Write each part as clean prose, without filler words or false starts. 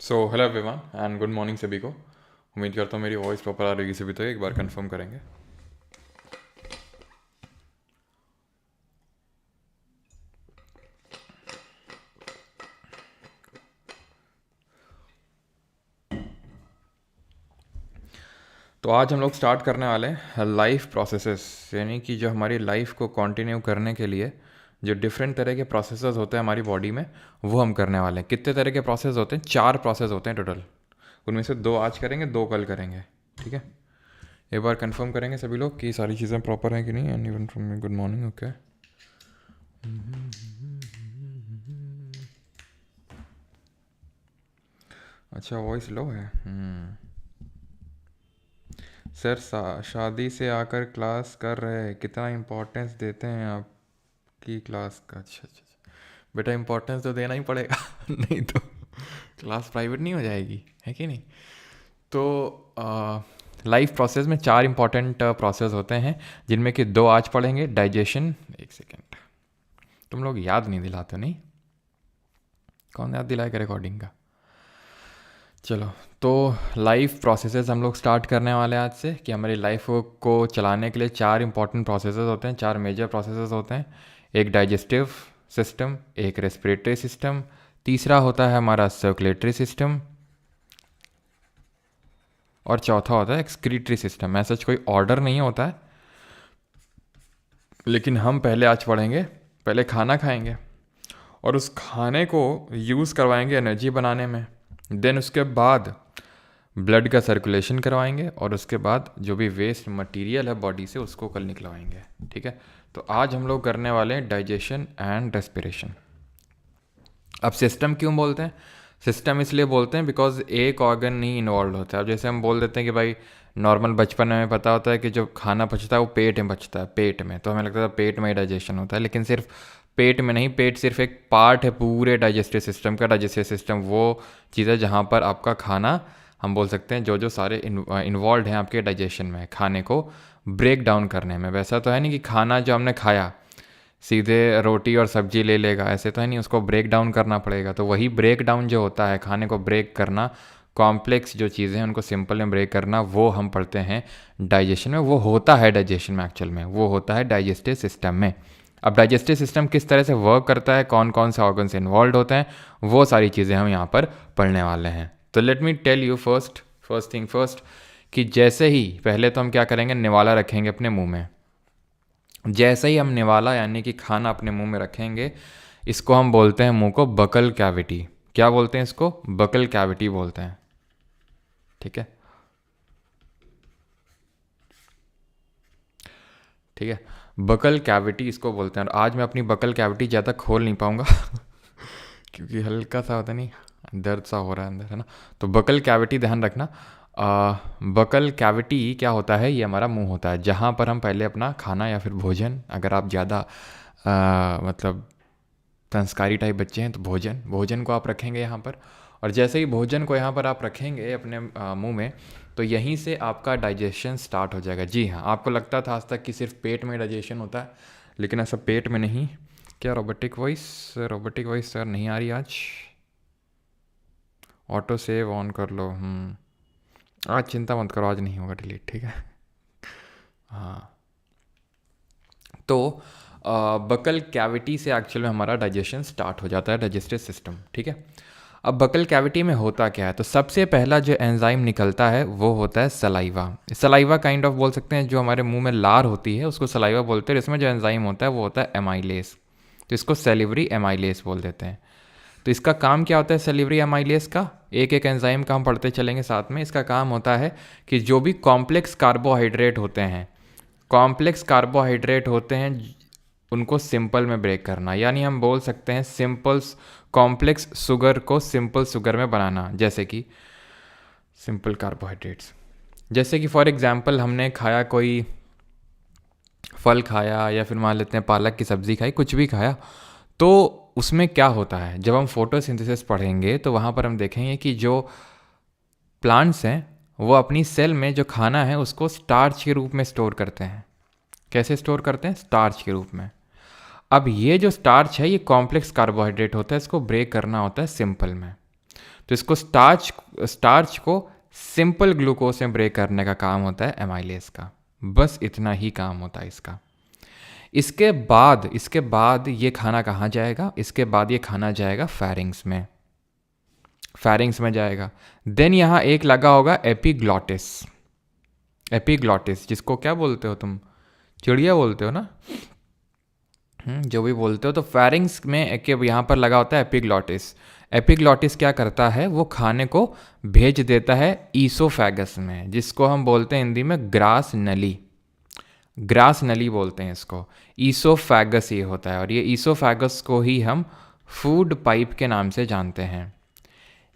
So hello everyone and good morning सभी को। उम्मीद करता हूँ मेरी वॉइस प्रॉपर आ रही है, सभी तो एक बार कंफर्म करेंगे। तो आज हम लोग स्टार्ट करने वाले हैं लाइफ प्रोसेसेस, यानी कि जो हमारी लाइफ को कंटिन्यू करने के लिए जो डिफरेंट तरह के प्रोसेसेस होते हैं हमारी बॉडी में, वो हम करने वाले हैं। कितने तरह के प्रोसेस होते हैं? 4 प्रोसेस होते हैं टोटल। उनमें से 2 आज करेंगे, 2 कल करेंगे। ठीक है, एक बार कंफर्म करेंगे सभी लोग कि सारी चीज़ें प्रॉपर हैं कि नहीं। And even from me good morning. Okay, अच्छा वॉइस लो है। सर शादी से आकर क्लास कर रहे हैं, कितना इम्पोर्टेंस देते हैं आपकी क्लास का? अच्छा अच्छा अच्छा। बेटा इम्पोर्टेंस तो देना ही पड़ेगा नहीं तो क्लास प्राइवेट नहीं हो जाएगी, है कि नहीं? तो लाइफ प्रोसेस में 4 इम्पॉर्टेंट प्रोसेस होते हैं, जिनमें कि 2 आज पढ़ेंगे। डाइजेशन, एक सेकेंड, तुम लोग याद नहीं दिलाते नहीं? कौन याद दिलाएगा रिकॉर्डिंग का? चलो, तो लाइफ प्रोसेसेस हम लोग स्टार्ट करने वाले हैं आज से, कि हमारी लाइफ को चलाने के लिए 4 इंपॉर्टेंट प्रोसेसेस होते हैं, 4 मेजर प्रोसेसेस होते हैं। एक डाइजेस्टिव सिस्टम, एक रेस्पिरेटरी सिस्टम, तीसरा होता है हमारा सर्कुलेटरी सिस्टम, और चौथा होता है एक्सक्रीटरी सिस्टम। ऐसा कोई ऑर्डर नहीं होता है, लेकिन हम पहले आज पढ़ेंगे, पहले खाना खाएंगे और उस खाने को यूज़ करवाएंगे एनर्जी बनाने में। देन उसके बाद ब्लड का सर्कुलेशन करवाएंगे, और उसके बाद जो भी वेस्ट मटेरियल है बॉडी से उसको कल निकलवाएंगे। ठीक है, तो आज हम लोग करने वाले हैं डाइजेशन एंड रेस्पिरेशन। अब सिस्टम क्यों बोलते हैं? सिस्टम इसलिए बोलते हैं बिकॉज एक ऑर्गन नहीं इन्वॉल्व होता है। अब जैसे हम बोल देते हैं कि भाई नॉर्मल बचपन में पता होता है कि जो खाना पचता है वो पेट में पचता है, पेट में, तो हमें लगता है पेट में ही डाइजेशन होता है, लेकिन सिर्फ पेट में नहीं, पेट सिर्फ एक पार्ट है पूरे डाइजेस्टिव सिस्टम का। डाइजेस्टिव सिस्टम वो चीज़ है जहाँ पर आपका खाना, हम बोल सकते हैं जो जो सारे इन्वॉल्व हैं आपके डाइजेशन में, खाने को ब्रेक डाउन करने में। वैसा तो है नहीं कि खाना जो हमने खाया सीधे रोटी और सब्जी ले लेगा, ऐसे तो है नहीं, उसको ब्रेक डाउन करना पड़ेगा। तो वही ब्रेक डाउन जो होता है, खाने को ब्रेक करना, कॉम्प्लेक्स जो चीज़ें हैं उनको सिंपल में ब्रेक करना, वो हम पढ़ते हैं डाइजेशन में। वो होता है डाइजेशन में, एक्चुअल में वो होता है डाइजेस्टिव सिस्टम में। अब डाइजेस्टिव सिस्टम किस तरह से वर्क करता है, कौन कौन से ऑर्गन से इन्वॉल्व होते हैं, वो सारी चीज़ें हम यहाँ पर पढ़ने वाले हैं। तो let me tell you first thing first, कि जैसे ही पहले तो हम क्या करेंगे, निवाला रखेंगे अपने मुंह में। जैसे ही हम निवाला यानी कि खाना अपने मुंह में रखेंगे, इसको हम बोलते हैं मुंह को बकल कैविटी। क्या बोलते हैं इसको? बकल कैविटी बोलते हैं। ठीक है, ठीक है, बकल कैविटी इसको बोलते हैं। और आज मैं अपनी बकल कैविटी ज़्यादा खोल नहीं पाऊंगा क्योंकि हल्का सा होता नहीं, दर्द सा हो रहा है अंदर, है ना? तो बकल कैविटी ध्यान रखना। बकल कैविटी क्या होता है? ये हमारा मुंह होता है, जहाँ पर हम पहले अपना खाना या फिर भोजन, अगर आप ज़्यादा मतलब संस्कारी टाइप बच्चे हैं तो भोजन भोजन को आप रखेंगे यहाँ पर। और जैसे ही भोजन को यहाँ पर आप रखेंगे अपने मुंह में, तो यहीं से आपका डाइजेशन स्टार्ट हो जाएगा। जी हाँ, आपको लगता था आज तक कि सिर्फ पेट में डाइजेशन होता है, लेकिन ऐसा पेट में नहीं। क्या रोबोटिक वॉइस सर नहीं आ रही आज? ऑटो सेव ऑन कर लो। आज चिंता मत करो, आज नहीं होगा डिलीट, ठीक है? हाँ, तो बकल कैविटी से एक्चुअल में हमारा डाइजेशन स्टार्ट हो जाता है, डाइजेस्टिव सिस्टम। ठीक है, अब बकल कैविटी में होता क्या है? तो सबसे पहला जो एंजाइम निकलता है वो होता है सलाइवा। सलाइवा काइंड ऑफ बोल सकते हैं, जो हमारे मुंह में लार होती है उसको सलाइवा बोलते हैं। इसमें जो एंजाइम होता है वो होता है एमाइलेस, तो इसको सेलिवरी एमाइलेस बोल देते हैं। तो इसका काम क्या होता है सेलिवरी एमाइलेस का? एक एक एंजाइम का हम पढ़ते चलेंगे साथ में। इसका काम होता है कि जो भी कॉम्प्लेक्स कार्बोहाइड्रेट होते हैं, उनको सिंपल में ब्रेक करना, यानी हम बोल सकते हैं सिंपल कॉम्प्लेक्स शुगर को सिंपल शुगर में बनाना। जैसे कि सिंपल कार्बोहाइड्रेट्स, जैसे कि फॉर एग्जांपल हमने खाया, कोई फल खाया या फिर मान लेते हैं पालक की सब्ज़ी खाई, कुछ भी खाया, तो उसमें क्या होता है, जब हम फोटोसिंथेसिस पढ़ेंगे तो वहाँ पर हम देखेंगे कि जो प्लांट्स हैं वो अपनी सेल में जो खाना है उसको स्टार्च के रूप में स्टोर करते हैं। कैसे स्टोर करते हैं? स्टार्च के रूप में। अब ये जो स्टार्च है ये कॉम्प्लेक्स कार्बोहाइड्रेट होता है, इसको ब्रेक करना होता है सिंपल में। तो इसको स्टार्च को सिंपल ग्लूकोज में ब्रेक करने का काम होता है एमाइलेज का। बस इतना ही काम होता है इसका। इसके बाद ये खाना कहाँ जाएगा? इसके बाद ये खाना जाएगा फेरिंग्स में जाएगा। देन यहाँ एक लगा होगा एपिग्लॉटिस, जिसको क्या बोलते हो तुम? चिड़िया बोलते हो ना, जो भी बोलते हो। तो फेरिंग्स में एक यहाँ पर लगा होता है एपिग्लॉटिस क्या करता है? वो खाने को भेज देता है ईसोफेगस में, जिसको हम बोलते हैं हिंदी में ग्रास नली बोलते हैं इसको। ईसोफेगस ये होता है, और ये ईसोफेगस को ही हम फूड पाइप के नाम से जानते हैं।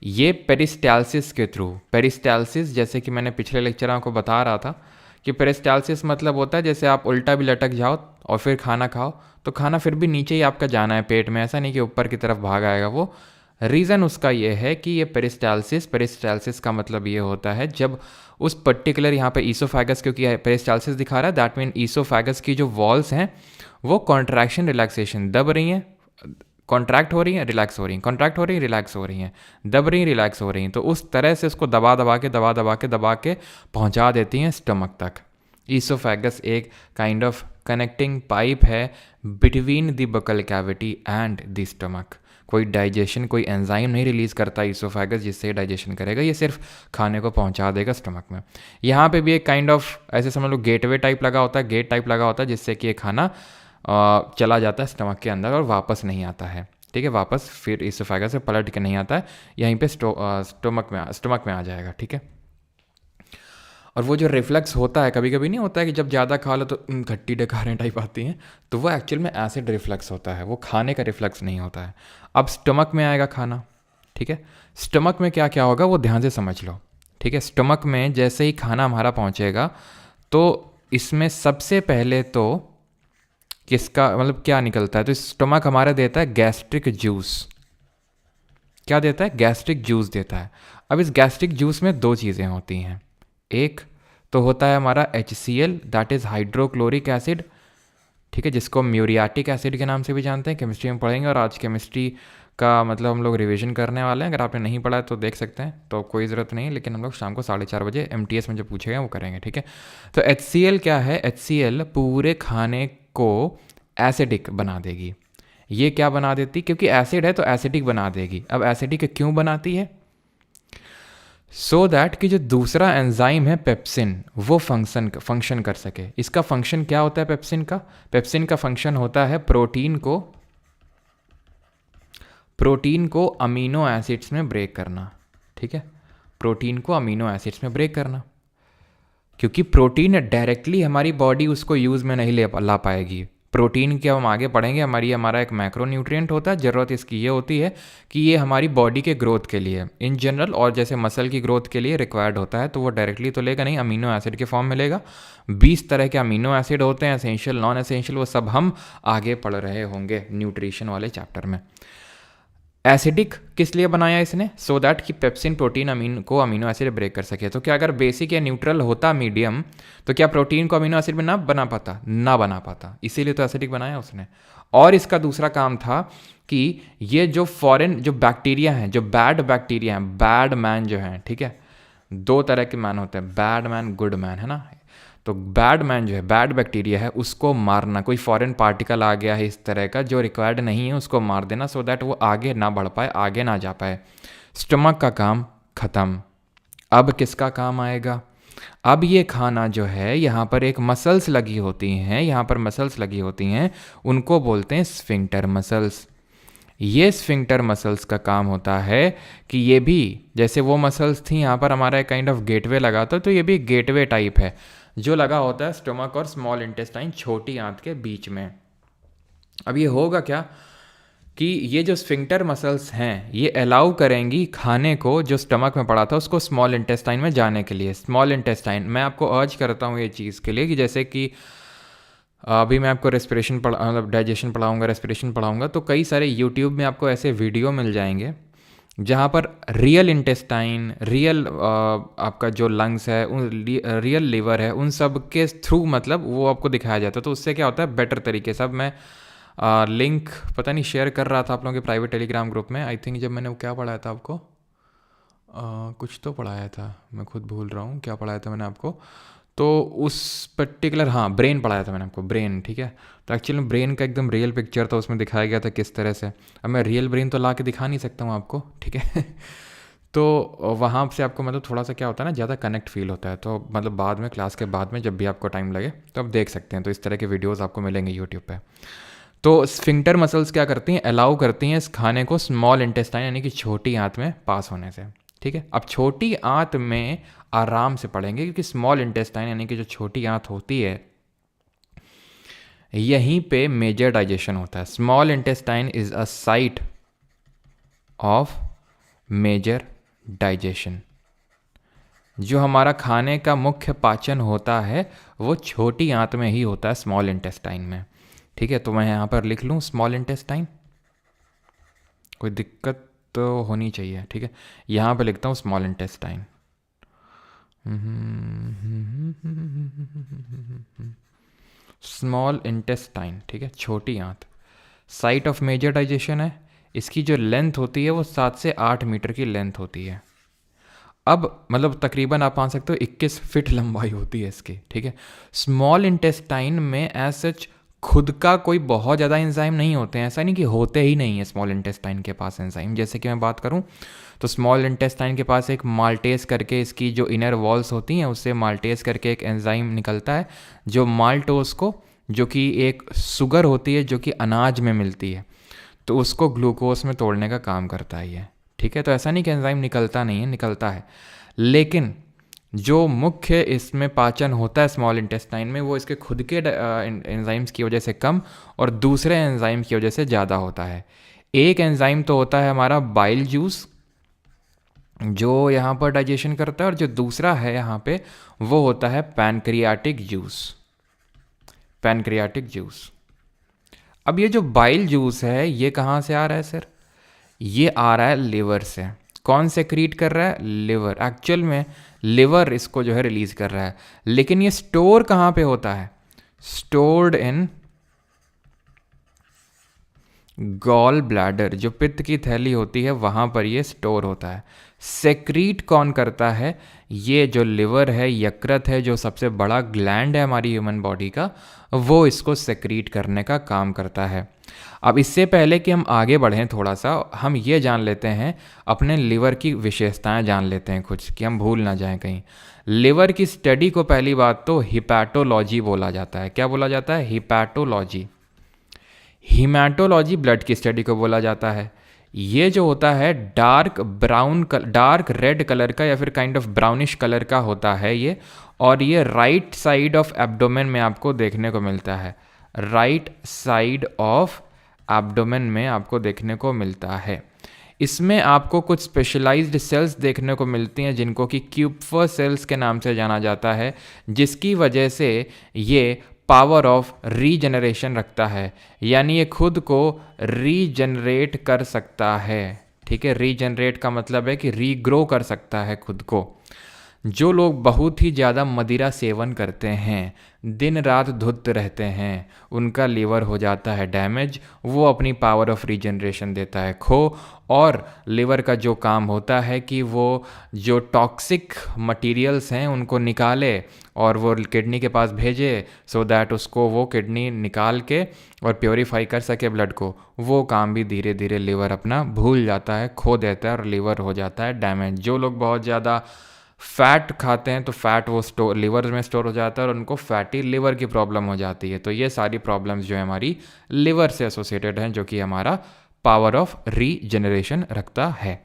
ये पेरिस्टालसिस के थ्रू, पेरिस्टालसिस जैसे कि मैंने पिछले लेक्चर आपको बता रहा था कि पेरिस्टालसिस मतलब होता है जैसे आप उल्टा भी लटक जाओ और फिर खाना खाओ तो खाना फिर भी नीचे ही आपका जाना है पेट में, ऐसा नहीं कि ऊपर की तरफ भाग आएगा वो। रीज़न उसका ये है कि ये पेरिस्टालसिस का मतलब ये होता है जब उस पर्टिकुलर यहाँ पे ईसोफेगस, क्योंकि पेरिस्टालसिस दिखा रहा है, दैट मीन ईसोफेगस की जो वॉल्स हैं वो कॉन्ट्रैक्शन रिलैक्सेशन दब रही हैं, कॉन्ट्रैक्ट हो रही हैं, रिलैक्स हो रही हैं, कॉन्ट्रैक्ट हो रही हैं, रिलैक्स हो रही हैं, दब रही हैं, रिलैक्स हो रही हैं। तो उस तरह से उसको दबा के पहुंचा देती हैं स्टमक तक। ईसोफेगस एक काइंड ऑफ कनेक्टिंग पाइप है between the buccal cavity and the stomach. कोई डाइजेशन, कोई एंजाइम नहीं रिलीज़ करता ईसोफेगस जिससे डाइजेशन करेगा, ये सिर्फ खाने को पहुंचा देगा स्टमक में। यहाँ पे भी एक काइंड ऑफ ऐसे समझ लो गेट टाइप लगा होता है, जिससे कि ये खाना चला जाता है स्टमक के अंदर और वापस नहीं आता है। ठीक है, वापस फिर ईसोफेगस से पलट के नहीं आता है, यहीं पे स्टमक में आ जाएगा। ठीक है, और वो जो रिफ्लेक्स होता है, कभी कभी नहीं होता है कि जब ज़्यादा खा लो तो खट्टी डकारें टाइप आती हैं, तो वो एक्चुअल में एसिड रिफ्लेक्स होता है, वो खाने का रिफ्लेक्स नहीं होता है। अब स्टमक में आएगा खाना। ठीक है, स्टमक में क्या क्या होगा वो ध्यान से समझ लो। ठीक है, स्टमक में जैसे ही खाना हमारा पहुंचेगा तो इसमें सबसे पहले तो किसका मतलब क्या निकलता है? तो स्टमक हमारा देता है गैस्ट्रिक जूस। क्या देता है? गैस्ट्रिक जूस देता है। अब इस गैस्ट्रिक जूस में दो चीज़ें होती हैं। एक तो होता है हमारा HCl, that is hydrochloric acid. ठीक है, जिसको म्यूरियाटिक एसिड के नाम से भी जानते हैं, केमिस्ट्री में पढ़ेंगे। और आज केमिस्ट्री का मतलब हम लोग रिवीजन करने वाले हैं, अगर आपने नहीं पढ़ा है तो देख सकते हैं, तो कोई ज़रूरत नहीं है, लेकिन हम लोग शाम को 4:30 बजे MTS में जो पूछेगा वो करेंगे। ठीक है, तो HCl क्या है? HCl पूरे खाने को एसिडिक बना देगी। ये क्या बना देती? क्योंकि एसिड है तो एसिडिक बना देगी। अब एसिडिक क्यों बनाती है? सो दैट कि जो दूसरा एंजाइम है पेप्सिन, वो फंक्शन कर सके। इसका फंक्शन क्या होता है पेप्सिन का? पेप्सिन का फंक्शन होता है प्रोटीन को अमीनो एसिड्स में ब्रेक करना। ठीक है, प्रोटीन को अमीनो एसिड्स में ब्रेक करना, क्योंकि प्रोटीन डायरेक्टली हमारी बॉडी उसको यूज़ में नहीं ला पाएगी। प्रोटीन के हम आगे पढ़ेंगे, हमारा एक मैक्रोन्यूट्रिएंट होता है। ज़रूरत इसकी ये होती है कि ये हमारी बॉडी के ग्रोथ के लिए इन जनरल, और जैसे मसल की ग्रोथ के लिए रिक्वायर्ड होता है, तो वो डायरेक्टली तो लेगा नहीं, अमीनो एसिड के फॉर्म में लेगा। 20 तरह के अमीनो एसिड होते हैं, एसेंशियल, नॉन एसेंशियल, वो सब हम आगे पढ़ रहे होंगे न्यूट्रिशन वाले चैप्टर में। एसिडिक किस लिए बनाया इसने? सो दैट कि पेप्सिन प्रोटीन को अमीनो एसिड ब्रेक कर सके। तो क्या अगर बेसिक या न्यूट्रल होता मीडियम, तो क्या प्रोटीन को अमीनो एसिड में ना बना पाता, इसीलिए तो एसिडिक बनाया उसने। और इसका दूसरा काम था कि ये जो जो बैक्टीरिया हैं, जो बैड बैक्टीरिया हैं, बैड मैन जो हैं, ठीक है, 2 तरह के मैन होते हैं, बैड मैन, गुड मैन, है ना। तो बैड मैन जो है, बैड बैक्टीरिया है, उसको मारना। कोई फॉरेन पार्टिकल आ गया है इस तरह का जो रिक्वायर्ड नहीं है, उसको मार देना, सो दैट वो आगे ना बढ़ पाए, आगे ना जा पाए। स्टमक का काम खत्म। अब किसका काम आएगा? अब ये खाना जो है, यहाँ पर एक मसल्स लगी होती हैं, उनको बोलते हैं स्फिंक्टर मसल्स। ये स्फिंक्टर मसल्स का काम होता है कि ये भी जैसे वो मसल्स थी, यहाँ पर हमारा एक काइंड ऑफ गेटवे लगा था, तो ये भी गेटवे टाइप है जो लगा होता है स्टमक और स्मॉल इंटेस्टाइन, छोटी आंत के बीच में। अब ये होगा क्या कि ये जो स्फिंक्टर मसल्स हैं, ये अलाउ करेंगी खाने को जो स्टमक में पड़ा था उसको स्मॉल इंटेस्टाइन में जाने के लिए। स्मॉल इंटेस्टाइन मैं आपको अर्ज करता हूँ ये चीज़ के लिए कि जैसे कि अभी मैं आपको रेस्पिरेशन मतलब डाइजेशन पढ़ाऊँगा, रेस्पिरेशन पढ़ाऊँगा, तो कई सारे यूट्यूब में आपको ऐसे वीडियो मिल जाएंगे जहाँ पर रियल इंटेस्टाइन, रियल आपका जो लंग्स है, रियल लिवर है, उन सब के थ्रू मतलब वो आपको दिखाया जाता है। तो उससे क्या होता है बेटर तरीके से। अब मैं लिंक पता नहीं शेयर कर रहा था आप लोगों के प्राइवेट टेलीग्राम ग्रुप में, आई थिंक जब मैंने वो क्या पढ़ाया था आपको, कुछ तो पढ़ाया था, मैं खुद भूल रहा हूँ क्या पढ़ाया था मैंने आपको। तो उस पर्टिकुलर, हाँ, ब्रेन पढ़ाया था मैंने आपको, ब्रेन, ठीक है। तो एक्चुअली में ब्रेन का एकदम रियल पिक्चर था, उसमें दिखाया गया था किस तरह से। अब मैं रियल ब्रेन तो ला के दिखा नहीं सकता हूँ आपको, ठीक है। तो वहाँ से आपको मतलब थोड़ा सा क्या होता है ना, ज़्यादा कनेक्ट फील होता है। तो मतलब बाद में, क्लास के बाद में जब भी आपको टाइम लगे तो आप देख सकते हैं। तो इस तरह के वीडियोज़ आपको मिलेंगे यूट्यूब पे। तो स्फिंक्टर मसल्स क्या करती हैं, अलाउ करती हैं इस खाने को स्मॉल इंटेस्टाइन यानी कि छोटी आंत में पास होने से, ठीक है। अब छोटी आंत में आराम से पढ़ेंगे, क्योंकि स्मॉल इंटेस्टाइन यानी कि जो छोटी आंत होती है, यहीं पे मेजर डाइजेशन होता है। Small intestine is a site of major digestion. जो हमारा खाने का मुख्य पाचन होता है वो छोटी आंत में ही होता है, स्मॉल इंटेस्टाइन में, ठीक है। तो मैं यहाँ पर लिख लूँ स्मॉल इंटेस्टाइन, कोई दिक्कत तो होनी चाहिए, ठीक है। यहाँ पे लिखता हूँ स्मॉल इंटेस्टाइन। स्मॉल इंटेस्टाइन, ठीक है, छोटी आंत, साइट ऑफ मेजर डाइजेशन है। इसकी जो लेंथ होती है वो 7 से 8 मीटर की लेंथ होती है। अब मतलब तकरीबन आप मान सकते हो 21 फीट लंबाई होती है इसकी, ठीक है। स्मॉल इंटेस्टाइन में एज सच खुद का कोई बहुत ज़्यादा एंजाइम नहीं होते हैं, ऐसा नहीं कि होते ही नहीं है स्मॉल इंटेस्टाइन के पास एंजाइम। जैसे कि मैं बात करूं तो स्मॉल इंटेस्टाइन के पास एक माल्टेज करके, इसकी जो इनर वॉल्स होती हैं उससे माल्टेज करके एक एंजाइम निकलता है, जो माल्टोस को, जो कि एक शुगर होती है जो कि अनाज में मिलती है, तो उसको ग्लूकोज में तोड़ने का काम करता है ये, ठीक है। तो ऐसा नहीं कि एंजाइम निकलता नहीं है, निकलता है, लेकिन जो मुख्य इसमें पाचन होता है स्मॉल इंटेस्टाइन में वो इसके खुद के एंजाइम्स की वजह से कम और दूसरे एंजाइम की वजह से ज़्यादा होता है। एक एंजाइम तो होता है हमारा बाइल जूस, जो यहाँ पर डाइजेशन करता है, और जो दूसरा है यहाँ पे वो होता है पैनक्रियाटिक जूस, पैनक्रियाटिक जूस। अब ये जो बाइल जूस है ये कहाँ से आ रहा है सर, ये आ रहा है लिवर से। कौन सेक्रीट कर रहा है, लिवर। एक्चुअल में लिवर इसको जो है रिलीज कर रहा है, लेकिन ये स्टोर कहाँ पे होता है, स्टोर्ड इन गॉल ब्लैडर, जो पित्त की थैली होती है वहाँ पर ये स्टोर होता है। सेक्रीट कौन करता है, ये जो लिवर है, यकृत है, जो सबसे बड़ा ग्लैंड है हमारी ह्यूमन बॉडी का, वो इसको सेक्रीट करने का काम करता है। अब इससे पहले कि हम आगे बढ़ें थोड़ा सा, हम ये जान लेते हैं अपने लिवर की विशेषताएं जान लेते हैं कुछ, कि हम भूल ना जाएं कहीं। लिवर की स्टडी को पहली बात तो हिपैटोलॉजी बोला जाता है। क्या बोला जाता है, हिपैटोलॉजी। हीमेटोलॉजी ब्लड की स्टडी को बोला जाता है। ये जो होता है dark brown, dark red colour का या फिर काइंड ऑफ ब्राउनिश कलर का होता है ये, और ये राइट साइड ऑफ एब्डोमेन में आपको देखने को मिलता है, राइट साइड ऑफ एब्डोमेन में आपको देखने को मिलता है। इसमें आपको कुछ स्पेशलाइज्ड सेल्स देखने को मिलती हैं जिनको कि क्यूपफर सेल्स के नाम से जाना जाता है, जिसकी वजह से ये पावर ऑफ रीजनरेशन रखता है, यानी ये खुद को रीजनरेट कर सकता है, ठीक है। रीजनरेट का मतलब है कि रीग्रो कर सकता है खुद को। जो लोग बहुत ही ज़्यादा मदिरा सेवन करते हैं, दिन रात धुत रहते हैं, उनका लीवर हो जाता है डैमेज, वो अपनी पावर ऑफ रीजनरेशन देता है खो। और लिवर का जो काम होता है कि वो जो टॉक्सिक मटेरियल्स हैं उनको निकाले और वो किडनी के पास भेजे, सो दैट उसको वो किडनी निकाल के और प्योरीफाई कर सके ब्लड को। वो काम भी धीरे धीरे लिवर अपना भूल जाता है, खो देता है, और लिवर हो जाता है डैमेज। जो लोग बहुत ज़्यादा फैट खाते हैं तो फैट वो लिवर में स्टोर हो जाता है और उनको फैटी लिवर की प्रॉब्लम हो जाती है। तो ये सारी प्रॉब्लम्स जो है हमारी लिवर से एसोसिएटेड हैं, जो कि हमारा पावर ऑफ रीजनरेशन रखता है,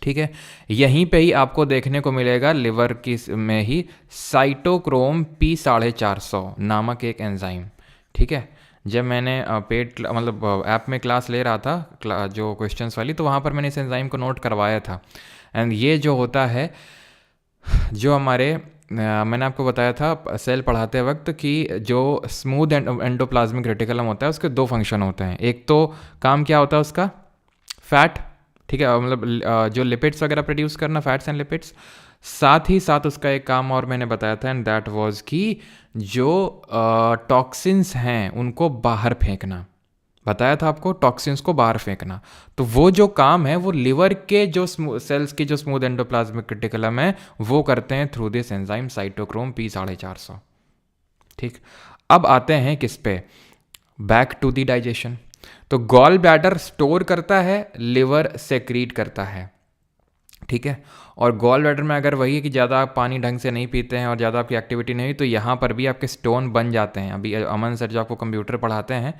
ठीक है। यहीं पे ही आपको देखने को मिलेगा लिवर की में ही साइटोक्रोम P450 नामक एक एंजाइम, ठीक है। जब मैंने पेड मतलब ऐप में क्लास ले रहा था जो क्वेश्चंस वाली, तो वहाँ पर मैंने इस एंजाइम को नोट करवाया था। एंड ये जो होता है, जो हमारे मैंने आपको बताया था सेल पढ़ाते वक्त कि जो स्मूथ एंडोप्लाज्मिक रेटिकुलम होता है उसके दो फंक्शन होते हैं। एक तो काम क्या होता है उसका, फैट, ठीक है, मतलब जो लिपिड्स वगैरह प्रोड्यूस करना, फैट्स एंड लिपिड्स। साथ ही साथ उसका एक काम और मैंने बताया था, एंड दैट वाज कि जो टॉक्सिन्स हैं उनको बाहर फेंकना, बताया था आपको, टॉक्सिन्स को बाहर फेंकना। तो वो जो काम है वो लिवर के जो सेल्स की जो स्मूथ एंडोप्लाज्मिक रेटिकुलम है वो करते हैं through this enzyme cytochrome P450। ठीक, अब आते हैं किस पे, बैक टू द डाइजेशन। तो गॉल ब्लैडर स्टोर करता है, लिवर सेक्रीट करता है। ठीक है, और गॉल ब्लैडर में अगर वही है कि ज़्यादा आप पानी ढंग से नहीं पीते हैं और ज़्यादा आपकी एक्टिविटी नहीं हुई तो यहाँ पर भी आपके स्टोन बन जाते हैं। अभी अमन सर जो आपको कंप्यूटर पढ़ाते हैं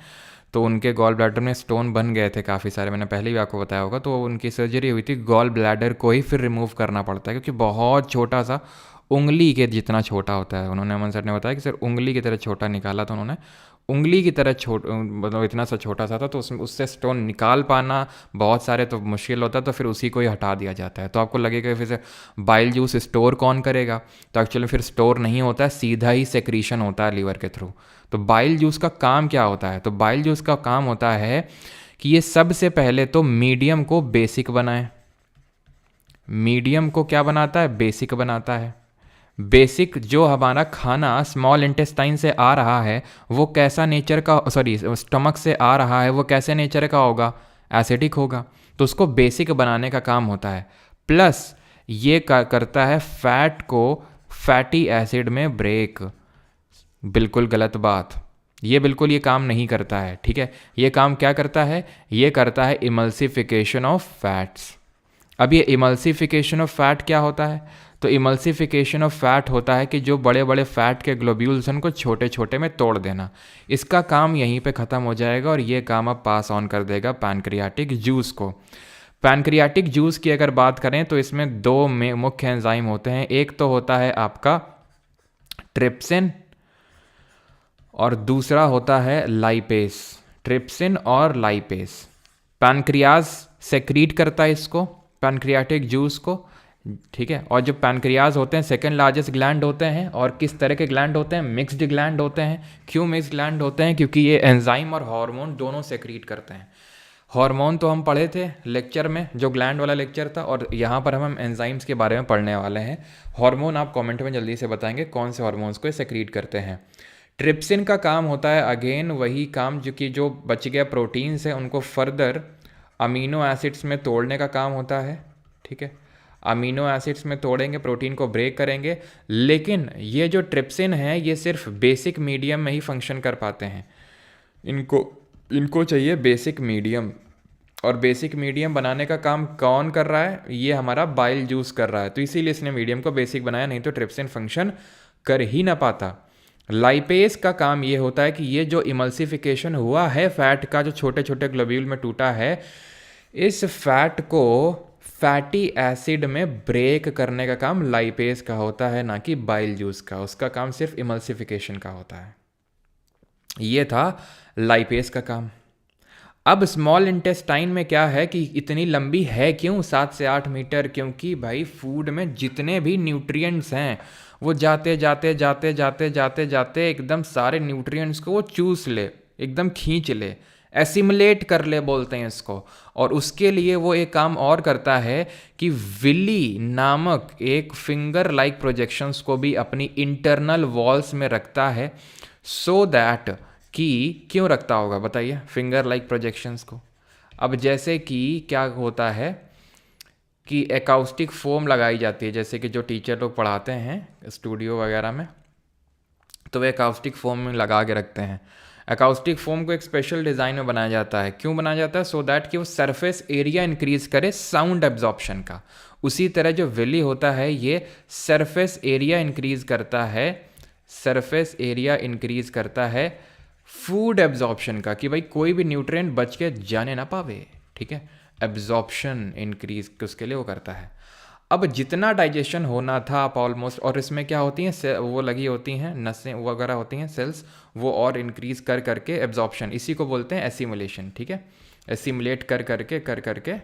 तो उनके गॉल ब्लैडर में स्टोन बन गए थे काफ़ी सारे, मैंने पहले भी आपको बताया होगा। तो उनकी सर्जरी हुई थी, गॉल ब्लैडर को ही फिर रिमूव करना पड़ता है क्योंकि बहुत छोटा सा, उंगली के जितना छोटा होता है। उन्होंने, अमन सर ने बताया कि सर उंगली की तरह छोटा निकाला था उन्होंने, उंगली की तरह मतलब इतना सा छोटा सा था। तो उससे स्टोन निकाल पाना बहुत सारे तो मुश्किल होता है, तो फिर उसी को ही हटा दिया जाता है। तो आपको लगेगा फिर से बाइल जूस स्टोर कौन करेगा, तो एक्चुअली फिर स्टोर नहीं होता है, सीधा ही सेक्रीशन होता है लीवर के थ्रू। तो बाइल जूस का काम क्या होता है, तो बाइल जूस का काम होता है कि ये सबसे पहले तो मीडियम को बेसिक बनाए। मीडियम को क्या बनाता है, बेसिक बनाता है। बेसिक जो हमारा खाना स्मॉल इंटेस्टाइन से आ रहा है वो कैसा नेचर का, सॉरी स्टमक से आ रहा है वो कैसे नेचर का होगा, एसिडिक होगा। तो उसको बेसिक बनाने का काम होता है। प्लस ये करता है फैट को फैटी एसिड में ब्रेक। बिल्कुल गलत बात, ये बिल्कुल ये काम नहीं करता है। ठीक है, ये काम क्या करता है, ये करता है इमल्सिफिकेशन ऑफ फैट्स। अब ये इमल्सिफिकेशन ऑफ फैट क्या होता है, तो इमल्सिफिकेशन ऑफ फैट होता है कि जो बड़े बड़े फैट के ग्लोब्यूल्स हैं उनको छोटे छोटे में तोड़ देना। इसका काम यहीं पे ख़त्म हो जाएगा और ये काम अब पास ऑन कर देगा पैनक्रियाटिक जूस को। पैनक्रियाटिक जूस की अगर बात करें तो इसमें दो मुख्य एंजाइम होते हैं। एक तो होता है आपका ट्रिप्सिन और दूसरा होता है लाइपेस। ट्रिप्सिन और लाइपेस, पैनक्रियाज सेक्रीट करता है इसको, पैनक्रियाटिक जूस को। ठीक है, और जो पैनक्रियाज होते हैं सेकंड लार्जेस्ट ग्लैंड होते हैं, और किस तरह के ग्लैंड होते हैं, मिक्स्ड ग्लैंड होते हैं। क्यों मिक्स्ड ग्लैंड होते हैं, क्योंकि ये एंजाइम और हार्मोन दोनों सेक्रीट करते हैं। हार्मोन तो हम पढ़े थे लेक्चर में, जो ग्लैंड वाला लेक्चर था, और यहाँ पर हम एंजाइम्स के बारे में पढ़ने वाले हैं। हार्मोन आप कमेंट में जल्दी से बताएंगे कौन से हार्मोन्स को सेक्रीट करते हैं। ट्रिप्सिन का काम होता है अगेन वही काम जो कि जो बच गया प्रोटीन्स है उनको फर्दर अमीनो एसिड्स में तोड़ने का काम होता है। ठीक है, अमीनो एसिड्स में तोड़ेंगे, प्रोटीन को ब्रेक करेंगे। लेकिन ये जो ट्रिप्सिन है ये सिर्फ बेसिक मीडियम में ही फंक्शन कर पाते हैं। इनको इनको चाहिए बेसिक मीडियम, और बेसिक मीडियम बनाने का काम कौन कर रहा है, ये हमारा बाइल जूस कर रहा है। तो इसीलिए इसने मीडियम को बेसिक बनाया, नहीं तो ट्रिप्सिन फंक्शन कर ही ना पाता। लाइपेस का काम ये होता है कि ये जो इमल्सिफिकेशन हुआ है फैट का, जो छोटे छोटे ग्लोब्यूल में टूटा है, इस फैट को फैटी एसिड में ब्रेक करने का काम लाइपेस का होता है, ना कि बाइल जूस का। उसका काम सिर्फ इमल्सिफिकेशन का होता है। ये था लाइपेस का काम। अब स्मॉल इंटेस्टाइन में क्या है कि इतनी लंबी है क्यों, 7 से 8 मीटर, क्योंकि भाई फूड में जितने भी न्यूट्रिएंट्स हैं वो जाते जाते जाते जाते जाते जाते एकदम सारे न्यूट्रिएंट्स को वो चूस ले, एकदम खींच ले, एसिमुलेट कर ले बोलते हैं इसको। और उसके लिए वो एक काम और करता है कि विली नामक एक फिंगर लाइक प्रोजेक्शंस को भी अपनी इंटरनल वॉल्स में रखता है, सो दैट कि, क्यों रखता होगा बताइए फिंगर लाइक प्रोजेक्शंस को। अब जैसे कि क्या होता है कि एकाउस्टिक फोम लगाई जाती है, जैसे कि जो टीचर लोग पढ़ाते हैं स्टूडियो वगैरह में, तो वे एकाउस्टिक फोम में लगा के रखते हैं। एकाउस्टिक फोम को एक स्पेशल डिज़ाइन में बनाया जाता है। क्यों बनाया जाता है, सो दैट कि वो सरफेस एरिया इंक्रीज करे साउंड एब्जॉर्प्शन का। उसी तरह जो विली होता है ये सरफेस एरिया इंक्रीज करता है, सरफेस एरिया इंक्रीज करता है फूड एब्जॉर्प्शन का, कि भाई कोई भी न्यूट्रिएंट बच के जाने ना पावे। ठीक है, एब्जॉर्प्शन इंक्रीज उसके लिए वो करता है। अब जितना डाइजेशन होना था आप ऑलमोस्ट, और इसमें क्या होती हैं वो लगी होती हैं नसें वगैरह होती हैं सेल्स, वो और इंक्रीज कर करके एब्जॉर्प्शन, इसी को बोलते हैं एसिमुलेशन। ठीक है, एसिमुलेट कर करके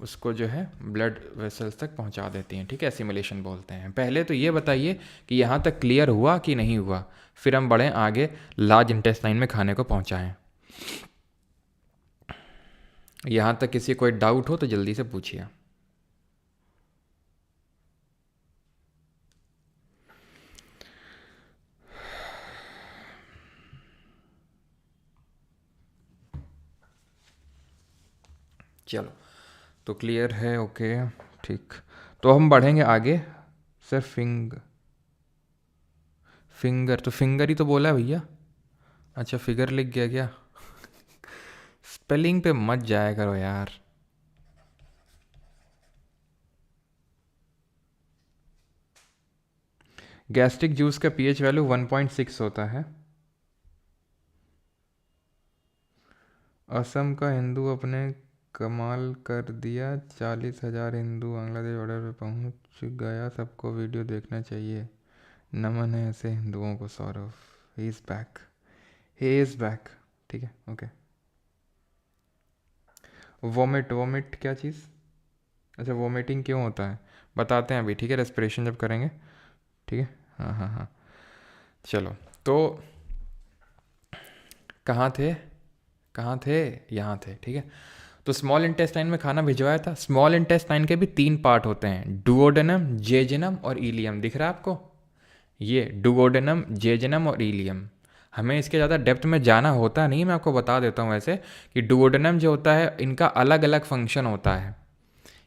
उसको जो है ब्लड वेसल्स तक पहुंचा देती हैं। ठीक है, एसिमुलेशन बोलते हैं। पहले तो ये बताइए कि यहाँ तक क्लियर हुआ कि नहीं हुआ, फिर हम बढ़ें आगे लार्ज इंटेस्टाइन में खाने को पहुंचाएं। यहाँ तक किसी कोई डाउट हो तो जल्दी से पूछिए। चलो, तो क्लियर है, ओके ठीक। तो हम बढ़ेंगे आगे। सर फिंगर तो फिंगर ही तो बोला है भैया। अच्छा, फिगर लिख गया क्या? स्पेलिंग पे मत जाया करो यार। गैस्ट्रिक जूस का पीएच वैल्यू 1.6 होता है। असम का हिंदू अपने कमाल कर दिया, 40,000 हिंदू बांग्लादेश बॉर्डर पे पहुंच गया, सबको वीडियो देखना चाहिए, नमन है ऐसे हिंदुओं को। Saurabh, he is back, he is back. ठीक है, ओके। वोमिट क्या चीज़? अच्छा, वोमिटिंग क्यों होता है बताते हैं अभी, ठीक है, रेस्पिरेशन जब करेंगे, ठीक है। हाँ हाँ हाँ, चलो। तो कहाँ थे यहाँ थे, ठीक है। तो स्मॉल इंटेस्टाइन में खाना भिजवाया था। स्मॉल इंटेस्टाइन के भी 3 पार्ट होते हैं, डुओडेनम, जेजिनम और इलियम। दिख रहा है आपको? ये डुओडेनम, जेजिनम और इलियम। हमें इसके ज़्यादा डेप्थ में जाना होता नहीं, मैं आपको बता देता हूँ वैसे, कि डुओडेनम जो होता है इनका अलग अलग फंक्शन होता है।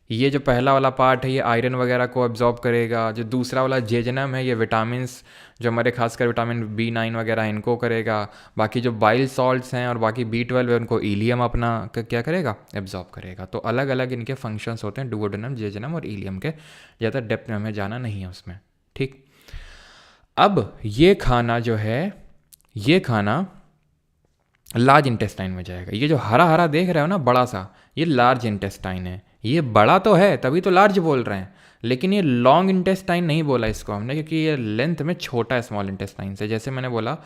ये जो पहला वाला पार्ट है ये आयरन वगैरह को एब्जॉर्ब करेगा। जो दूसरा वाला जेजनम है ये विटामिन्स, जो हमारे खासकर विटामिन B9 वगैरह इनको करेगा। बाकी जो बाइल सॉल्ट्स हैं और बाकी B12 है उनको इलियम अपना क्या करेगा, एब्जॉर्ब करेगा। तो अलग अलग इनके फंक्शंस होते हैं, डुओडेनम, जेजनम और इलियम के। ज़्यादा डेप्थ में हमें जाना नहीं है उसमें, ठीक। अब ये खाना जो है, ये खाना लार्ज इंटेस्टाइन में जाएगा। ये जो हरा हरा देख रहे हो ना बड़ा सा, ये लार्ज इंटेस्टाइन है। ये बड़ा तो है तभी तो लार्ज बोल रहे हैं, लेकिन ये लॉन्ग इंटेस्टाइन नहीं बोला इसको हमने, क्योंकि ये लेंथ में छोटा है स्मॉल इंटेस्टाइन से। जैसे मैंने बोला,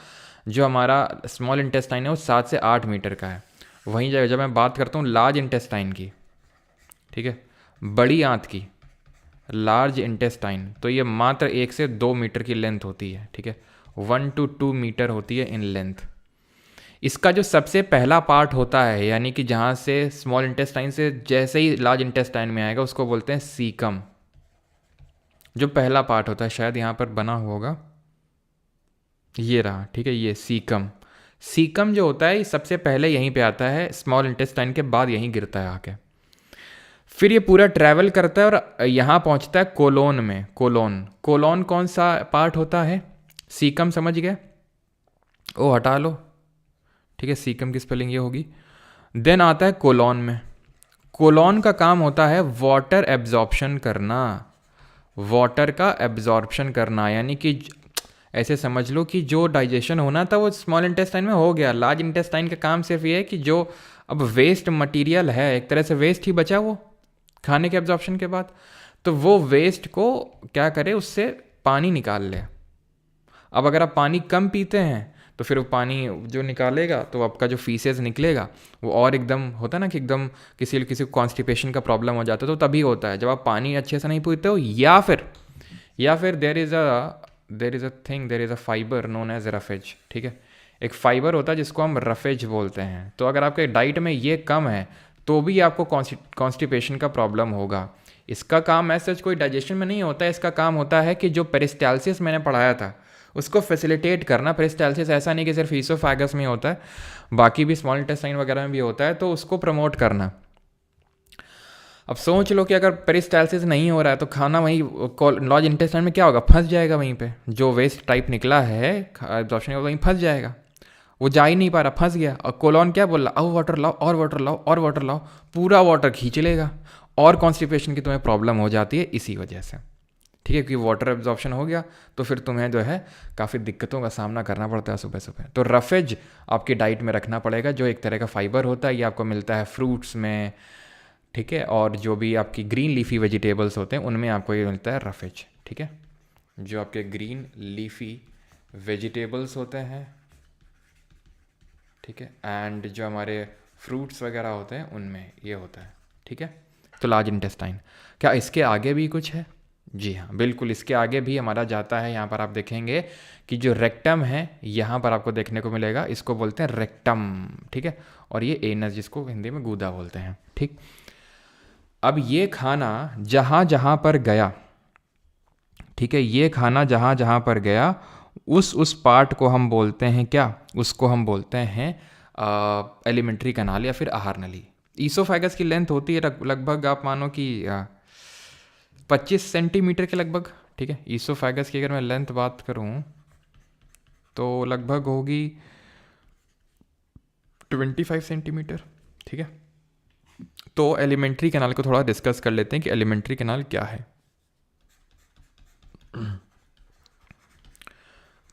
जो हमारा स्मॉल इंटेस्टाइन है वो 7 से 8 मीटर का है। वहीं जब मैं बात करता हूँ लार्ज इंटेस्टाइन की, ठीक है, बड़ी आंत की, लार्ज इंटेस्टाइन, तो ये मात्र 1 से 2 मीटर की लेंथ होती है, ठीक है। 1 to 2 मीटर होती है इन लेंथ। इसका जो सबसे पहला पार्ट होता है, यानी कि जहाँ से स्मॉल इंटेस्टाइन से जैसे ही लार्ज इंटेस्टाइन में आएगा, उसको बोलते हैं सीकम। जो पहला पार्ट होता है, शायद यहाँ पर बना होगा, ये रहा, ठीक है, ये सीकम। सीकम जो होता है ये सबसे पहले यहीं पे आता है, स्मॉल इंटेस्टाइन के बाद यहीं गिरता है आके। फिर ये पूरा ट्रैवल करता है और यहाँ पहुँचता है कोलोन में। कोलोन कौन सा पार्ट होता है? सीकम, समझ गए? ओ हटा लो, ठीक है, सीकम की स्पेलिंग ये होगी। देन आता है कोलोन में। कोलोन का काम होता है वाटर एब्जॉर्प्शन करना, वाटर का एब्जॉर्प्शन करना, यानी कि ऐसे समझ लो कि जो डाइजेशन होना था वो स्मॉल इंटेस्टाइन में हो गया। लार्ज इंटेस्टाइन का काम सिर्फ ये है कि जो अब वेस्ट मटेरियल है, एक तरह से वेस्ट ही बचा वो खाने के एब्जॉर्प्शन के बाद, तो वो वेस्ट को क्या करे, उससे पानी निकाल ले। अब अगर आप पानी कम पीते हैं तो फिर वो पानी जो निकालेगा तो आपका जो फीसेस निकलेगा वो और एकदम होता है ना कि एकदम किसी को कॉन्स्टिपेशन का प्रॉब्लम हो जाता है, तो तभी होता है जब आप पानी अच्छे से नहीं पीते हो, या फिर there is a fibre known as roughage, ठीक है। एक फाइबर होता है जिसको हम रफेज बोलते हैं। तो अगर आपके डाइट में ये कम है तो भी आपको कॉन्स्टिपेशन का प्रॉब्लम होगा। इसका काम ऐसा कोई डाइजेशन में नहीं होता है, इसका काम होता है कि जो पेरिस्टाल्सिस मैंने पढ़ाया था उसको फैसिलिटेट करना। पेरिस्टाल्सिस ऐसा नहीं कि सिर्फ ईसोफेगस में होता है, बाकी भी स्मॉल इंटेस्टाइन वगैरह में भी होता है, तो उसको प्रमोट करना। अब सोच लो कि अगर पेरिस्टाल्सिस नहीं हो रहा है तो खाना वहीं लार्ज इंटेस्टाइन में क्या होगा, फंस जाएगा वहीं पे। जो वेस्ट टाइप निकला है एब्जॉर्प्शन वहीं फंस जाएगा, वो जा ही नहीं पा रहा, फंस गया। और कोलोन क्या बोल रहा, और वाटर लाओ और वाटर लाओ और वाटर लाओ, पूरा वाटर खींच लेगा और कॉन्स्टिपेशन की तुम्हें प्रॉब्लम हो जाती है इसी वजह से, ठीक है। क्योंकि वाटर एब्जॉर्प्शन हो गया तो फिर तुम्हें जो है काफ़ी दिक्कतों का सामना करना पड़ता है सुबह सुबह। तो रफेज आपकी डाइट में रखना पड़ेगा, जो एक तरह का फाइबर होता है। ये आपको मिलता है फ्रूट्स में, ठीक है, और जो भी आपकी ग्रीन लीफी वेजिटेबल्स होते हैं उनमें आपको ये मिलता है रफेज, ठीक है। जो आपके ग्रीन लीफी वेजिटेबल्स होते हैं, ठीक है, एंड जो हमारे फ्रूट्स वगैरह होते हैं उनमें ये होता है, ठीक है। तो लार्ज इंटेस्टाइन, क्या इसके आगे भी कुछ है? जी हाँ, बिल्कुल, इसके आगे भी हमारा जाता है। यहाँ पर आप देखेंगे कि जो रेक्टम है यहाँ पर आपको देखने को मिलेगा, इसको बोलते हैं रेक्टम, ठीक है। और ये एनस, जिसको हिंदी में गूदा बोलते हैं, ठीक। अब ये खाना जहाँ जहाँ पर गया, ठीक है, ये खाना जहाँ जहाँ पर गया उस पार्ट को हम बोलते हैं क्या, उसको हम बोलते हैं एलिमेंट्री कैनाल या फिर आहार नली, ईसोफेगस की लेंथ होती है लगभग आप मानो कि 25 सेंटीमीटर के लगभग, ठीक है। ईसोफेगस की अगर मैं लेंथ बात करूँ तो लगभग होगी 25 सेंटीमीटर, ठीक है। तो एलिमेंट्री कैनाल को थोड़ा डिस्कस कर लेते हैं कि एलिमेंट्री कैनाल क्या है।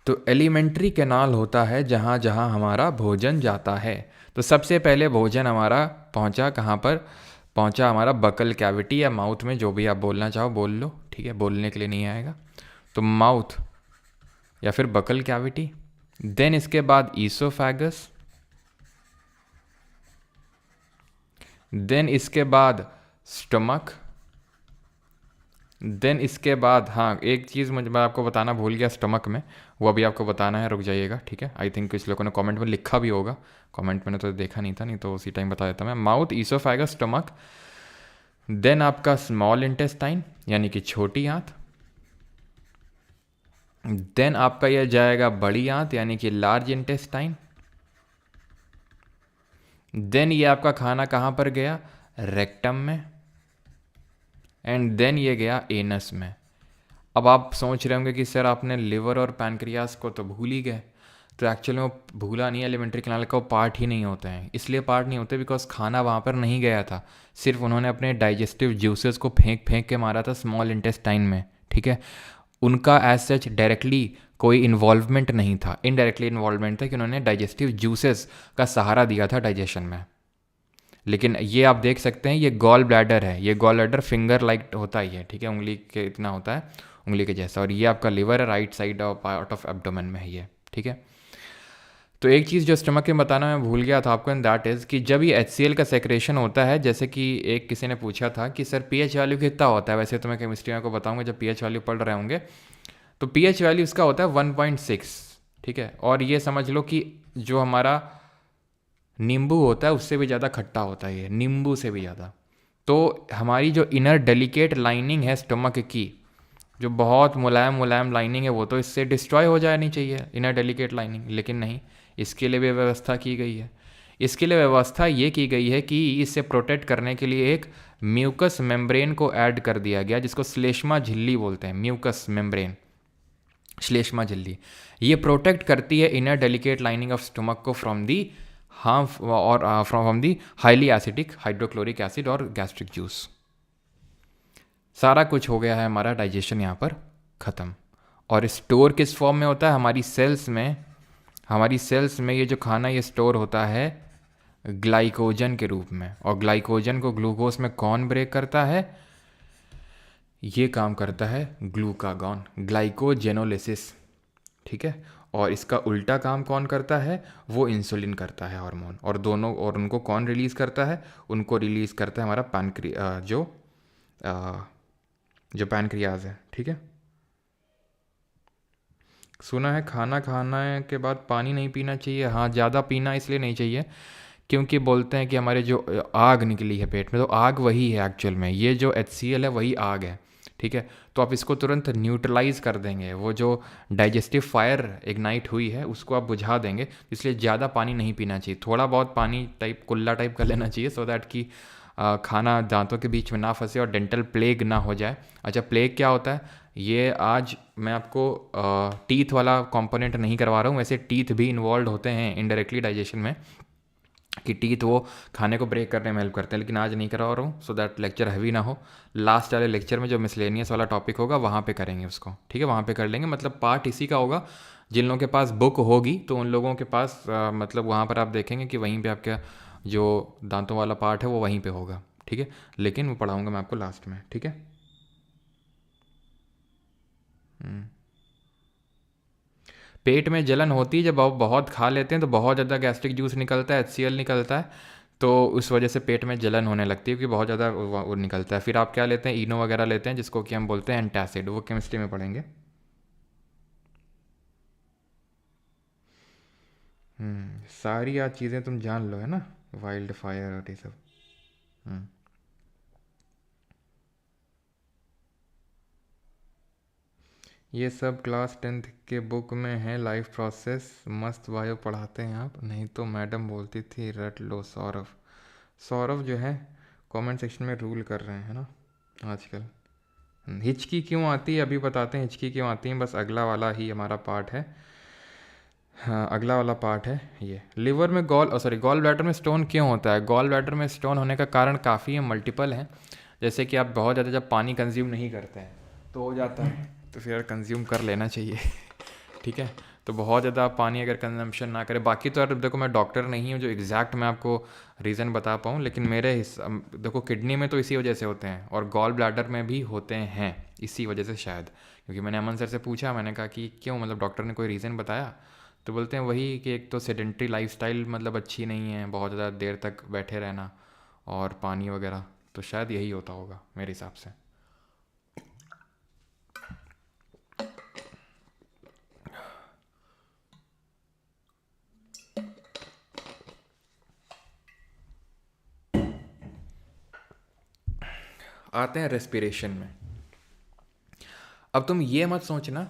तो एलिमेंट्री कैनाल होता है जहाँ जहाँ हमारा भोजन जाता है। तो सबसे पहले भोजन हमारा पहुँचा कहाँ पर, पहुँचा हमारा बकल कैविटी या माउथ में, जो भी आप बोलना चाहो बोल लो, ठीक है, बोलने के लिए नहीं आएगा। तो माउथ या फिर बकल कैविटी, देन इसके बाद ईसोफेगस, देन इसके बाद स्टमक, देन इसके बाद, हाँ एक चीज़ मैं आपको बताना भूल गया स्टमक में, वो अभी आपको बताना है, रुक जाइएगा, ठीक है। आई थिंक कुछ लोगों ने कमेंट में लिखा भी होगा, कमेंट मैंने तो देखा नहीं था, नहीं तो उसी टाइम बता देता मैं। माउथ, ईसोफेगस, स्टमक, देन आपका स्मॉल इंटेस्टाइन यानी कि छोटी आंत, देन आपका यह जाएगा बड़ी आंत यानी कि लार्ज इंटेस्टाइन, देन ये आपका खाना कहाँ पर गया, रेक्टम में, एंड देन ये गया एनस में। अब आप सोच रहे होंगे कि सर आपने लिवर और पैनक्रियास को तो भूल ही गए। तो एक्चुअली वो भूला नहीं है, एलिमेंट्री कैनाल का वो पार्ट ही नहीं होते हैं। इसलिए पार्ट नहीं होते बिकॉज खाना वहाँ पर नहीं गया था, सिर्फ उन्होंने अपने डाइजेस्टिव जूसेस को फेंक फेंक के मारा था स्मॉल इंटेस्टाइन में, ठीक है। उनका एज सच डायरेक्टली कोई इन्वॉल्वमेंट नहीं था, इनडायरेक्टली इन्वॉल्वमेंट था कि उन्होंने डाइजेस्टिव जूसेस का सहारा दिया था डाइजेशन में। लेकिन ये आप देख सकते हैं, ये गॉल ब्लैडर है, ये गॉल ब्लैडर फिंगर लाइक होता ही है, ठीक है, उंगली के इतना होता है, उंगली के जैसा। और ये आपका लिवर है, right side of part of abdomen में है ये, ठीक है। तो एक चीज़ जो स्टमक में बताना मैं भूल गया था आपको, एंड दैट इज़ कि जब ये HCl का सेक्रेशन होता है, जैसे कि एक किसी ने पूछा था कि सर pH वैल्यू कितना होता है, वैसे तो मैं केमिस्ट्री में को बताऊंगा जब pH वैल्यू पढ़ रहे होंगे। तो pH वैल्यू इसका होता है 1.6, ठीक है। और ये समझ लो कि जो हमारा नींबू होता है उससे भी ज़्यादा खट्टा होता है ये, नींबू से भी ज़्यादा। तो हमारी जो इनर डेलिकेट लाइनिंग है स्टमक की, जो बहुत मुलायम मुलायम लाइनिंग है, वो तो इससे डिस्ट्रॉय हो जानी चाहिए, इनर डेलिकेट लाइनिंग, लेकिन नहीं, इसके लिए भी व्यवस्था की गई है। इसके लिए व्यवस्था ये की गई है कि इससे प्रोटेक्ट करने के लिए एक म्यूकस मेम्ब्रेन को ऐड कर दिया गया, जिसको श्लेष्मा झिल्ली बोलते हैं, म्यूकस मेम्ब्रेन, श्लेष्मा झिल्ली। ये प्रोटेक्ट करती है inner delicate lining of stomach को फ्रॉम दी हार्म और from the highly acidic hydrochloric acid और गैस्ट्रिक जूस। सारा कुछ हो गया है, हमारा डाइजेशन यहाँ पर ख़त्म। और स्टोर किस फॉर्म में होता है, हमारी सेल्स में, हमारी सेल्स में ये जो खाना ये स्टोर होता है ग्लाइकोजन के रूप में। और ग्लाइकोजन को ग्लूकोज में कौन ब्रेक करता है, ये काम करता है ग्लूकागॉन, ग्लाइकोजेनोलिसिस, ठीक है। और इसका उल्टा काम कौन करता है, वो इंसुलिन करता है हार्मोन। और दोनों, और उनको कौन रिलीज़ करता है, उनको रिलीज़ करता है हमारा जो पैनक्रियाज है, ठीक है। सुना है खाना खाने के बाद पानी नहीं पीना चाहिए। हाँ, ज़्यादा पीना इसलिए नहीं चाहिए क्योंकि बोलते हैं कि हमारे जो आग निकली है पेट में, तो आग वही है एक्चुअल में, ये जो HCl है वही आग है, ठीक है। तो आप इसको तुरंत न्यूट्रलाइज कर देंगे, वो जो डाइजेस्टिव फायर इग्नाइट हुई है उसको आप बुझा देंगे। इसलिए ज़्यादा पानी नहीं पीना चाहिए, थोड़ा बहुत पानी टाइप कुल्ला टाइप कर लेना चाहिए, सो दैट कि खाना दांतों के बीच में ना फंसे और डेंटल प्लेग ना हो जाए। अच्छा, प्लेग क्या होता है, ये आज मैं आपको टीथ वाला कंपोनेंट नहीं करवा रहा हूँ, वैसे टीथ भी इन्वॉल्व होते हैं इनडायरेक्टली डाइजेशन में, कि टीथ वो खाने को ब्रेक करने में हेल्प करते हैं, लेकिन आज नहीं करवा रहा हूँ सो दैट लेक्चर हैवी ना हो। लास्ट वाले लेक्चर में जो मिसलेनियस वाला टॉपिक होगा वहाँ पे करेंगे उसको, ठीक है, वहाँ पे कर लेंगे। मतलब पार्ट इसी का होगा, जिन लोगों के पास बुक होगी तो उन लोगों के पास मतलब वहाँ पर आप देखेंगे कि वहीं पे आपका जो दांतों वाला पार्ट है वो वहीं पे होगा, ठीक है। लेकिन वो पढ़ाऊँगा मैं आपको लास्ट में, ठीक है। पेट में जलन होती है जब आप बहुत खा लेते हैं, तो बहुत ज़्यादा गैस्ट्रिक जूस निकलता है, HCl निकलता है, तो उस वजह से पेट में जलन होने लगती है क्योंकि बहुत ज़्यादा वो निकलता है। फिर आप क्या लेते हैं, इनो वगैरह लेते हैं, जिसको कि हम बोलते हैं एंटासिड, वो केमिस्ट्री में पढ़ेंगे। सारी याद चीज़ें तुम जान लो, है ना, वाइल्ड फायर और ये सब। हम्म ये सब क्लास 10th के बुक में है, लाइफ प्रोसेस मस्त बायो पढ़ाते हैं आप, नहीं तो मैडम बोलती थी रट लो सौरभ। सौरभ जो है कमेंट सेक्शन में रूल कर रहे हैं ना आजकल। हिचकी क्यों आती है अभी बताते हैं, हिचकी क्यों आती है, बस अगला वाला ही हमारा पार्ट है। हाँ, अगला वाला पार्ट है ये। लिवर में गॉल ब्लैडर में स्टोन क्यों होता है? गॉल ब्लैडर में स्टोन होने का कारण काफ़ी है, मल्टीपल हैं। जैसे कि आप बहुत ज़्यादा जब पानी कंज्यूम नहीं करते हैं तो हो जाता है, तो फिर कंज्यूम कर लेना चाहिए ठीक है। तो बहुत ज़्यादा आप पानी अगर कंजम्पशन ना करें, बाकी तो यार देखो मैं डॉक्टर नहीं हूँ जो एग्जैक्ट मैं आपको रीज़न बता पाऊँ, लेकिन मेरे देखो किडनी में तो इसी वजह से होते हैं और गॉल ब्लैडर में भी होते हैं इसी वजह से शायद। क्योंकि मैंने अमन सर से पूछा, मैंने कहा कि क्यों, मतलब डॉक्टर ने कोई रीज़न बताया? तो बोलते हैं वही कि एक तो सेडेंट्री लाइफस्टाइल मतलब अच्छी नहीं है, बहुत ज़्यादा देर तक बैठे रहना और पानी वगैरह, तो शायद यही होता होगा मेरे हिसाब से। आते हैं रेस्पिरेशन में। अब तुम ये मत सोचना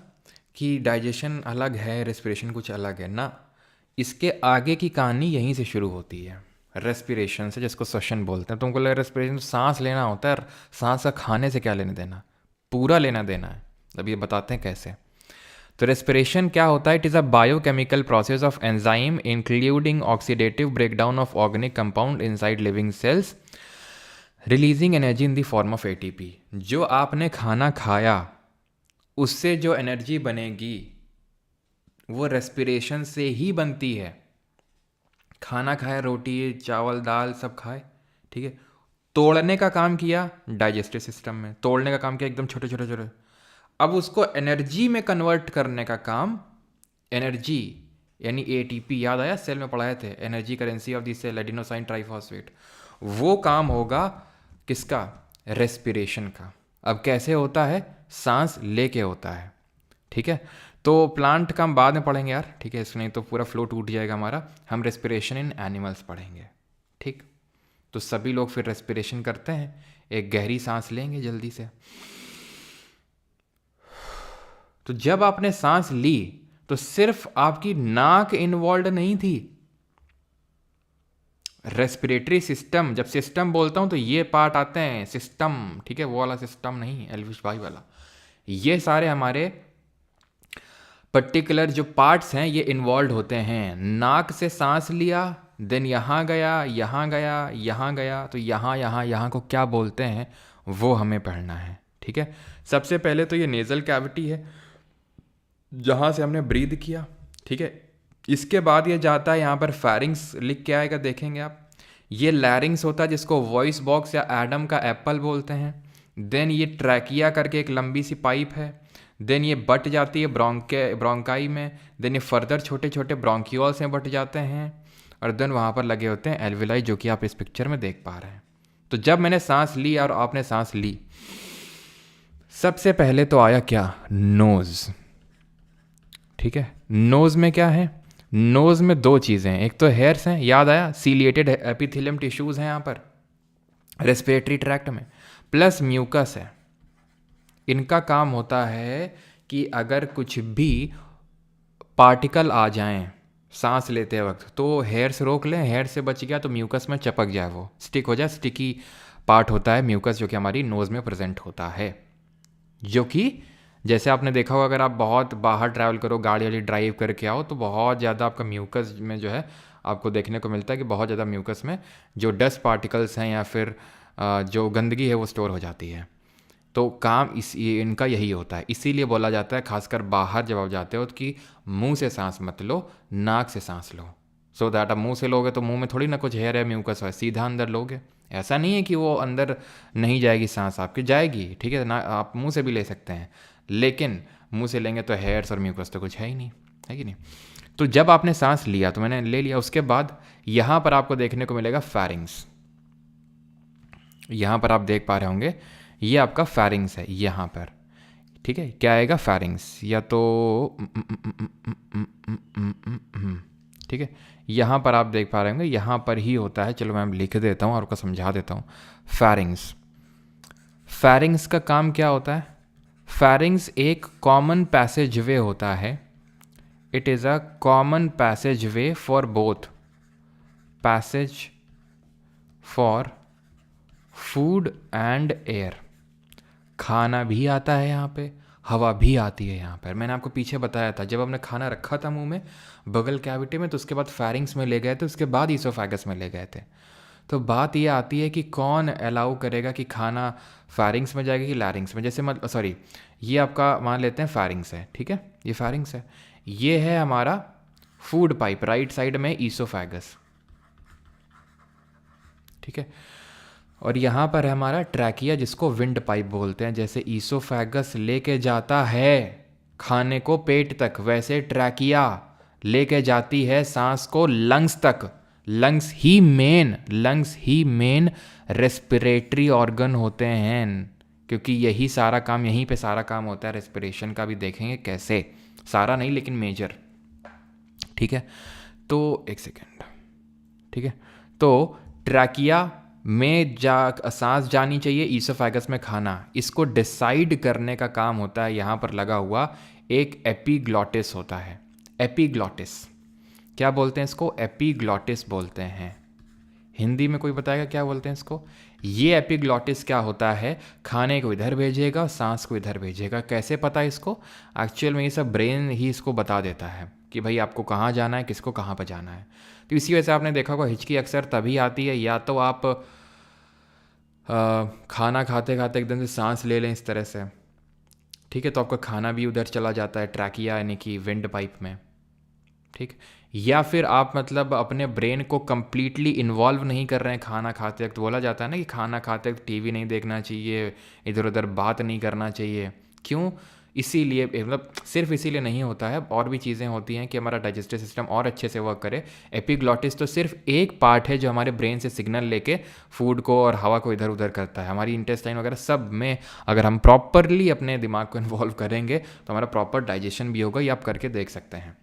कि डाइजेशन अलग है रेस्पिरेशन कुछ अलग है ना, इसके आगे की कहानी यहीं से शुरू होती है, रेस्पिरेशन से, जिसको श्वसन बोलते हैं। तुमको लगे रेस्पिरेशन सांस लेना होता है, सांस का खाने से क्या लेना देना, पूरा लेना देना है। अब ये बताते हैं कैसे। तो रेस्पिरेशन क्या होता है? It is a biochemical process of enzyme including oxidative breakdown of organic compound inside living cells releasing energy in the form of ATP. जो आपने खाना खाया उससे जो एनर्जी बनेगी वो रेस्पिरेशन से ही बनती है। खाना खाया, रोटी चावल दाल सब खाए, ठीक है, तोड़ने का काम किया डाइजेस्टिव सिस्टम में, तोड़ने का काम किया एकदम छोटे छोटे छोटे, अब उसको एनर्जी में कन्वर्ट करने का काम, एनर्जी यानी एटीपी, याद आया सेल में पढ़ाए थे, energy currency of the cell adenosine triphosphate, वो काम होगा किसका? रेस्पिरेशन का। अब कैसे होता है? सांस लेके होता है, ठीक है। तो प्लांट का हम बाद में पढ़ेंगे यार, ठीक है, इसको नहीं तो पूरा फ्लो टूट जाएगा हमारा। हम रेस्पिरेशन इन एनिमल्स पढ़ेंगे, ठीक। तो सभी लोग फिर रेस्पिरेशन करते हैं, एक गहरी सांस लेंगे जल्दी से। तो जब आपने सांस ली तो सिर्फ आपकी नाक इन्वॉल्व नहीं थी, रेस्पिरेटरी सिस्टम, जब सिस्टम बोलता हूं तो ये पार्ट आते हैं सिस्टम, ठीक है, वो वाला सिस्टम नहीं एल्विश भाई वाला, ये सारे हमारे पर्टिकुलर जो पार्ट्स हैं ये इन्वॉल्व होते हैं। नाक से सांस लिया, देन यहाँ गया, यहाँ गया, यहाँ गया, तो यहाँ यहाँ यहाँ को क्या बोलते हैं वो हमें पढ़ना है, ठीक है। सबसे पहले तो ये नेज़ल कैविटी है जहाँ से हमने ब्रीद किया, ठीक है। इसके बाद ये जाता है यहाँ पर फेरिंग्स, लिख के आएगा देखेंगे आप, ये लैरिंग्स होता है जिसको वॉइस बॉक्स या एडम का एप्पल बोलते हैं। देन ये ट्रैकिया करके एक लंबी सी पाइप है, देन ये बट जाती है ब्रोंकाई में, देन ये फर्दर छोटे छोटे ब्रोंक्यूल्स में बट जाते हैं, और देन वहाँ पर लगे होते हैं एल्विलाई, जो कि आप इस पिक्चर में देख पा रहे हैं। तो जब मैंने सांस ली और आपने सांस ली, सबसे पहले तो आया क्या? नोज़, ठीक है। नोज़ में क्या है? नोज़ में दो चीज़ें हैं, एक तो हेयर्स हैं, याद आया, सीलिएटेड एपिथेलियम टिश्यूज़ हैं यहाँ पर रेस्पिरेटरी ट्रैक्ट में, प्लस म्यूकस है। इनका काम होता है कि अगर कुछ भी पार्टिकल आ जाएं सांस लेते वक्त तो हेयर से रोक लें, हेयर से बच गया तो म्यूकस में चपक जाए, वो स्टिक हो जाए, स्टिकी पार्ट होता है म्यूकस जो कि हमारी नोज़ में प्रेजेंट होता है। जो कि जैसे आपने देखा होगा, अगर आप बहुत बाहर ट्रैवल करो, गाड़ी वाली ड्राइव करके आओ, तो बहुत ज़्यादा आपका म्यूकस में जो है आपको देखने को मिलता है कि बहुत ज़्यादा म्यूकस में जो डस्ट पार्टिकल्स हैं या फिर जो गंदगी है वो स्टोर हो जाती है। तो काम इनका यही होता है, इसीलिए बोला जाता है खासकर बाहर जब आप जाते हो कि मुंह से सांस मत लो, नाक से सांस लो। सो दैट आप मुंह से लोगे तो मुंह में थोड़ी ना कुछ हेयर है म्यूकस है, सीधा अंदर लोगे। ऐसा नहीं है कि वो अंदर नहीं जाएगी सांस, आपकी जाएगी, ठीक है ना, आप मुंह से भी ले सकते हैं, लेकिन मुंह से लेंगे तो हेयर्स और म्यूकस तो कुछ है ही नहीं, है कि नहीं। तो जब आपने सांस लिया तो मैंने ले लिया, उसके बाद यहाँ पर आपको देखने को मिलेगा फेरिंग्स, यहाँ पर आप देख पा रहे होंगे ये आपका फेरिंग्स है यहाँ पर, ठीक है। क्या आएगा? फेरिंग्स, या तो ठीक है, यहाँ पर आप देख पा रहे होंगे, यहाँ पर ही होता है। चलो मैं लिख देता हूँ और आपको समझा देता हूँ। फेरिंग्स, फेरिंग्स का काम क्या होता है? फेरिंग्स एक कॉमन पैसेज वे होता है, it is a common passage way for both passage for food and air. खाना भी आता है यहाँ पे, हवा भी आती है यहाँ पर। मैंने आपको पीछे बताया था, जब हमने खाना रखा था मुंह में बगल कैविटी में, तो उसके बाद फेरिंग्स में ले गए थे, उसके बाद ईसोफेगस में ले गए थे। तो बात ये आती है कि कौन अलाउ करेगा कि खाना फेरिंग्स में जाएगा कि लैरिंग्स में। जैसे मतलब सॉरी, ये आपका मान लेते हैं फेरिंग्स है, ठीक है, ये फेरिंग्स है, ये है हमारा फूड पाइप, राइट साइड में ईसोफेगस, ठीक है। और यहाँ पर है हमारा ट्रैकिया, जिसको विंड पाइप बोलते हैं। जैसे ईसोफेगस लेके जाता है खाने को पेट तक, वैसे ट्रैकिया लेके जाती है सांस को लंग्स तक। लंग्स ही मेन रेस्पिरेटरी ऑर्गन होते हैं, क्योंकि यही सारा काम, यहीं पे सारा काम होता है। रेस्पिरेशन का भी देखेंगे कैसे, सारा नहीं लेकिन मेजर, ठीक है। तो एक सेकेंड, ठीक है। तो ट्रैकिया में सांस जानी चाहिए, ईसोफेगस में खाना। इसको डिसाइड करने का काम होता है यहाँ पर लगा हुआ एक एपिग्लॉटिस होता है। एपिग्लॉटिस क्या बोलते हैं इसको? एपिग्लॉटिस बोलते हैं। हिंदी में कोई बताएगा क्या बोलते हैं इसको? ये एपिग्लॉटिस क्या होता है, खाने को इधर भेजेगा, सांस को इधर भेजेगा। कैसे पता है इसको? एक्चुअल में ये सब ब्रेन ही इसको बता देता है कि भाई आपको कहाँ जाना है, किसको कहाँ पर जाना है। तो इसी वजह से आपने देखा होगा हिचकी अक्सर तभी आती है, या तो आप खाना खाते खाते एकदम से सांस ले लें इस तरह से, ठीक है, तो आपका खाना भी उधर चला जाता है ट्रैकिया यानी कि विंड पाइप में, ठीक। या फिर आप मतलब अपने ब्रेन को कम्प्लीटली इन्वॉल्व नहीं कर रहे हैं खाना खाते वक्त। बोला जाता है ना कि खाना खाते वक्त टीवी नहीं देखना चाहिए, इधर उधर बात नहीं करना चाहिए। क्यों? इसीलिए, मतलब सिर्फ इसीलिए नहीं होता है, और भी चीज़ें होती हैं कि हमारा डाइजेस्टिव सिस्टम और अच्छे से वर्क करे। एपिग्लॉटिस तो सिर्फ एक पार्ट है जो हमारे ब्रेन से सिग्नल लेके फूड को और हवा को इधर उधर करता है। हमारी इंटेस्टाइन वगैरह सब में अगर हम प्रॉपरली अपने दिमाग को इन्वॉल्व करेंगे तो हमारा प्रॉपर डाइजेशन भी होगा। ये आप करके देख सकते हैं।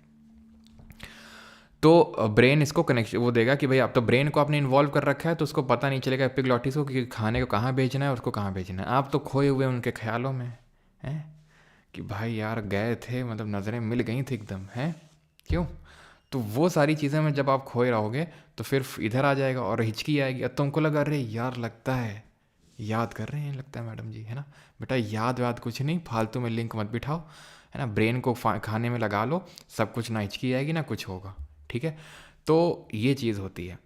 तो ब्रेन इसको कनेक्शन वो देगा कि भाई आप तो ब्रेन को आपने इन्वॉल्व कर रखा है, तो उसको पता नहीं चलेगा एपिग्लॉटिस को कि खाने को कहाँ भेजना है, उसको कहाँ भेजना है। आप तो खोए हुए उनके ख्यालों में हैं कि भाई यार गए थे, मतलब नज़रें मिल गई थी एकदम, हैं क्यों? तो वो सारी चीज़ें में जब आप खोए रहोगे तो फिर इधर आ जाएगा और हिचकी आएगी। अब तुमको लगा अरे यार लगता है याद कर रहे हैं, लगता है मैडम जी, है ना बेटा, याद वाद कुछ नहीं, फालतू में लिंक मत बिठाओ, है ना, ब्रेन को खाने में लगा लो, सब कुछ ना हिचकी आएगी ना कुछ होगा, ठीक है। तो ये चीज़ होती है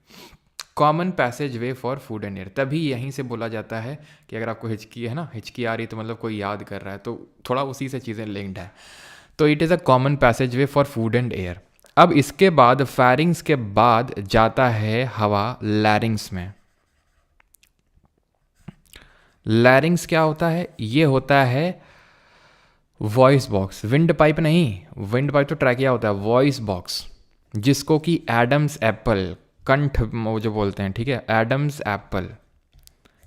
common passage way for food and air. तभी यहीं से बोला जाता है कि अगर आपको हिचकी है ना, हिचकी आ रही तो मतलब कोई याद कर रहा है, तो थोड़ा उसी से चीज़ें लिंक्ड है। तो it is a common passage way for food and air. अब इसके बाद फेरिंग्स के बाद जाता है हवा लैरिंग्स में। लैरिंग्स क्या होता है? ये होता है वॉइस बॉक्स, विंड पाइप नहीं, विंड पाइप तो ट्रैकिया होता है, वॉइस बॉक्स, जिसको कि एडम्स एप्पल, कंठ वो जो बोलते हैं, ठीक है, एडम्स एप्पल।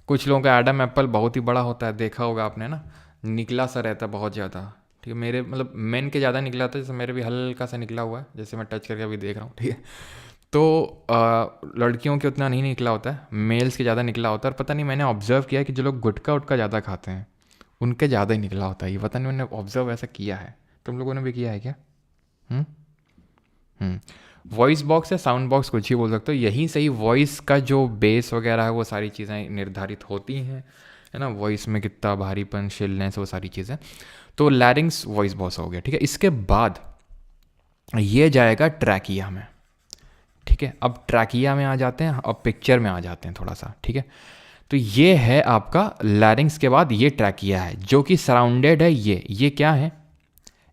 कुछ लोगों का एडम एप्पल बहुत ही बड़ा होता है, देखा होगा आपने ना, निकला सा रहता है बहुत ज़्यादा, ठीक है। मेरे मतलब मेन के ज़्यादा निकला था, जैसे मेरे भी हल्का सा निकला हुआ है, जैसे मैं टच करके अभी देख रहा हूँ, ठीक है। तो लड़कियों के उतना नहीं निकला होता है, मेल्स के ज़्यादा निकला होता है। और पता नहीं, मैंने ऑब्जर्व किया कि जो लोग गुटखा उटका ज़्यादा खाते हैं उनके ज़्यादा ही निकला होता है, ये पता नहीं, मैंने ऑब्जर्व ऐसा किया है। तुम लोगों ने भी किया है क्या? वॉइस बॉक्स या साउंड बॉक्स कुछ ही बोल सकते हो, यहीं से ही वॉइस का जो बेस वगैरह है वो सारी चीज़ें निर्धारित होती हैं, है ना, वॉइस में कितना भारीपन, शिलनेस, वो सारी चीज़ें। तो लैरिंग्स वॉइस बॉक्स हो गया, ठीक है। इसके बाद ये जाएगा ट्रैकिया में, ठीक है। अब ट्रैकिया में आ जाते हैं, अब पिक्चर में आ जाते हैं थोड़ा सा, ठीक है। तो ये है आपका लैरिंग्स के बाद ये ट्रैकिया है जो कि सराउंडेड है, ये क्या है?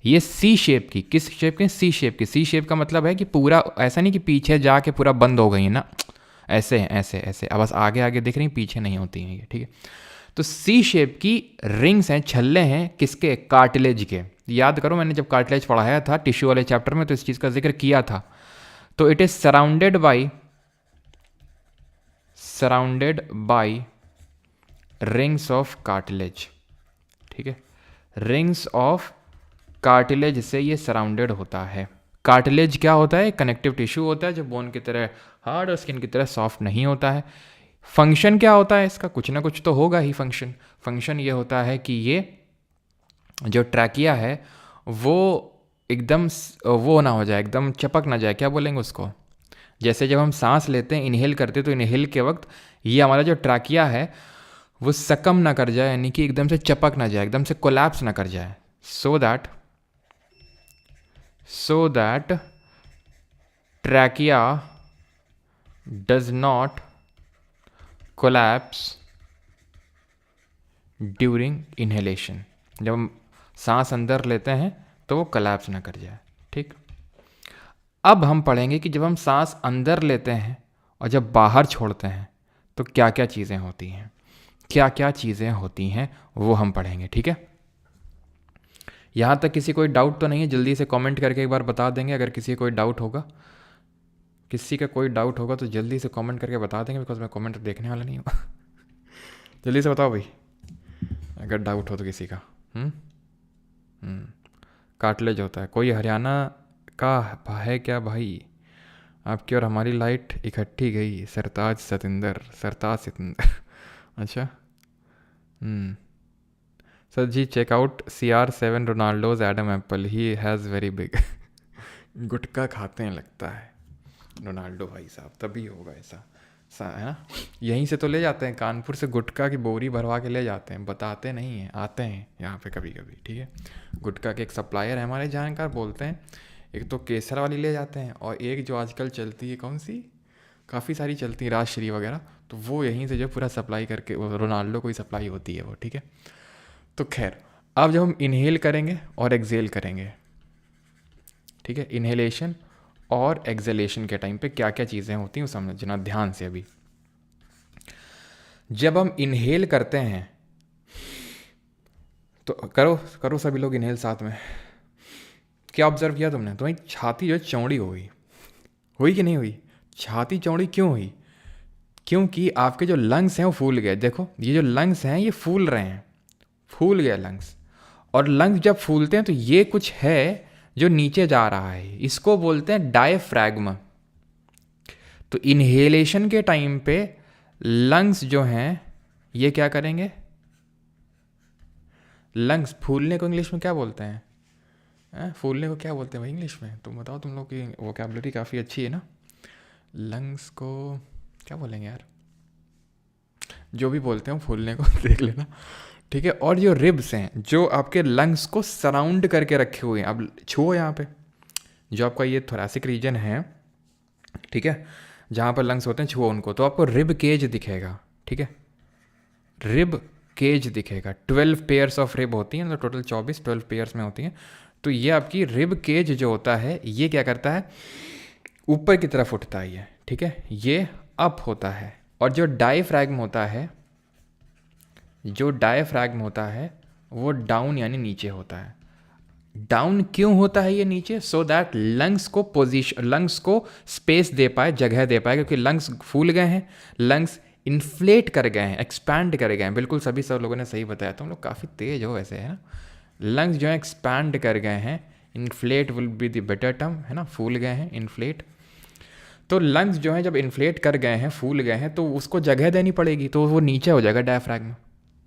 ये सी शेप की, किस शेप के? सी शेप की। सी शेप का मतलब है कि पूरा ऐसा नहीं कि पीछे जाके पूरा बंद हो गई है ना, ऐसे हैं, ऐसे ऐसे, अब बस आगे आगे दिख रही, पीछे नहीं होती हैं ये, ठीक है। तो सी शेप की रिंग्स हैं, छल्ले हैं, किसके? कार्टिलेज के। याद करो, मैंने जब कार्टिलेज पढ़ाया था टिश्यू वाले चैप्टर में तो इस चीज़ का जिक्र किया था। तो it is surrounded by rings of cartilage, ठीक है। रिंग्स ऑफ कार्टिलेज से ये सराउंडेड होता है। कार्टिलेज क्या होता है? कनेक्टिव टिश्यू होता है जो बोन की तरह हार्ड और स्किन की तरह सॉफ्ट नहीं होता है। फंक्शन क्या होता है इसका? कुछ ना कुछ तो होगा ही फंक्शन ये होता है कि ये जो ट्रैकिया है वो एकदम वो ना हो जाए, एकदम चपक ना जाए, क्या बोलेंगे उसको, जैसे जब हम सांस लेते हैं, इनहेल करते हैं, तो इनहेल के वक्त ये हमारा जो ट्रैकिया है वो सकम ना कर जाए, यानी कि एकदम से चपक ना जाए, एकदम से कोलैप्स ना कर जाए, so that trachea does not collapse during inhalation. जब हम सांस अंदर लेते हैं तो वो कोलैप्स ना कर जाए। ठीक, अब हम पढ़ेंगे कि जब हम सांस अंदर लेते हैं और जब बाहर छोड़ते हैं तो क्या क्या चीज़ें होती हैं, क्या क्या चीज़ें होती हैं वो हम पढ़ेंगे। ठीक है, यहाँ तक किसी कोई डाउट तो नहीं है? जल्दी से कमेंट करके एक बार बता देंगे अगर किसी कोई डाउट होगा। किसी का कोई डाउट होगा तो जल्दी से कमेंट करके बता देंगे, बिकॉज मैं कमेंट देखने वाला नहीं हूँ। जल्दी से बताओ भाई अगर डाउट हो तो किसी का। कार्टिलेज होता है। कोई हरियाणा का है क्या भाई? आपकी और हमारी लाइट इकट्ठी गई। सरताज सतिंदर। अच्छा। Sir ji, checkout CR7 Ronaldo's Adam apple, he has very big. गुटखा खाते हैं लगता है रोनाल्डो भाई साहब, तभी होगा ऐसा है ना। यहीं से तो ले जाते हैं, कानपुर से गुटखा की बोरी भरवा के ले जाते हैं, बताते नहीं हैं, आते हैं यहाँ पे कभी कभी। ठीक है, गुटखा के एक सप्लायर है हमारे जानकार, बोलते हैं एक तो केसर वाली ले जाते हैं और एक जो आजकल चलती है, कौन सी, काफ़ी सारी चलती है, राजश्री वगैरह, तो वो यहीं से जो पूरा सप्लाई करके, वो रोनाल्डो को ही सप्लाई होती है वो। ठीक है, तो खैर अब जब हम इनहेल करेंगे और एक्सेल करेंगे, ठीक है, इनहेलेशन और एक्सेलेशन के टाइम पे क्या क्या चीज़ें होती हैं वो समझना ध्यान से। अभी जब हम इनहेल करते हैं तो करो सभी लोग इनहेल साथ में। क्या ऑब्जर्व किया तुमने? तुम्हारी छाती जो है चौड़ी हुई कि नहीं हुई? छाती चौड़ी क्यों हुई? क्योंकि आपके जो लंग्स हैं वो फूल गए। देखो ये जो लंग्स हैं ये फूल रहे हैं, फूल गए लंग्स। और लंग्स जब फूलते हैं तो ये कुछ है जो नीचे जा रहा है, इसको बोलते हैं डायफ्रैगम। तो इनहेलेशन के टाइम पे लंग्स जो हैं ये क्या करेंगे? लंग्स फूलने को इंग्लिश में क्या बोलते हैं? फूलने को क्या बोलते हैं भाई इंग्लिश में? तुम बताओ, तुम लोग की वोकैबुलरी काफ़ी अच्छी है ना। लंग्स को क्या बोलेंगे यार? जो भी बोलते हैं फूलने को देख लेना। ठीक है, और जो रिब्स हैं जो आपके लंग्स को सराउंड करके रखे हुए हैं, अब छुओ यहाँ पे, जो आपका ये थोरैसिक रीजन है, ठीक है, जहाँ पर लंग्स होते हैं, छुओ उनको तो आपको रिब केज दिखेगा। ठीक है, रिब केज दिखेगा। 12 पेयर्स ऑफ रिब होती हैं, तो टोटल 12 पेयर्स में होती हैं। तो ये आपकी रिब केज जो होता है ये क्या करता है? ऊपर की तरफ उठता है ये। ठीक है, ये अप होता है। और जो डायफ्रैगम होता है वो डाउन यानी नीचे होता है। डाउन क्यों होता है ये नीचे? सो दैट लंग्स को स्पेस दे पाए, जगह दे पाए, क्योंकि लंग्स फूल गए हैं, लंग्स इन्फ्लेट कर गए हैं, एक्सपैंड कर गए हैं। बिल्कुल सब लोगों ने सही बताया। तुम लोग काफ़ी तेज हो वैसे, है ना। लंग्स जो है एक्सपैंड कर गए हैं, inflate will be the better term, है ना, फूल गए हैं, इन्फ्लेट। तो लंग्स जो है जब इन्फ्लेट कर गए हैं, फूल गए हैं, तो उसको जगह देनी पड़ेगी, तो वो नीचे हो जाएगा डायफ्रैगम।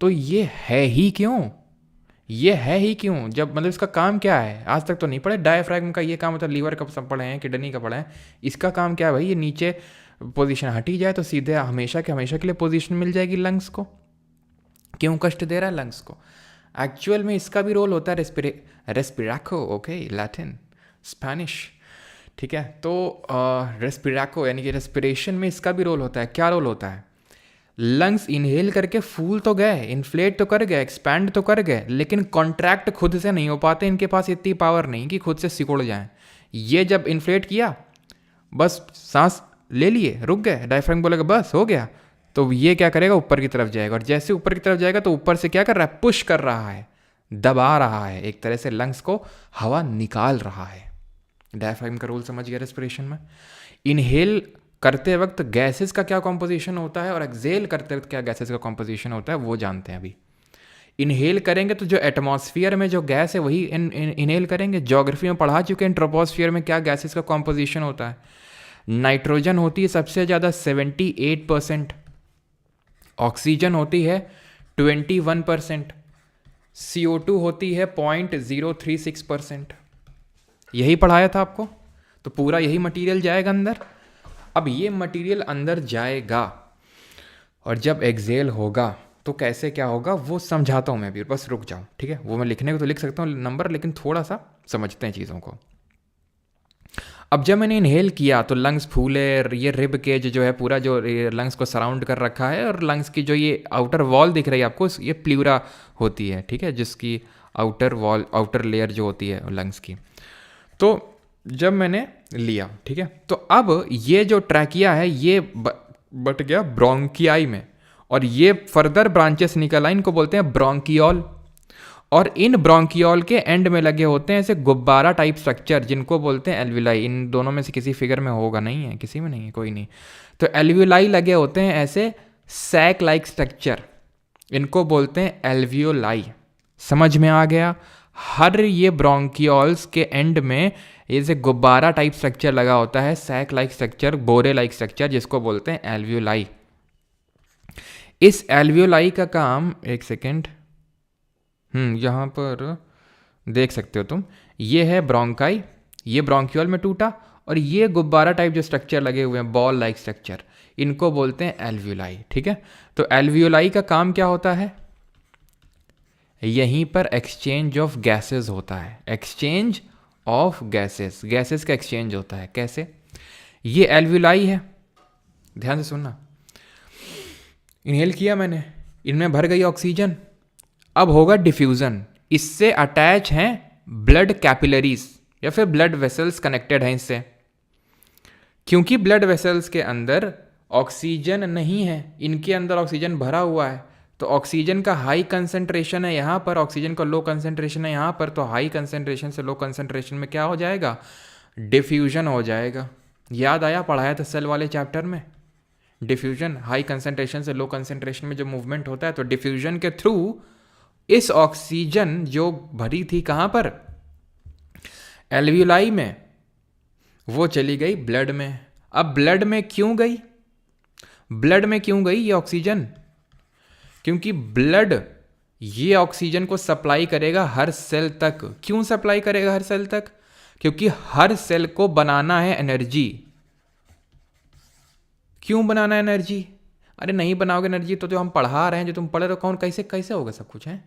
तो ये है ही क्यों? जब मतलब इसका काम क्या है? आज तक तो नहीं पढ़े डायफ्रैगम का ये काम होता है। लीवर का सब पढ़े हैं, किडनी का पढ़े हैं, इसका काम क्या है भाई? ये नीचे पोजीशन हटी जाए तो सीधे हमेशा के लिए पोजीशन मिल जाएगी लंग्स को। क्यों कष्ट दे रहा है लंग्स को? एक्चुअल में इसका भी रोल होता है रेस्पिराको, ओके, लैटिन, स्पेनिश। ठीक है, तो रेस्पिराको यानी कि रेस्पिरेशन में इसका भी रोल होता है। क्या रोल होता है? लंग्स इनहेल करके फूल तो गए, इन्फ्लेट तो कर गए, एक्सपैंड तो कर गए, लेकिन कॉन्ट्रैक्ट खुद से नहीं हो पाते। इनके पास इतनी पावर नहीं कि खुद से सिकुड़ जाएं। ये जब इन्फ्लेट किया, बस सांस ले लिए, रुक गए, डायफ्रैगम बोलेगा बस हो गया, तो ये क्या करेगा? ऊपर की तरफ जाएगा। और जैसे ऊपर की तरफ जाएगा तो ऊपर से क्या कर रहा है? पुश कर रहा है, दबा रहा है, एक तरह से लंग्स को हवा निकाल रहा है। डायफ्रैगम का रोल समझ गया रेस्पिरेशन में। इनहेल करते वक्त गैसेस का क्या कॉम्पोजिशन होता है और एक्सेल करते वक्त क्या गैसेस का कॉम्पोजिशन होता है वो जानते हैं अभी। इनहेल करेंगे तो जो एटमॉस्फेयर में जो गैस है वही इनहेल करेंगे। ज्योग्राफी में पढ़ा चुके हैं ट्रोपोस्फियर में क्या गैसेस का कॉम्पोजिशन होता है। नाइट्रोजन होती है सबसे ज़्यादा 78%, ऑक्सीजन होती है 21%, CO2 होती है 0.036%। यही पढ़ाया था आपको, तो पूरा यही मटेरियल जाएगा अंदर। अब ये मटेरियल अंदर जाएगा और जब एक्सेल होगा तो कैसे क्या होगा वो समझाता हूँ मैं भी, बस रुक जाओ, ठीक है। वो मैं लिखने को तो लिख सकता हूँ नंबर, लेकिन थोड़ा सा समझते हैं चीज़ों को। अब जब मैंने इनहेल किया तो लंग्स फूले, ये रिब केज जो है पूरा जो लंग्स को सराउंड कर रखा है, और लंग्स की जो ये आउटर वॉल दिख रही है आपको, ये प्लूरा होती है, ठीक है, जिसकी आउटर वॉल, आउटर लेयर जो होती है लंग्स की। तो जब मैंने लिया, ठीक है, तो अब ये जो ट्रैकिया है ये बट गया ब्रोंकियाई में, और ये फर्दर ब्रांचेस निकल आई, इनको बोलते हैं ब्रोंकियोल। और इन ब्रोंकियोल के एंड में लगे होते हैं ऐसे गुब्बारा टाइप स्ट्रक्चर, जिनको बोलते हैं एल्विलाई। इन दोनों में से किसी फिगर में होगा, नहीं है, किसी में नहीं है, कोई नहीं। तो एल्विलाई लगे होते हैं ऐसे सैक लाइक स्ट्रक्चर, इनको बोलते हैं एल्वियोलाई। समझ में आ गया? हर ये ब्रोंकियोल्स के एंड में ऐसे गुब्बारा टाइप स्ट्रक्चर लगा होता है, सैक लाइक स्ट्रक्चर, बोरे लाइक स्ट्रक्चर, जिसको बोलते हैं एल्वियोलाई। इस एल्वियोलाई का काम, एक सेकेंड, यहाँ पर देख सकते हो तुम, ये है ब्रोंकाई, ये ब्रोंकियोल में टूटा, और ये गुब्बारा टाइप जो स्ट्रक्चर लगे हुए हैं, बॉल लाइक स्ट्रक्चर, इनको बोलते हैं एल्वियोलाई, ठीक है। तो एल्वियोलाई का काम क्या होता है? यहीं पर एक्सचेंज ऑफ गैसेस होता है, एक्सचेंज ऑफ गैसेस, गैसेस का एक्सचेंज होता है। कैसे? ये एल्वियोलाई है, ध्यान से सुनना। इनहेल किया मैंने, इनमें भर गई ऑक्सीजन, अब होगा डिफ्यूज़न। इससे अटैच हैं ब्लड कैपिलरीज या फिर ब्लड वेसल्स कनेक्टेड हैं इससे। क्योंकि ब्लड वेसल्स के अंदर ऑक्सीजन नहीं है, इनके अंदर ऑक्सीजन भरा हुआ है, तो ऑक्सीजन का हाई कंसंट्रेशन है यहाँ पर, ऑक्सीजन का लो कंसंट्रेशन है यहाँ पर, तो हाई कंसंट्रेशन से लो कंसंट्रेशन में क्या हो जाएगा? डिफ्यूजन हो जाएगा। याद आया, पढ़ाया था सेल वाले चैप्टर में, डिफ्यूजन, हाई कंसंट्रेशन से लो कंसंट्रेशन में जो मूवमेंट होता है, तो डिफ्यूजन के थ्रू इस ऑक्सीजन जो भरी थी कहाँ पर? एल्वियोलाई में, वो चली गई ब्लड में। अब ब्लड में क्यों गई? ब्लड में क्यों गई ये ऑक्सीजन? क्योंकि ब्लड ये ऑक्सीजन को सप्लाई करेगा हर सेल तक। क्यों सप्लाई करेगा हर सेल तक? क्योंकि हर सेल को बनाना है एनर्जी। क्यों बनाना है एनर्जी? अरे नहीं बनाओगे एनर्जी तो जो हम पढ़ा रहे हैं, जो तुम पढ़ रहे हो, कौन कैसे कैसे होगा सब कुछ है?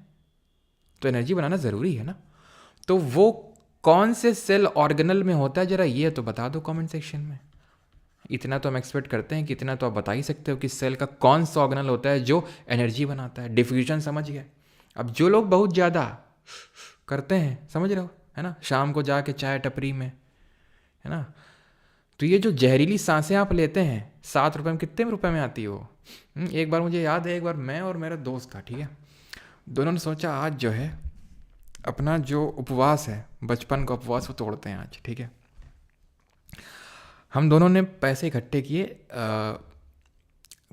तो एनर्जी बनाना ज़रूरी है ना। तो वो कौन से सेल ऑर्गेनल में होता है, ज़रा ये तो बता दो कमेंट सेक्शन में। इतना तो हम एक्सपेक्ट करते हैं कि इतना तो आप बता ही सकते हो कि सेल का कौन सा ऑर्गेनल होता है जो एनर्जी बनाता है। डिफ्यूजन समझ गए। अब जो लोग बहुत ज़्यादा करते हैं, समझ रहे हो, है ना, शाम को जाके चाय टपरी में, है ना, तो ये जो जहरीली सांसें आप लेते हैं, 7 रुपये में, कितने रुपए में आती है वो? एक बार मुझे याद है, एक बार मैं और मेरा दोस्त था, ठीक है, दोनों ने सोचा आज जो है अपना जो उपवास है, बचपन का उपवास, वो तोड़ते हैं आज, ठीक है। हम दोनों ने पैसे इकट्ठे किए,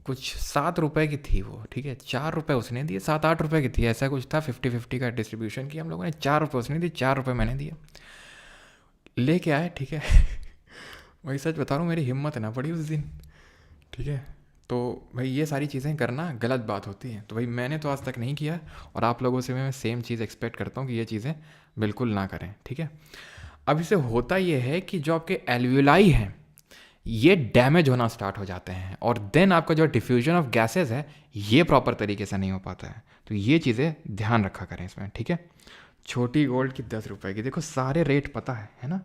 कुछ 7 रुपए की थी वो, ठीक है, 4 रुपये उसने दिए, 7-8 रुपये की थी, ऐसा कुछ था, 50-50 का डिस्ट्रीब्यूशन किया हम लोगों ने। 4 रुपये उसने दिए, 4 रुपये मैंने दिए, लेके आए, ठीक है। वही सच बता रहा हूँ, मेरी हिम्मत ना पड़ी उस दिन, ठीक है। तो भाई ये सारी चीज़ें करना गलत बात होती है, तो भाई मैंने तो आज तक नहीं किया, और आप लोगों से मैं सेम चीज़ एक्सपेक्ट करता हूँ कि ये चीज़ें बिल्कुल ना करें, ठीक है। अब इसे होता ये है कि जो आपके एल्वियोलाई हैं ये डैमेज होना स्टार्ट हो जाते हैं, और देन आपका जो डिफ्यूजन ऑफ गैसेज है ये प्रॉपर तरीके से नहीं हो पाता है। तो ये चीज़ें ध्यान रखा करें इसमें, ठीक है। छोटी गोल्ड की 10 रुपये की, देखो सारे रेट पता है ना।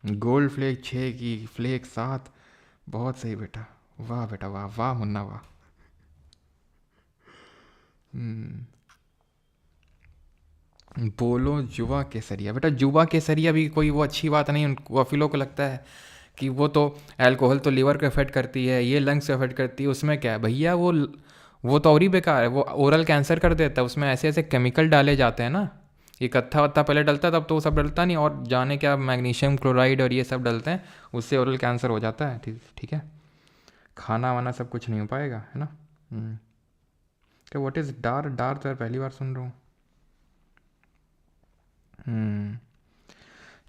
गोल्ड फ्लेक 6 की, फ्लेक 7, बहुत सही बेटा, वाह बेटा वाह, वाह मुन्ना वाह। बोलो जुआ केसरिया, बेटा जुआ केसरिया भी कोई वो अच्छी बात नहीं। उनको अफीलों को लगता है कि वो तो अल्कोहल तो लीवर को अफेक्ट करती है, ये लंग्स को अफेक्ट करती है, उसमें क्या है भैया, वो तो और ही बेकार है, वो ओरल कैंसर कर देता है। उसमें ऐसे ऐसे केमिकल डाले जाते हैं ना, ये कत्था वत्था पहले डलता है, तब तो वो सब डलता नहीं, और जाने क्या मैग्नीशियम क्लोराइड और ये सब डलते हैं, उससे ओरल कैंसर हो जाता है, ठीक है। खाना वाना सब कुछ नहीं हो पाएगा, है ना। क्या व्हाट इज़ डार? डार तो यार पहली बार सुन रहा हूँ।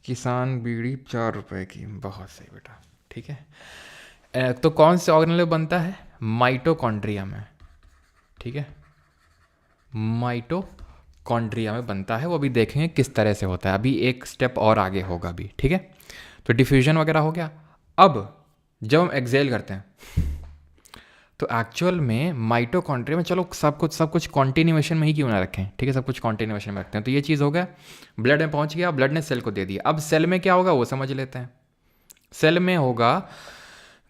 किसान बीड़ी 4 रुपए की, बहुत सही बेटा, ठीक है। तो कौन से ऑर्गेनल में बनता है? माइटोकॉन्ड्रिया में, ठीक है, माइटोकॉन्ड्रिया में बनता है। वो भी देखेंगे किस तरह से होता है, अभी एक स्टेप और आगे होगा अभी, ठीक है। तो डिफ्यूजन वगैरह हो गया। अब जब हम एक्सेल करते हैं तो एक्चुअल में माइटोकॉन्ड्रिया में, चलो सब कुछ कॉन्टिन्यूएशन में ही क्यों ना रखें, ठीक है, सब कुछ कॉन्टिन्यूएशन में रखते हैं। तो ये चीज़ हो गया, ब्लड में पहुंच गया, ब्लड ने सेल को दे दिया। अब सेल में क्या होगा वो समझ लेते हैं। सेल में होगा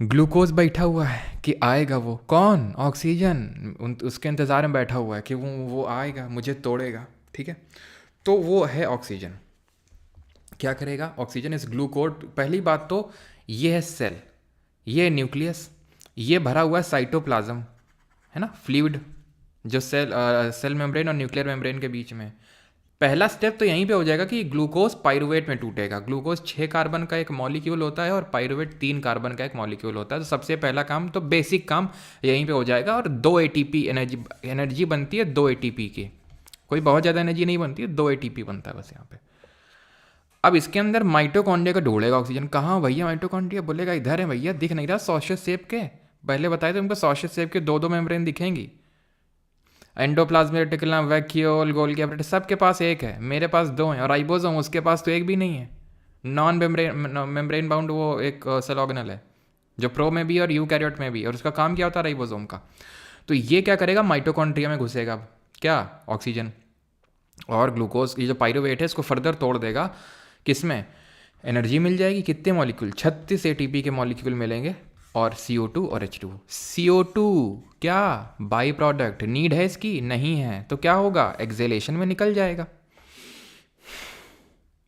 ग्लूकोज बैठा हुआ है कि आएगा, वो कौन, ऑक्सीजन उसके इंतज़ार में बैठा हुआ है कि वो आएगा मुझे तोड़ेगा, ठीक है। तो वो है ऑक्सीजन। क्या करेगा ऑक्सीजन इस ग्लूकोज, पहली बात तो ये है सेल, ये न्यूक्लियस, ये भरा हुआ है साइटोप्लाज्म, है ना, फ्लूइड जो सेल मेम्ब्रेन और न्यूक्लियर मेम्ब्रेन के बीच में। पहला स्टेप तो यहीं पे हो जाएगा कि ग्लूकोज पाइरुवेट में टूटेगा। ग्लूकोज 6 कार्बन का एक मॉलिक्यूल होता है और पाइरुवेट 3 कार्बन का एक मॉलिक्यूल होता है। तो सबसे पहला काम तो बेसिक काम यहीं पे हो जाएगा। और 2 एटीपी एनर्जी बनती है, 2 एटीपी की, कोई बहुत ज़्यादा एनर्जी नहीं बनती है, 2 एटीपी बनता है बस यहाँ पे। अब इसके अंदर माइटोकॉन्ड्रिया का ढूंढेगा ऑक्सीजन, कहाँ भैया माइटोकॉन्ड्रिया, बोलेगा इधर है भैया, दिख नहीं रहा, सॉसेज शेप के, पहले बताए थे तुमको सॉसेज शेप के 2 मेम्ब्रेन दिखेंगी, endoplasmic reticulum, vacuole, Golgi apparatus, सबके पास एक है, मेरे पास 2 हैं, और राइबोसोम उसके पास तो एक भी नहीं है। नॉन मेम्ब्रेन बाउंड वो एक सेल ऑर्गेनल है जो प्रो में भी और यूकैरियोट में भी, और उसका काम क्या होता है राइबोसोम का। तो ये क्या करेगा माइटोकॉन्ड्रिया में घुसेगा, अब क्या ऑक्सीजन और ग्लूकोज, ये जो पाइरुवेट है इसको फर्दर तोड़ देगा, किसमें एनर्जी मिल जाएगी, कितने मॉलिक्यूल, 36 एटीपी के मॉलिक्यूल मिलेंगे, और CO2 और H2। CO2 क्या बाई प्रोडक्ट, नीड है इसकी नहीं है, तो क्या होगा एक्सेलेशन में निकल जाएगा।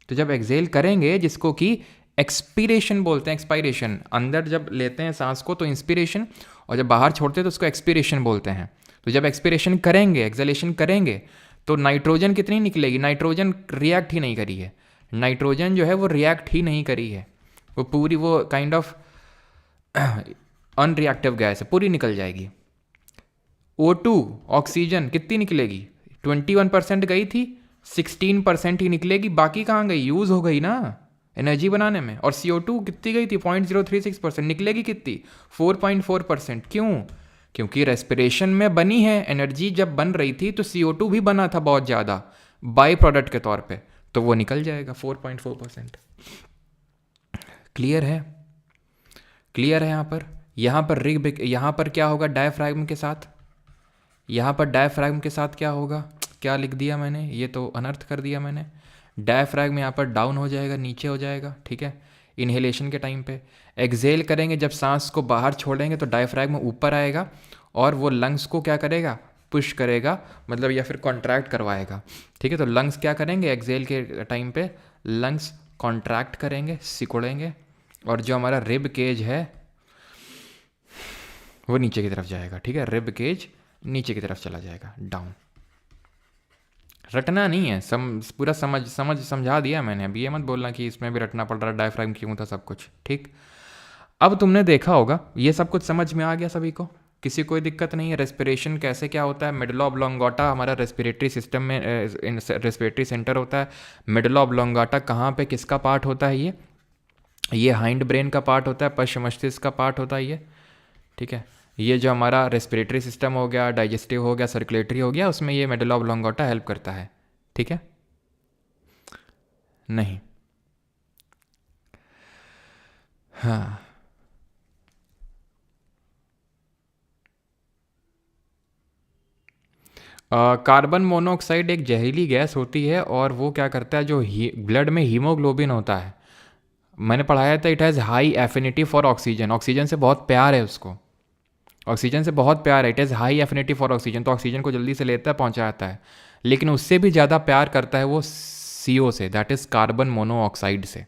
तो जब एक्सेल करेंगे, जिसको कि एक्सपीरेशन बोलते हैं, एक्सपायरेशन, अंदर जब लेते हैं सांस को तो इंस्पिरेशन, और जब बाहर छोड़ते हैं तो उसको एक्सपीरेशन बोलते हैं। तो जब एक्सपीरेशन करेंगे, एक्सेलेशन करेंगे, तो नाइट्रोजन कितनी निकलेगी, नाइट्रोजन रिएक्ट ही नहीं करी है, नाइट्रोजन जो है वो रिएक्ट ही नहीं करी है, वो पूरी वो काइंड ऑफ अनरिएक्टिव गैस है, पूरी निकल जाएगी। O2 ऑक्सीजन कितनी निकलेगी, 21% गई थी, 16% ही निकलेगी, बाकी कहाँ गई, यूज़ हो गई ना एनर्जी बनाने में। और CO2 कितनी गई थी, 0.036%, निकलेगी कितनी, 4.4%। क्यों, क्योंकि रेस्पिरेशन में बनी है एनर्जी, जब बन रही थी तो CO2 भी बना था बहुत ज़्यादा बाई प्रोडक्ट के तौर पे, तो वो निकल जाएगा 4.4%। क्लियर है, क्लियर है। यहाँ पर रिग, यहाँ पर क्या होगा डायफ्रागम के साथ, यहाँ पर डायफ्रागम के साथ क्या होगा, क्या लिख दिया मैंने, ये तो अनर्थ कर दिया मैंने। डायफ्रागम यहाँ पर डाउन हो जाएगा, नीचे हो जाएगा, ठीक है, इनहेलेशन के टाइम पे। एक्सेल करेंगे, जब सांस को बाहर छोड़ेंगे तो डायफ्रागम ऊपर आएगा, और वो लंग्स को क्या करेगा, पुश करेगा, मतलब या फिर कॉन्ट्रैक्ट करवाएगा, ठीक है। तो लंग्स क्या करेंगे एक्सेल के टाइम पे, लंग्स कॉन्ट्रैक्ट करेंगे, सिकुड़ेंगे, और जो हमारा रिब केज है वो नीचे की तरफ जाएगा, ठीक है, रिब केज नीचे की तरफ चला जाएगा, डाउन। रटना नहीं है, पूरा समझा दिया मैंने। अब ये मत बोलना कि इसमें भी रटना पड़ रहा है, डायफ्रागम क्यों था, सब कुछ ठीक। अब तुमने देखा होगा ये सब कुछ समझ में आ गया सभी को, किसी कोई दिक्कत नहीं है। रेस्पिरेशन कैसे क्या होता है, मेडुला ऑब्लोंगाटा हमारा रेस्पिरेटरी सिस्टम में रेस्पिरेटरी सेंटर होता है। मेडुला ऑब्लोंगाटा कहाँ पे किसका पार्ट होता है, ये हाइंड ब्रेन का पार्ट होता है, पश्च मस्तिष्क का पार्ट होता है ये, ठीक है। ये जो हमारा रेस्पिरेटरी सिस्टम हो गया, डाइजेस्टिव हो गया, सर्कुलेटरी हो गया, उसमें ये मेडुला ऑब्लोंगाटा हेल्प करता है, ठीक है। नहीं, हाँ, कार्बन मोनोऑक्साइड एक जहरीली गैस होती है, और वो क्या करता है, जो ब्लड में हीमोग्लोबिन होता है, मैंने पढ़ाया था, it has high affinity for oxygen, oxygen से बहुत प्यार है उसको, ऑक्सीजन से बहुत प्यार है, it has high affinity for oxygen, तो ऑक्सीजन को जल्दी से लेता है, पहुंचाता है। लेकिन उससे भी ज़्यादा प्यार करता है वो CO से, दैट इज़ कार्बन मोनोऑक्साइड से।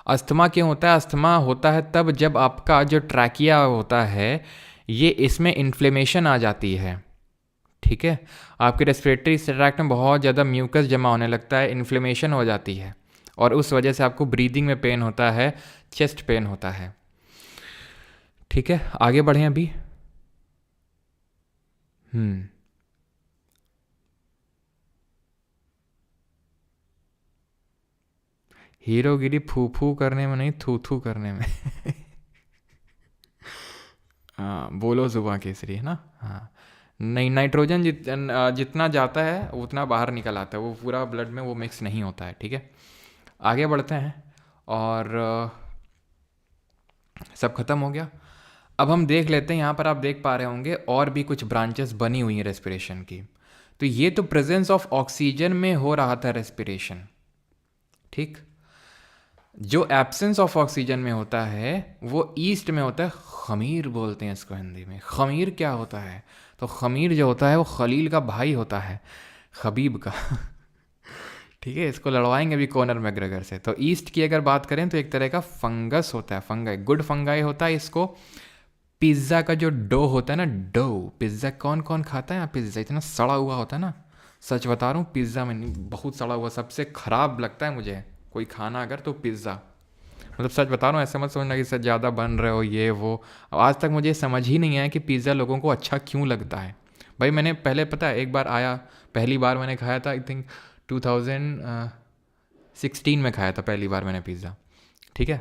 अस्थमा क्यों होता है, अस्थमा होता है तब जब आपका जो ट्रैकिया होता है ये, इसमें इन्फ्लेमेशन आ जाती है, ठीक है। आपके रेस्पिरेटरी ट्रैक्ट में बहुत ज़्यादा म्यूकस जमा होने लगता है, इन्फ्लेमेशन हो जाती है, और उस वजह से आपको ब्रीदिंग में पेन होता है, चेस्ट पेन होता है, ठीक है। आगे बढ़ें अभी। हीरोगिरी फू फू करने में नहीं, थू थू करने में। हाँ, बोलो जुबां केसरी, है ना। हाँ, नहीं, नाइट्रोजन जितना जाता है उतना बाहर निकल आता है, वो पूरा ब्लड में वो मिक्स नहीं होता है, ठीक है। आगे बढ़ते हैं। और सब खत्म हो गया। अब हम देख लेते हैं, यहाँ पर आप देख पा रहे होंगे और भी कुछ ब्रांचेस बनी हुई हैं रेस्पिरेशन की। तो ये तो प्रेजेंस ऑफ ऑक्सीजन में हो रहा था रेस्पिरेशन, ठीक। जो एब्सेंस ऑफ ऑक्सीजन में होता है वो ईस्ट में होता है, खमीर बोलते हैं इसको हिंदी में। खमीर क्या होता है? तो खमीर जो होता है वो खलील का भाई होता है, खबीब का ठीक है, इसको लड़वाएंगे अभी कॉनर मैग्रेगर से। तो ईस्ट की अगर बात करें तो एक तरह का फंगस होता है, फंगाई, गुड फंगाई होता है। इसको पिज़्ज़ा का जो डो होता है ना, डो, पिज़्ज़ा कौन कौन खाता है? पिज़्ज़ा इतना सड़ा हुआ होता है ना, सच बता रहा हूँ, पिज़्ज़ा में नहीं, बहुत सड़ा हुआ, सबसे ख़राब लगता है मुझे कोई खाना अगर तो पिज़्ज़ा। मतलब सच बता रहा हूँ, ऐसे मत सोचना कि सच ज़्यादा बन रहे हो ये वो। अब आज तक मुझे समझ ही नहीं आया कि पिज़्ज़ा लोगों को अच्छा क्यों लगता है। भाई मैंने पहले, पता है, एक बार आया, पहली बार मैंने खाया था आई थिंक 2016 में खाया था पहली बार मैंने पिज़्ज़ा, ठीक है।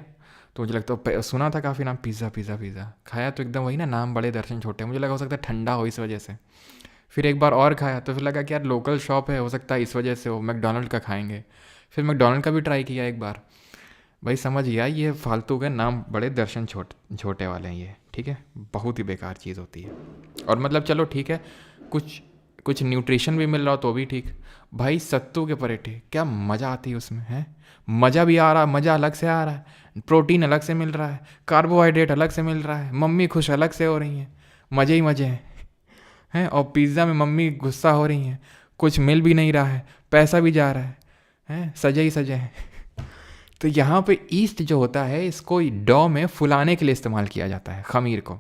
तो मुझे लगता है, सुना था काफ़ी नाम, पिज़्ज़ा पिज़्ज़ा पिज़्ज़ा, खाया तो एकदम वही ना, नाम बड़े दर्शन छोटे, मुझे लगा हो सकता है ठंडा हो इस वजह से। फिर एक बार और खाया तो फिर लगा कि यार लोकल शॉप है, हो सकता है इस वजह से हो, मैकडोनल्ड का खाएंगे। फिर मैकडोनल्ड का भी ट्राई किया एक बार, भाई समझ गया ये फालतू के नाम बड़े दर्शन छोटे वाले हैं ये, ठीक है, बहुत ही बेकार चीज़ होती है। और मतलब चलो ठीक है, कुछ कुछ न्यूट्रिशन भी मिल रहा हो तो भी ठीक। भाई सत्तू के पराठे, क्या मज़ा आती है उसमें, है मज़ा भी आ रहा है, मज़ा अलग से आ रहा है, प्रोटीन अलग से मिल रहा है, कार्बोहाइड्रेट अलग से मिल रहा है, मम्मी खुश अलग से हो रही हैं, मज़े ही मज़े हैं। और पिज़्ज़ा में मम्मी गुस्सा हो रही हैं, कुछ मिल भी नहीं रहा है, पैसा भी जा रहा है, हैं सजे ही सजे हैं तो यहाँ पे ईस्ट जो होता है इसको डो में फुलाने के लिए इस्तेमाल किया जाता है, खमीर को।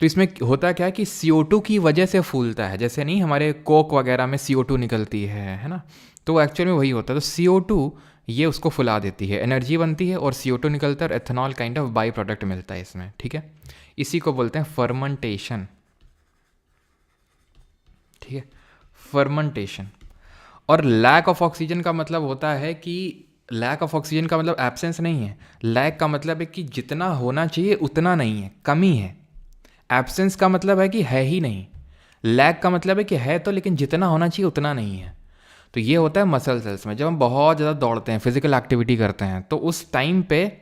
तो इसमें होता क्या है कि CO2 की वजह से फूलता है, जैसे नहीं हमारे कोक वगैरह में CO2 निकलती है ना, तो एक्चुअल में वही होता है। तो CO2 ये उसको फुला देती है, एनर्जी बनती है और CO2 निकलता है और ethanol kind of by product मिलता है इसमें, ठीक है। इसी को बोलते हैं फर्मेंटेशन, ठीक है, फर्मेंटेशन। और लैक ऑफ ऑक्सीजन का मतलब होता है कि, लैक ऑफ ऑक्सीजन का मतलब एब्सेंस नहीं है, लैक का मतलब है कि जितना होना चाहिए उतना नहीं है, कमी है। एब्सेंस का मतलब है कि है ही नहीं, लैक का मतलब है कि है तो लेकिन जितना होना चाहिए उतना नहीं है। तो ये होता है मसल सेल्स में, जब हम बहुत ज़्यादा दौड़ते हैं, फिजिकल एक्टिविटी करते हैं, तो उस टाइम पे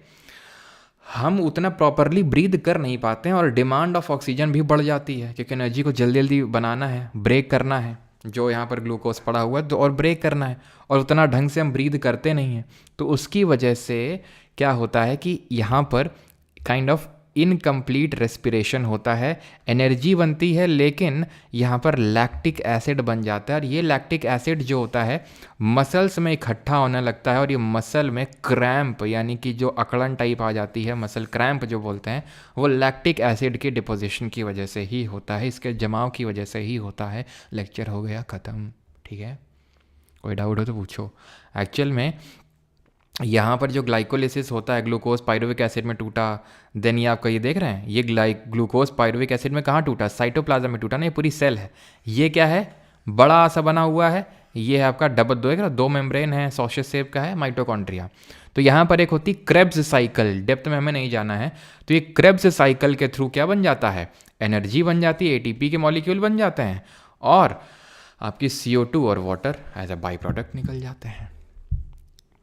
हम उतना प्रॉपरली ब्रीद कर नहीं पाते हैं और डिमांड ऑफ ऑक्सीजन भी बढ़ जाती है, क्योंकि एनर्जी को जल्दी जल्दी बनाना है, ब्रेक करना है, जो यहाँ पर ग्लूकोज पड़ा हुआ है तो और ब्रेक करना है, और उतना ढंग से हम ब्रीद करते नहीं हैं। तो उसकी वजह से क्या होता है कि यहाँ पर काइंड ऑफ इनकम्प्लीट रेस्पिरेशन होता है, एनर्जी बनती है लेकिन यहाँ पर लैक्टिक एसिड बन जाता है, और ये लैक्टिक एसिड जो होता है मसल्स में इकट्ठा होने लगता है, और ये मसल में क्रैम्प, यानी कि जो अकड़न टाइप आ जाती है, मसल क्रैम्प जो बोलते हैं, वो लैक्टिक एसिड की डिपोजिशन की वजह से ही होता है, इसके जमाव की वजह से ही होता है। लेक्चर हो गया ख़त्म, ठीक है, कोई डाउट हो तो पूछो। एक्चुअल में यहाँ पर जो ग्लाइकोलिसिस होता है, ग्लूकोज पायरुविक एसिड में टूटा, देन ये आपका ये देख रहे हैं, ये ग्लूकोज पायरुविक एसिड में कहाँ टूटा? साइटोप्लाज्म में टूटा ना, ये पूरी सेल है। ये क्या है? बड़ा सा बना हुआ है, ये है आपका दो मेम्ब्रेन है, सॉसेज शेप का है, माइटोकॉन्ड्रिया। तो यहाँ पर एक होती क्रेब्स साइकिल, डेप्थ में हमें नहीं जाना है। तो ये क्रेब्स साइकिल के थ्रू क्या बन जाता है? एनर्जी बन जाती है, ATP के मॉलिक्यूल बन जाते हैं, और आपकी CO2 और water as a by product निकल जाते हैं।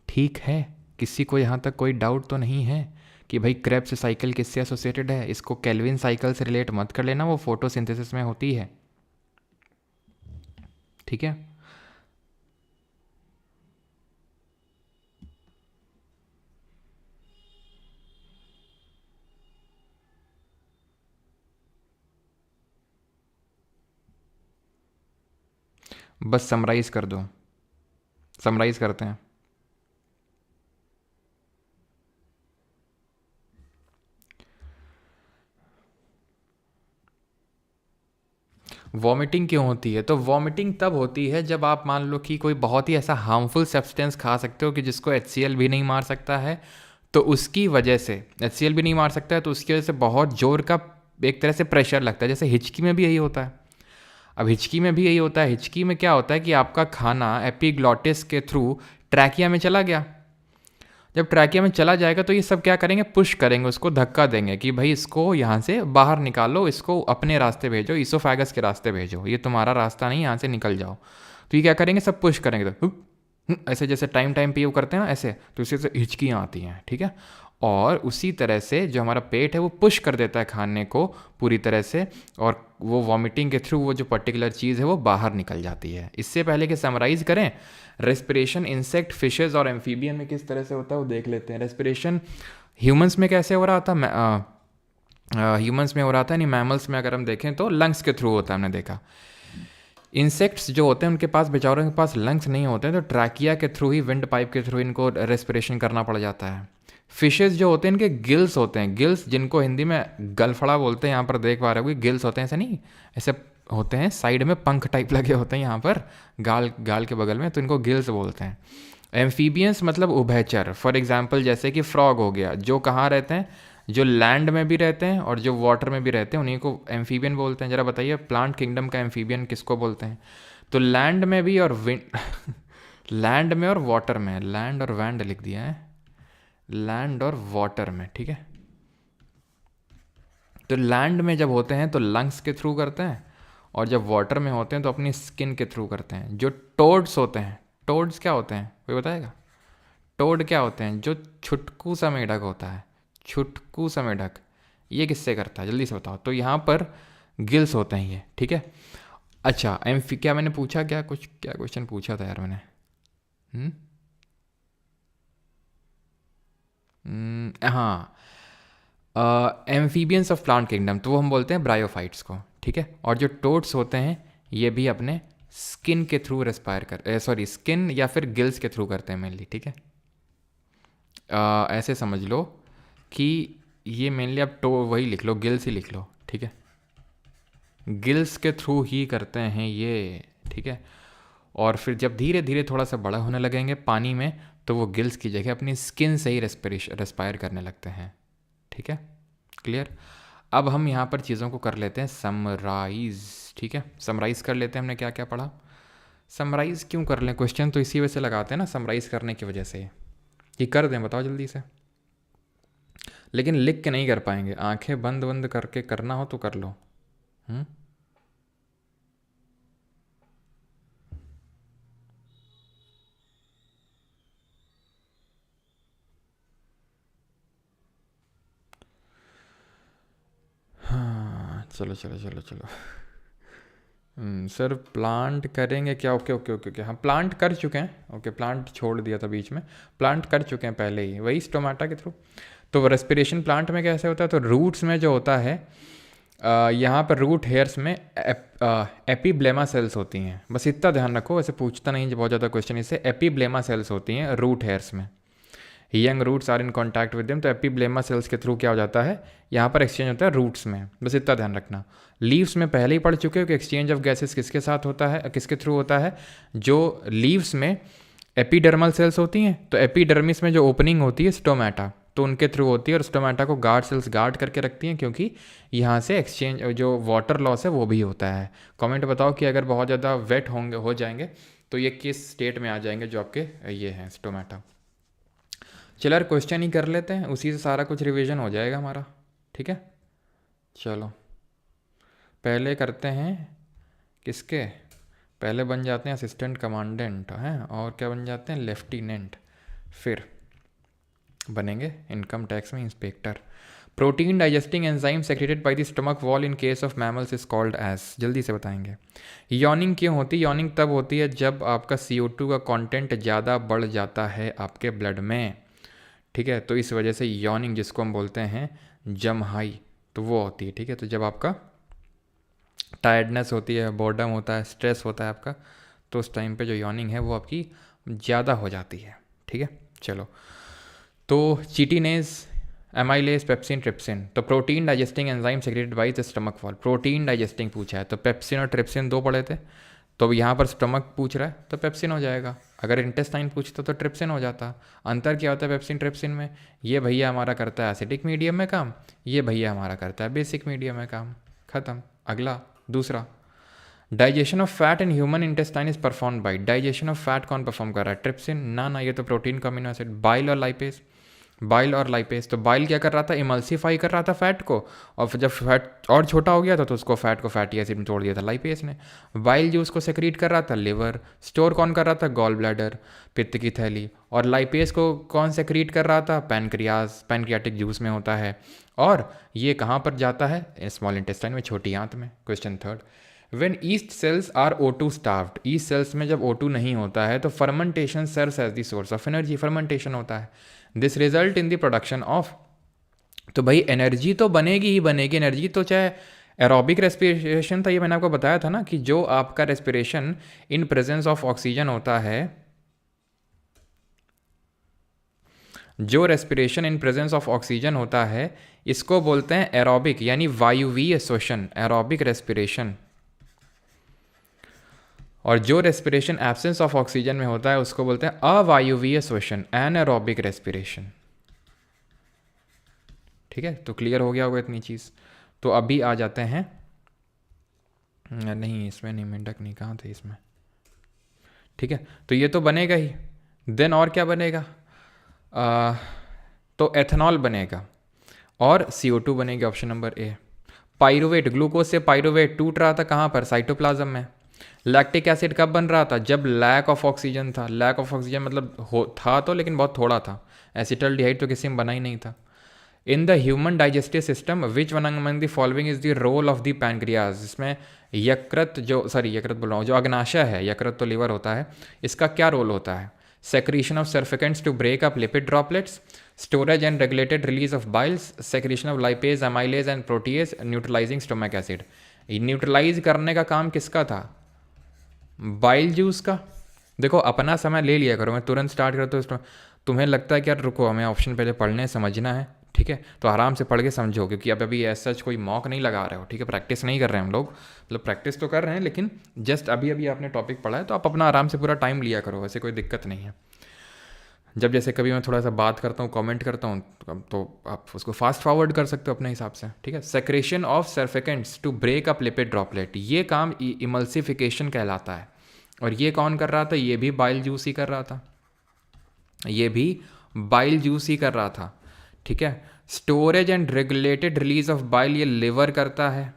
ठीक है, किसी को यहाँ तक कोई डाउट तो नहीं है कि भाई क्रेब्स साइकिल किससे एसोसिएटेड है? इसको केल्विन साइकिल से रिलेट मत कर लेना, वो फोटोसिंथेसिस में होती है, ठीक है। बस समराइज कर दो, समराइज करते हैं। वॉमिटिंग क्यों होती है? तो वॉमिटिंग तब होती है जब आप मान लो कि कोई बहुत ही ऐसा हार्मफुल सब्सटेंस खा सकते हो कि जिसको HCl भी नहीं मार सकता है, तो उसकी वजह से, HCl भी नहीं मार सकता है तो उसकी वजह से बहुत जोर का एक तरह से प्रेशर लगता है। जैसे हिचकी में भी यही होता है। अब हिचकी में भी यही होता है, हिचकी में क्या होता है कि आपका खाना एपिग्लॉटिस के थ्रू ट्रैकिया में चला गया। जब ट्रैकिया में चला जाएगा तो ये सब क्या करेंगे? पुश करेंगे, उसको धक्का देंगे कि भाई इसको यहाँ से बाहर निकालो, इसको अपने रास्ते भेजो, इसोफेगस के रास्ते भेजो, ये तुम्हारा रास्ता नहीं, यहाँ से निकल जाओ। तो ये क्या करेंगे? सब पुश करेंगे, तो ऐसे जैसे टाइम पे वो करते हैं ना ऐसे, तो इसी से हिचकियाँ आती हैं, ठीक है। और उसी तरह से जो हमारा पेट है वो पुश कर देता है खाने को पूरी तरह से, और वो वॉमिटिंग के थ्रू वो जो पर्टिकुलर चीज़ है वो बाहर निकल जाती है। इससे पहले कि समराइज करें, रेस्पिरेशन इंसेक्ट, फिशेज और एम्फीबियन में किस तरह से होता है वो देख लेते हैं। रेस्पिरेशन ह्यूमंस में कैसे हो रहा था, ह्यूमंस में हो रहा था, नहीं मैमल्स में अगर हम देखें तो लंग्स के थ्रू होता है, हमने देखा। इंसेक्ट्स जो होते हैं उनके पास, बेचारों के पास लंग्स नहीं होते हैं, तो ट्रैकिया के थ्रू ही, विंड पाइप के थ्रू इनको रेस्पिरेशन करना पड़ जाता है। फिशेस जो होते हैं इनके गिल्स होते हैं, गिल्स जिनको हिंदी में गलफड़ा बोलते हैं, यहाँ पर देख पा रहे हो, गिल्स होते हैं ऐसे नहीं, ऐसे होते हैं साइड में पंख टाइप लगे होते हैं यहाँ पर गाल के बगल में, तो इनको गिल्स बोलते हैं। एम्फीबियंस मतलब उभयचर, फॉर एग्जाम्पल जैसे कि फ्रॉग हो गया, जो कहाँ रहते हैं, जो लैंड में भी रहते हैं और जो वाटर में भी रहते हैं, उन्हीं को एम्फीबियन बोलते हैं। ज़रा बताइए प्लांट किंगडम का एम्फीबियन किसको बोलते हैं? तो लैंड में भी और लैंड में और वाटर में, लैंड और वैंड लिख दिया है, लैंड और वाटर में, ठीक है। तो लैंड में जब होते हैं तो लंग्स के थ्रू करते हैं, और जब वाटर में होते हैं तो अपनी स्किन के थ्रू करते हैं। जो टोड्स होते हैं, टोड्स क्या होते हैं कोई बताएगा? टोड क्या होते हैं? जो छुटकू सा मेढक होता है, छुटकू सा मेढक, ये किससे करता है जल्दी से बताओ। तो यहाँ पर गिल्स होते हैं ये, ठीक है। अच्छा क्या मैंने पूछा, क्या क्वेश्चन पूछा था यार मैंने? हाँ, एम्फीबियंस ऑफ प्लांट किंगडम, तो वो हम बोलते हैं ब्रायोफाइट्स को, ठीक है। और जो टोड्स होते हैं ये भी अपने स्किन के थ्रू रेस्पायर स्किन या फिर गिल्स के थ्रू करते हैं मेनली, ठीक है। ऐसे समझ लो कि ये मेनली आप वही लिख लो, गिल्स ही लिख लो, ठीक है। गिल्स के थ्रू ही करते हैं ये, ठीक है। और फिर जब धीरे धीरे थोड़ा सा बड़ा होने लगेंगे पानी में, तो वो गिल्स की जगह अपनी स्किन से ही रेस्पायर करने लगते हैं, ठीक है। क्लियर? अब हम यहाँ पर चीज़ों को कर लेते हैं समराइज़, ठीक है। समराइज़ कर लेते हैं हमने क्या क्या पढ़ा। समराइज़ क्यों कर लें, क्वेश्चन तो इसी वजह से लगाते हैं ना, समराइज़ करने की वजह से कि कर दें, बताओ जल्दी से। लेकिन लिख के नहीं कर पाएंगे, आंखें बंद बंद करके करना हो तो कर लो। हाँ चलो चलो चलो चलो। सर प्लांट करेंगे क्या? ओके ओके ओके ओके, हाँ प्लांट कर चुके हैं, ओके प्लांट छोड़ दिया था बीच में, प्लांट कर चुके हैं पहले ही, वही स्टोमेटा के थ्रू। तो रेस्पिरेशन प्लांट में कैसे होता है, तो रूट्स में जो होता है, यहाँ पर रूट हेयर्स में एपीब्लेमा सेल्स होती हैं, बस इतना ध्यान रखो, वैसे पूछता नहीं बहुत ज़्यादा क्वेश्चन इससे। एपीब्लेमा सेल्स होती हैं रूट हेयर्स में, young roots are in contact with them, तो एपीब्लेमा सेल्स के थ्रू क्या हो जाता है, यहाँ पर एक्सचेंज होता है रूट्स में, बस इतना ध्यान रखना। लीव्स में पहले ही पढ़ चुके हो कि एक्सचेंज ऑफ गैसेस किसके साथ होता है, किसके थ्रू होता है। जो लीव्स में एपीडर्मल सेल्स होती हैं, तो एपीडर्मिस में जो ओपनिंग होती है स्टोमेटा, तो उनके थ्रू होती है, और स्टोमेटा को गार्ड सेल्स गार्ड करके रखती हैं, क्योंकि यहाँ से एक्सचेंज जो वाटर लॉस है वो भी होता है। कमेंट बताओ कि अगर बहुत ज़्यादा वेट होंगे हो जाएंगे तो ये किस स्टेट में आ जाएंगे, जो आपके ये हैं स्टोमेटा। चलो यार क्वेश्चन ही कर लेते हैं, उसी से सारा कुछ रिवीजन हो जाएगा हमारा, ठीक है। चलो पहले करते हैं किसके, पहले बन जाते हैं असिस्टेंट कमांडेंट हैं, और क्या बन जाते हैं, लेफ्टिनेंट, फिर बनेंगे इनकम टैक्स में inspector. Protein digesting enzyme secreted by the stomach wall in case of mammals is called as, जल्दी से बताएंगे। यॉनिंग क्यों होती है? यॉनिंग तब होती है जब आपका CO2 का कंटेंट ज़्यादा बढ़ जाता है आपके ब्लड में, ठीक है। तो इस वजह से यॉनिंग, जिसको हम बोलते हैं जमहाई, तो वो होती है, ठीक है। तो जब आपका टायर्डनेस होती है, बोर्डम होता है, स्ट्रेस होता है आपका, तो उस टाइम पे जो यॉनिंग है वो आपकी ज़्यादा हो जाती है, ठीक है। चलो तो चिटिनेज, एमाइलेज, पेप्सिन, ट्रिप्सिन, तो protein digesting enzyme secreted by the stomach wall. Protein digesting पूछा है तो पेप्सिन और ट्रिप्सिन दो पढ़े थे, तो यहाँ पर स्टमक पूछ रहा है तो पेप्सिन हो जाएगा। अगर इंटेस्टाइन पूछता तो ट्रिप्सिन हो जाता। अंतर क्या होता है पेप्सिन ट्रिप्सिन में? ये भैया हमारा करता है एसिडिक मीडियम में काम, ये भैया हमारा करता है बेसिक मीडियम में काम, खत्म। अगला दूसरा, digestion of fat in human intestine is perform by, digestion of fat कौन परफॉर्म कर रहा है? ट्रिप्सिन ना, ये तो प्रोटीन का अमीनो एसिड। बाइल और लाइपेज, बाइल और लाइपेज। तो बाइल क्या कर रहा था, इमल्सीफाई कर रहा था फैट को, और फिर जब फैट और छोटा हो गया था तो उसको फैट को फैटी एसिड में तोड़ दिया था लाइपेज ने। बाइल जूस को सेक्रीट कर रहा था लिवर, स्टोर कौन कर रहा था, गॉल ब्लैडर, पित्त की थैली। और लाइपेज को कौन सेक्रीट कर रहा था, पैनक्रियाज, पैनक्रियाटिक जूस में होता है। और ये कहाँ पर जाता है, स्मॉल इंटेस्टाइन में, छोटी आंत में। Question third, when yeast cells are O2 starved, yeast cells में जब O2 नहीं होता है तो fermentation serves as the source of energy, fermentation होता है। This result in the production of, तो भाई एनर्जी तो बनेगी ही बनेगी, एनर्जी तो चाहे एरोबिक रेस्पिरेशन था, ये मैंने आपको बताया था ना कि जो आपका respiration in presence of oxygen होता है, जो respiration in presence of oxygen होता है इसको बोलते हैं एरोबिक यानी वायुवीय श्वसन, एरोबिक रेस्पिरेशन। और जो रेस्पिरेशन एब्सेंस ऑफ ऑक्सीजन में होता है उसको बोलते हैं अवायुवीय श्वसन, एनारोबिक रेस्पिरेशन। ठीक है, तो क्लियर हो गया होगा इतनी चीज़। तो अभी आ जाते हैं, नहीं इसमें नहीं, मेंढक नहीं, कहाँ थे इसमें। ठीक है, तो ये तो बनेगा ही, देन और क्या बनेगा, तो एथेनॉल बनेगा और CO2 बनेगा, option number A. Pyruvate, glucose से पाइरुवेट टूट रहा था कहाँ पर, साइटोप्लाज्म में। लैक्टिक एसिड कब बन रहा था, जब लैक ऑफ ऑक्सीजन था। लैक ऑफ ऑक्सीजन मतलब था तो लेकिन बहुत थोड़ा था, एसिटल्डिहाइड तो किसी में बना ही नहीं था। In the human digestive system which one among the following is the role of the pancreas, इसमें यकृत, जो सॉरी यकृत बोल रहा हूँ, जो अग्नाशय है, यकृत तो लीवर होता है, इसका क्या रोल होता है, secretion of surfactants to break up lipid droplets, storage and regulated release of biles, secretion of lipase, amylase and protease, neutralizing stomach acid। Neutralize करने का काम किसका था, बाइल जूस का। देखो अपना समय ले लिया करो, मैं तुरंत स्टार्ट करता हूँ। तुम्हें लगता है कि यार रुको हमें ऑप्शन पहले पढ़ने समझना है, ठीक है, तो आराम से पढ़ के समझो, क्योंकि अब अभी ऐसा कोई मॉक नहीं लगा रहे हो, ठीक है, प्रैक्टिस नहीं कर रहे हैं हम लोग, मतलब प्रैक्टिस तो कर रहे हैं लेकिन जस्ट अभी अभी आपने टॉपिक पढ़ा है, तो आप अपना आराम से पूरा टाइम लिया करो, वैसे कोई दिक्कत नहीं है। जब जैसे कभी मैं थोड़ा सा बात करता हूँ, कमेंट करता हूँ, तो आप उसको फास्ट फॉरवर्ड कर सकते हो अपने हिसाब से, ठीक है। Secretion of surfactants to break up lipid droplet, ये काम इमल्सिफिकेशन कहलाता है। और ये कौन कर रहा था, ये भी बाइल जूस ही कर रहा था, ये भी बाइल जूस ही कर रहा था, ठीक है। Storage and regulated release of bile, ये लिवर करता है,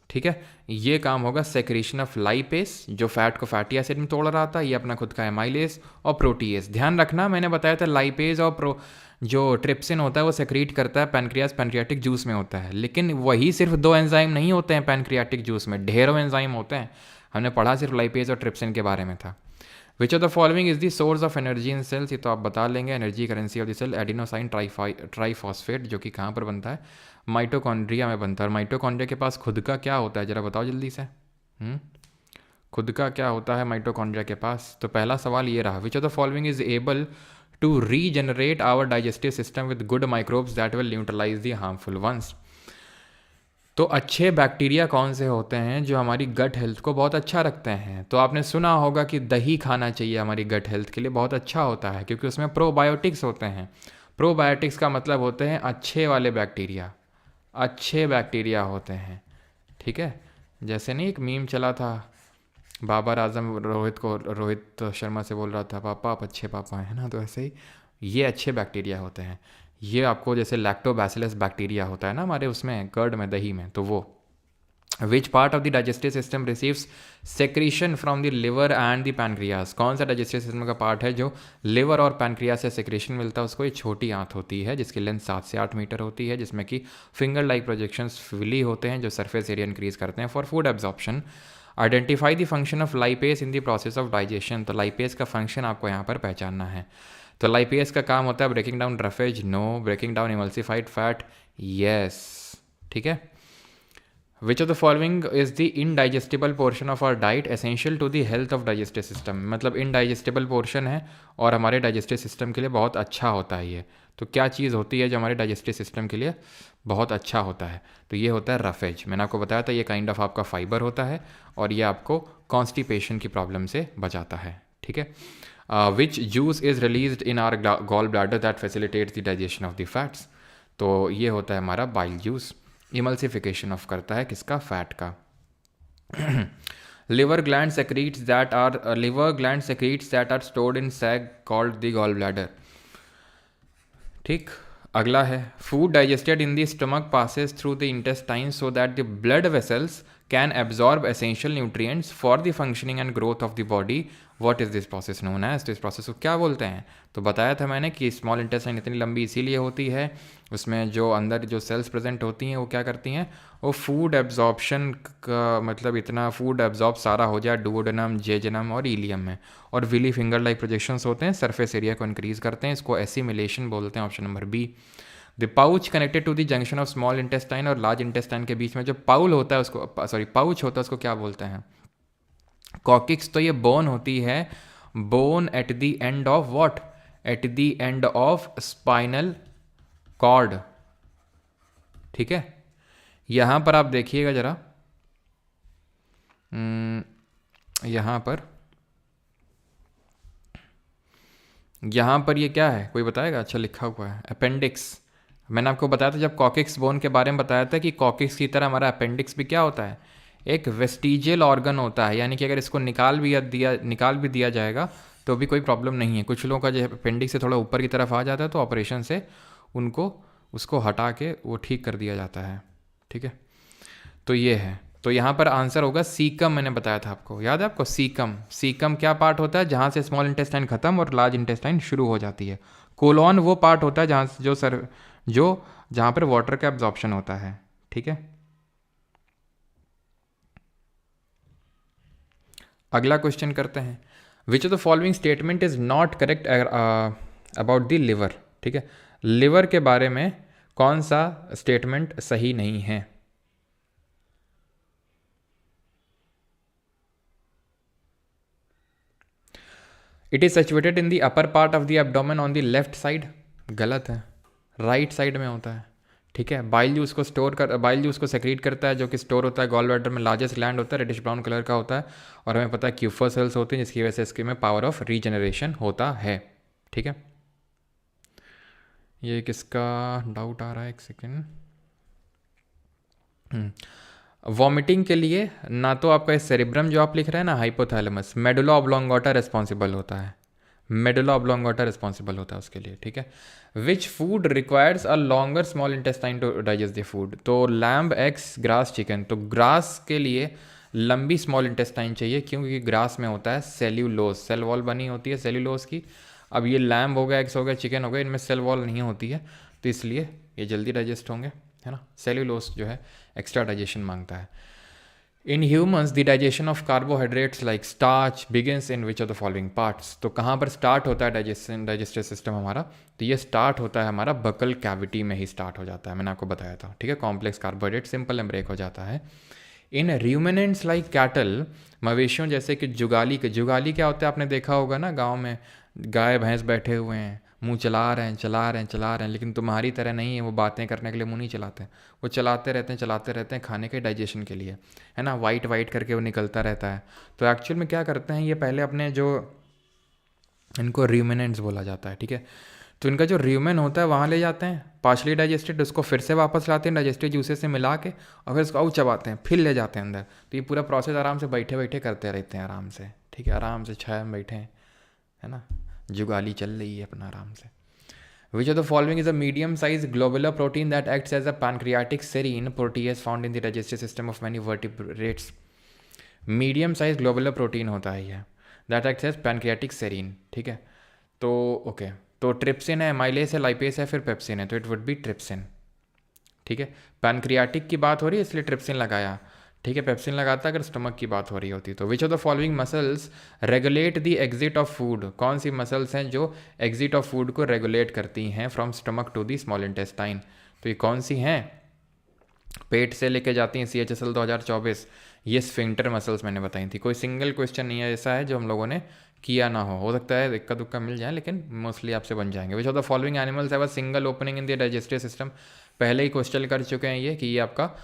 ठीक है। ये काम होगा सेक्रेशन ऑफ लाइपेस, जो फैट को फैटी एसिड में तोड़ रहा था, ये अपना खुद का एमाइलेस और प्रोटीएस। ध्यान रखना मैंने बताया था लाइपेज और जो ट्रिप्सिन होता है वो सेक्रीट करता है पैनक्रियास, पैनक्रियाटिक जूस में होता है। लेकिन वही सिर्फ 2 एंजाइम नहीं होते हैं पैनक्रियाटिक जूस में, ढेरों एंजाइम होते हैं। हमने पढ़ा सिर्फ लाइपेज और ट्रिप्सिन के बारे में था। Which of the following is the source of energy in cells, ये तो आप बता लेंगे, energy currency of the cell, adenosine triphosphate, जो कि कहाँ पर बनता है, माइटोकॉन्ड्रिया में बनता है। और माइटोकॉन्ड्रिया के पास खुद का क्या होता है, जरा बताओ जल्दी से। खुद का क्या होता है माइटोकॉन्ड्रिया के पास। तो पहला सवाल ये रहा, which of the following is able to regenerate our digestive system with good microbes that will neutralize the harmful ones. तो अच्छे बैक्टीरिया कौन से होते हैं जो हमारी गट हेल्थ को बहुत अच्छा रखते हैं। तो आपने सुना होगा कि दही खाना चाहिए, हमारी गट हेल्थ के लिए बहुत अच्छा होता है, क्योंकि उसमें प्रोबायोटिक्स होते हैं। प्रोबायोटिक्स का मतलब होते हैं अच्छे वाले बैक्टीरिया, अच्छे बैक्टीरिया होते हैं, ठीक है। जैसे नहीं एक मीम चला था, बाबर आजम रोहित शर्मा से बोल रहा था, पापा आप अच्छे पापा हैं ना, तो ऐसे ही ये अच्छे बैक्टीरिया होते हैं। ये आपको जैसे लैक्टोबैसिलस बैक्टीरिया होता है ना हमारे उसमें कर्ड में, दही में, तो वो। Which part of the digestive system receives secretion from the liver and the pancreas, कौन सा डाइजेस्टिव सिस्टम का पार्ट है जो लिवर और पैनक्रियास से सेक्रेशन मिलता है उसको। ये छोटी आंत होती है जिसकी लेंथ 7 से 8 मीटर होती है, जिसमें कि फिंगर लाइक प्रोजेक्शंस विली होते हैं जो सरफेस एरिया इंक्रीज करते हैं for food absorption. Identify the function of lipase in the process of digestion, तो लाइपेस का फंक्शन आपको यहाँ पर पहचानना है। तो लाइपेस का काम होता है breaking down roughage, no. Breaking down emulsified fat, yes, ठीक है। Which of the following is the indigestible portion of our diet essential to the health of digestive system, मतलब इनडाइजेस्टिबल पोर्शन है और हमारे डाइजेस्टिव सिस्टम के लिए बहुत अच्छा होता है ये। तो क्या चीज़ होती है जो हमारे डाइजेस्टिव सिस्टम के लिए बहुत अच्छा होता है, तो ये होता है रफेज। मैंने आपको बताया था ये काइंड ऑफ आपका फाइबर होता है और ये आपको कॉन्स्टिपेशन की प्रॉब्लम से बचाता है, ठीक है। Which juice is released in our gall bladder that facilitates the digestion of the fats, तो ये होता है हमारा बाइल जूस, इमल्सिफिकेशन ऑफ करता है किसका, फैट का। liver gland secretes that are stored in sac called the gall bladder। ठीक। अगला है food digested in the stomach passes through the intestine so that the blood vessels can absorb essential nutrients for the functioning and growth of the body. What is this process known as? तो इस process को क्या बोलते हैं? तो बताया था मैंने कि स्मॉल इंटेस्टाइन इतनी लंबी इसीलिए होती है, उसमें जो अंदर जो सेल्स प्रेजेंट होती हैं वो क्या करती हैं, वो फूड एब्जॉर्प्शन का मतलब इतना फूड एब्जॉर्ब सारा हो जाए डुओडेनम, जेजुनम और इलियम में, और विली फिंगर लाइक प्रोजेक्शंस होते हैं, सरफेस एरिया को इंक्रीज करते हैं, इसको एसिमिलेशन बोलते हैं। Option number B. The pouch connected to the junction of small intestine और लार्ज इंटेस्टाइन के बीच में जो पाउल होता है उसको पाउच होता है उसको क्या बोलते हैं? कॉकिक्स। तो ये बोन होती है, bone at the end of what? At the end of spinal cord. ठीक है, यहां पर आप देखिएगा जरा, यहां पर ये क्या है कोई बताएगा? अच्छा लिखा हुआ है अपेंडिक्स। मैंने आपको बताया था जब कॉकिक्स बोन के बारे में बताया था कि कॉकिक्स की तरह हमारा अपेंडिक्स भी क्या होता है? एक वेस्टिजियल ऑर्गन होता है, यानी कि अगर इसको निकाल भी दिया जाएगा तो भी कोई प्रॉब्लम नहीं है। कुछ लोगों का जो अपेंडिक्स से थोड़ा ऊपर की तरफ आ जाता है तो ऑपरेशन से उसको हटा के वो ठीक कर दिया जाता है। ठीक है, तो ये है। तो यहाँ पर आंसर होगा सीकम। मैंने बताया था आपको, याद है आपको? सीकम। सीकम क्या पार्ट होता है? जहाँ से स्मॉल इंटेस्टाइन खत्म और लार्ज इंटेस्टाइन शुरू हो जाती है। कोलॉन वो पार्ट होता है जहाँ पर वाटर का एब्जॉर्प्शन होता है। ठीक है, अगला क्वेश्चन करते हैं। Which of the following statement is not correct about the liver? ठीक है, लिवर के बारे में कौन सा स्टेटमेंट सही नहीं है? It is situated in the upper part of the abdomen on the left side. गलत है, राइट साइड में होता है। ठीक है, बाइल जूस को सेक्रीट करता है, जो कि स्टोर होता है गॉल ब्लैडर में, लार्जेस्ट ग्लैंड होता है, रेडिश ब्राउन कलर का होता है, और हमें पता है क्यूफर सेल्स होते हैं जिसकी वजह से इसके में पावर ऑफ रीजनरेशन होता है। ठीक है, ये किसका डाउट आ रहा है? एक सेकेंड। वॉमिटिंग के लिए ना तो आपका सेरिब्रम जो आप लिख रहे हैं ना, हाइपोथैलेमस, मेडुला ऑब्लोंगोटा रिस्पॉन्सिबल होता है, मेडुला ऑब्लोंगोटा रिस्पॉन्सिबल होता है उसके लिए। ठीक है, which food requires a longer small intestine to digest the food? तो लैम्ब, एग्स, ग्रास, चिकन। तो ग्रास के लिए लंबी स्मॉल इंटेस्टाइन चाहिए, क्योंकि ग्रास में होता है सेल्यूलोज, सेल वॉल बनी होती है सेल्यूलोज की। अब ये लैम्ब हो गया, एग्स हो गया, चिकन हो गया, इनमें सेल वॉल नहीं होती है, तो इसलिए ये जल्दी डाइजेस्ट होंगे, है ना। सेल्यूलोज जो है एक्स्ट्रा डाइजेशन मांगता है। In humans the digestion of carbohydrates like starch begins in which of the following parts? तो कहाँ पर स्टार्ट होता है डाइजेस्टिव सिस्टम हमारा? तो ये स्टार्ट होता है हमारा बकल कैविटी में ही स्टार्ट हो जाता है, मैंने आपको बताया था। ठीक है, कॉम्प्लेक्स कार्बोहाइड्रेट सिंपल में ब्रेक हो जाता है। इन र्यूमिनेंट्स लाइक कैटल, मवेशियों जैसे कि जुगाली क्या होता है? आपने देखा होगा ना, गाँव में गाय भैंस बैठे हुए हैं, मुंह चला रहे हैं, लेकिन तुम्हारी तरह नहीं है, वो बातें करने के लिए मुंह नहीं चलाते, वो चलाते रहते हैं खाने के डाइजेशन के लिए, है ना। वाइट करके वो निकलता रहता है। तो एक्चुअल में क्या करते हैं ये, पहले अपने जो इनको र्यूमिनेंट्स बोला जाता है। ठीक है, तो इनका जो र्यूमेन होता है वहाँ ले जाते हैं पार्शली डाइजेस्टेड, उसको फिर से वापस लाते हैं डाइजेस्टिव जूसेस से मिला के, और फिर उसको आउ चबाते हैं, फिर ले जाते हैं अंदर। तो ये पूरा प्रोसेस आराम से बैठे करते रहते हैं आराम से। ठीक है, आराम से छाया में बैठे हैं, है ना, जुगाली चल रही है अपना आराम से। Which of the following is a medium-sized globular protein that acts as a pancreatic serine protease found in the digestive system of many vertebrates? Medium-sized globular protein होता है ये, that acts as pancreatic serine। ठीक है, तो okay, तो trypsin है, माइलेस है, lipase है, फिर पेप्सिन है, तो इट वुड बी ट्रिप्सिन। ठीक है, पैनक्रियाटिक की बात हो रही है इसलिए ट्रिप्सिन लगाया। ठीक है, पेप्सिन लगाता अगर स्टमक की बात हो रही होती तो। Which of the following muscles regulate the exit of food? कौन सी मसल्स हैं जो एग्जिट ऑफ फूड को रेगुलेट करती हैं from stomach to the small intestine? तो ये कौन सी हैं? पेट से लेके जाती हैं CHSL 2024, ये स्फिंक्टर मसल्स मैंने बताई थी। कोई सिंगल क्वेश्चन नहीं है ऐसा है जो हम लोगों ने किया ना हो सकता है इक्का दुक्का मिल जाए, लेकिन मोस्टली आपसे बन जाएंगे। विच of the following animals have a single opening in the digestive system? पहले ही क्वेश्चन कर चुके हैं ये, कि ये आपका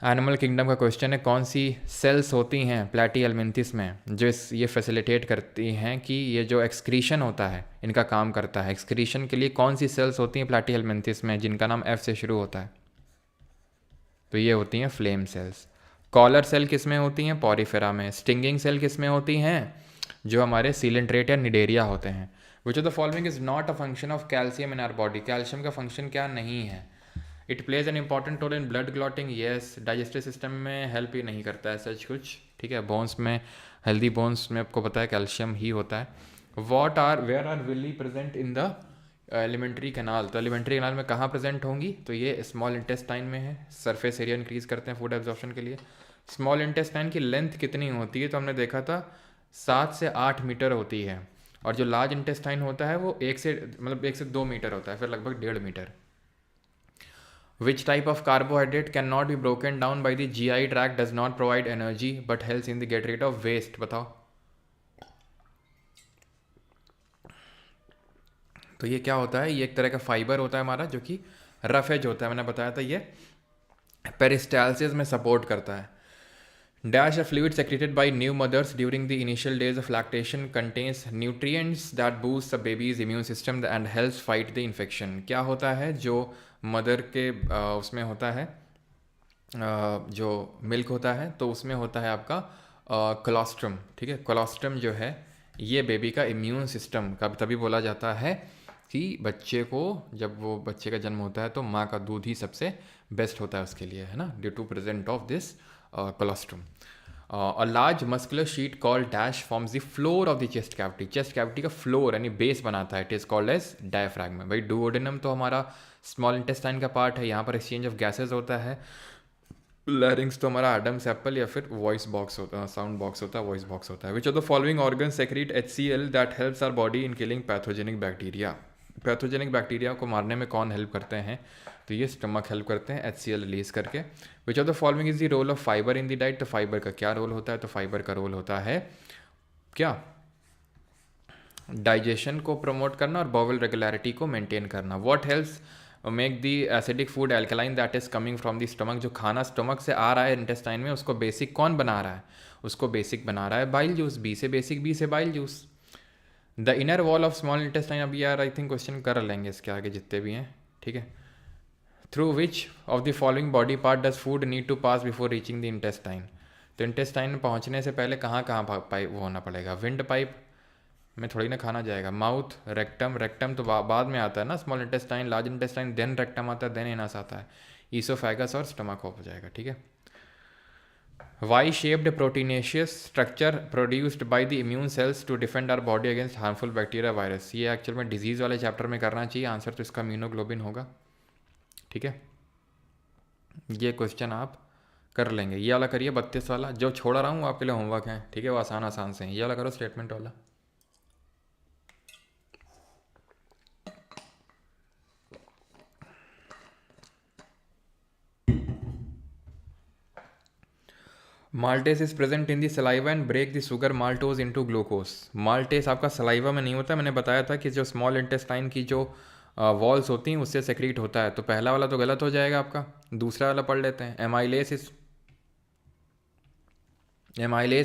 एनिमल किंगडम का क्वेश्चन है। कौन सी सेल्स होती हैं प्लैटी एल्मिंथिस में जो ये फैसिलिटेट करती हैं कि ये जो एक्सक्रीशन होता है इनका काम करता है? एक्सक्रीशन के लिए कौन सी सेल्स होती हैं प्लैटी एल्मिंथिस में जिनका नाम F से शुरू होता है? तो ये होती हैं फ्लेम सेल्स। कॉलर सेल किस में होती हैं? पॉरीफेरा में। स्टिंगिंग सेल किस में होती हैं? जो हमारे सीलेंट्रेट या निडेरिया होते हैं। Which of the following is not a function of calcium in our body, calcium का फंक्शन क्या नहीं है? It plays an important role in blood clotting, yes. Digestive system में हेल्प ही नहीं करता है सच कुछ, ठीक है। बोन्स में, हेल्दी बोन्स में आपको पता है कैल्शियम ही होता है। What are where are villi present in the alimentary canal, तो एलिमेंट्री कैनाल में कहाँ प्रेजेंट होंगी? तो ये स्मॉल इंटेस्टाइन में है। सरफेस एरिया इंक्रीज करते हैं फूड एब्जॉर्प्शन के लिए। स्मॉल इंटेस्टाइन की लेंथ कितनी होती है? तो हमने देखा था 7 से 8 मीटर होती है, और जो लार्ज इंटेस्टाइन होता है वो 1 से 2 मीटर होता है, फिर लगभग 1.5 metre. Which type of carbohydrate cannot be broken down by the GI tract, does not provide energy but helps in the get rid of waste? बताओ। तो ये क्या होता है? ये एक तरह का फाइबर होता है हमारा, जो कि रफ एज होता है। मैंने बताया था ये पेरिस्टालसिस में सपोर्ट करता है। Dash a fluid secreted by new mothers during the initial days of lactation contains nutrients that boost the baby's immune system and helps fight the infection. क्या होता है जो मदर के उसमें होता है, जो मिल्क होता है, तो उसमें होता है आपका कोलोस्ट्रम, ठीक है। कोलोस्ट्रम जो है ये बेबी का इम्यून सिस्टम का, तभी बोला जाता है कि बच्चे को, जब वो बच्चे का जन्म होता है तो माँ का दूध ही सबसे बेस्ट होता है उसके लिए, है ना, due to present of this colostrum. A large muscular sheet called dash forms the floor of the chest cavity, chest cavity का फ्लोर यानी बेस बनाता है। It is called as diaphragm. भाई डुओडेनम तो हमारा स्मॉल इंटेस्टाइन का part है, यहाँ पर एक्सचेंज ऑफ गैसेज होता है। लैरिंग्स तो हमारा एडम्स एप्पल या फिर वॉइस बॉक्स होता है, साउंड बॉक्स होता है, वॉइस बॉक्स होता है। Which of the following organ secrete HCl that helps our body in killing pathogenic bacteria, pathogenic bacteria को मारने में कौन हेल्प करते हैं? तो ये स्टमक हेल्प करते हैं HCl रिलीज करके। Which of the following is the role of fibre in the diet, तो फाइबर का क्या रोल होता है? तो फाइबर का रोल होता है क्या? डाइजेशन को प्रमोट करना और बॉवल रेगुलरिटी को मेंटेन करना। What helps make the acidic food alkaline that is coming from the stomach, जो खाना स्टमक से आ रहा है इंटेस्टाइन में, उसको बेसिक कौन बना रहा है? उसको बेसिक बना रहा है बाइल जूस, बी से बेसिक, बी से bile juice. The inner wall of small intestine, अभी यार आई थिंक क्वेश्चन कर लेंगे इसके आगे जितने भी हैं, ठीक है। Through which of the following body part does food need to pass before reaching the intestine, तो इंटेस्टाइन में पहुंचने से पहले कहाँ कहाँ पाइप वो होना पड़ेगा? विंड पाइप में थोड़ी ना खाना जाएगा। माउथ, रेक्टम, रेक्टम तो बाद में आता है ना, small intestine, large intestine, then rectum आता है, देन एनस आता है, ईसोफेगस और स्टमक हो जाएगा, ठीक है। Y shaped proteinaceous structure produced by the immune cells to defend our body against harmful bacteria virus, ये एक्चुअल में डिजीज वाले चैप्टर में करना चाहिए। आंसर तो इसका इम्यूनोग्लोबिन होगा, ठीक है। ये क्वेश्चन आप कर लेंगे। ये वाला करिए 32 वाला, जो छोड़ रहा हूँ आपके लिए होमवर्क है, ठीक है, वो आसान आसान से है। ये वाला करो स्टेटमेंट वाला। Maltase is present in the saliva and break the sugar maltose into glucose. Maltase आपका सलाइवा में नहीं होता, मैंने बताया था कि जो स्मॉल इंटेस्टाइन की जो वॉल्स होती हैं उससे सेक्रीट होता है। तो पहला वाला तो गलत हो जाएगा आपका, दूसरा वाला पढ़ लेते हैं। Amylase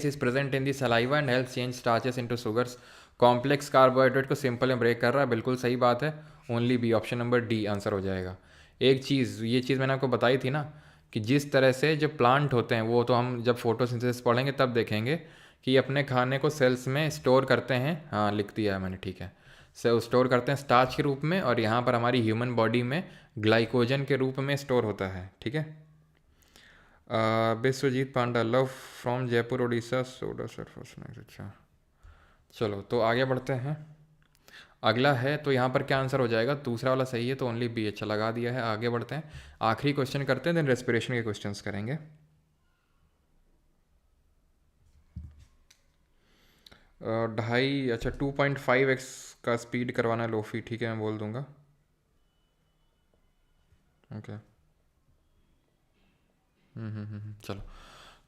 is present in the saliva and help change starches into sugars. Complex carbohydrate को सिंपल में ब्रेक कर रहा है, बिल्कुल सही बात है। Only B, option number D answer हो जाएगा। एक चीज़, ये चीज़ मैंने आपको बताई थी ना कि जिस तरह से जो प्लांट होते हैं, वो तो हम जब फोटोसिंथेसिस पढ़ेंगे तब देखेंगे कि अपने खाने को सेल्स में स्टोर करते हैं। हाँ लिख दिया है मैंने, ठीक है। स्टोर करते हैं स्टार्च के रूप में, और यहाँ पर हमारी ह्यूमन बॉडी में ग्लाइकोजन के रूप में स्टोर होता है, ठीक है। विश्वजीत पांडा, लव फ्रॉम जयपुर उड़ीसा, सोडा सरफस। अच्छा चलो तो आगे बढ़ते हैं। अगला है तो यहाँ पर क्या आंसर हो जाएगा? दूसरा वाला सही है, तो ओनली बी। अच्छा लगा दिया है। आगे बढ़ते हैं, आखिरी क्वेश्चन करते हैं, देन रेस्पिरेशन के क्वेश्चंस करेंगे। ढाई, अच्छा 2.5x का स्पीड करवाना लोफी, ठीक है मैं बोल दूंगा, ओके। चलो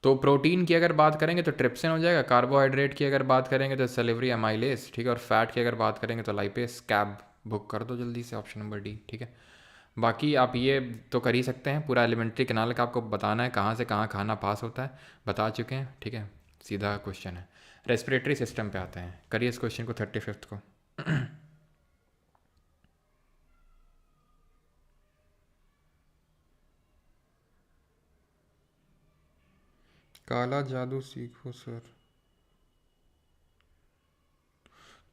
तो प्रोटीन की अगर बात करेंगे तो ट्रिप्सिन हो जाएगा, कार्बोहाइड्रेट की अगर बात करेंगे तो सेलेवरी एमाइलेस, ठीक है, और फैट की अगर बात करेंगे तो लाइपेस। कैब बुक कर दो जल्दी से, ऑप्शन नंबर डी, ठीक है। बाकी आप ये तो कर ही सकते हैं, पूरा एलिमेंट्री कैनाल का आपको बताना है कहाँ से कहाँ खाना पास होता है, बता चुके हैं, ठीक है। सीधा क्वेश्चन है। रेस्पिरेटरी सिस्टम पे आते हैं, करिए इस क्वेश्चन को 35th को। काला जादू सीखो सर,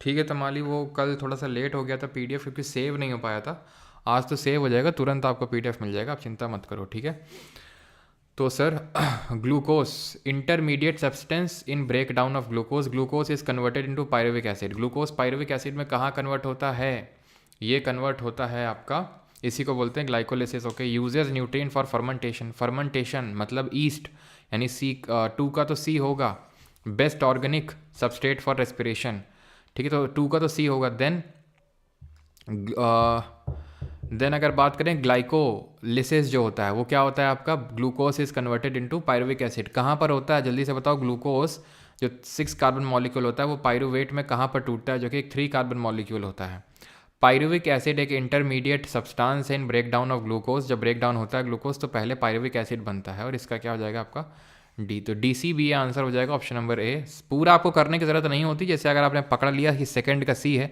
ठीक है तमाली, वो कल थोड़ा सा लेट हो गया था पीडीएफ क्योंकि सेव नहीं हो पाया था। आज तो सेव हो जाएगा, तुरंत आपको पीडीएफ मिल जाएगा, आप चिंता मत करो, ठीक है। तो sir glucose intermediate substance in break down of glucose, glucose is converted into pyruvic acid. Glucose pyruvic acid में कहाँ कन्वर्ट होता है? ये कन्वर्ट होता है आपका, इसी को बोलते हैं glycolysis. Okay, uses nutrient for fermentation, fermentation मतलब ईस्ट, यानी C2 का तो C होगा, best organic substrate for respiration, ठीक है, तो 2 का तो C होगा। देन अगर बात करें ग्लाइकोलिसिस जो होता है वो क्या होता है आपका? Glucose is converted into pyruvic acid. कहाँ पर होता है जल्दी से बताओ? ग्लूकोज जो 6 कार्बन मॉलिक्यूल होता है वो पायरुवेट में कहाँ पर टूटता है, जो कि एक 3 कार्बन मॉलिक्यूल होता है। पायरुविक एसिड एक intermediate substance in break down of glucose. जब ब्रेक डाउन होता है ग्लूकोज तो पहले पायरुविक एसिड बनता है, और इसका क्या हो जाएगा आपका? डी। तो DCB आंसर हो जाएगा ऑप्शन नंबर ए। पूरा आपको करने की ज़रूरत नहीं होती, जैसे अगर आपने पकड़ लिया कि सेकंड का C है,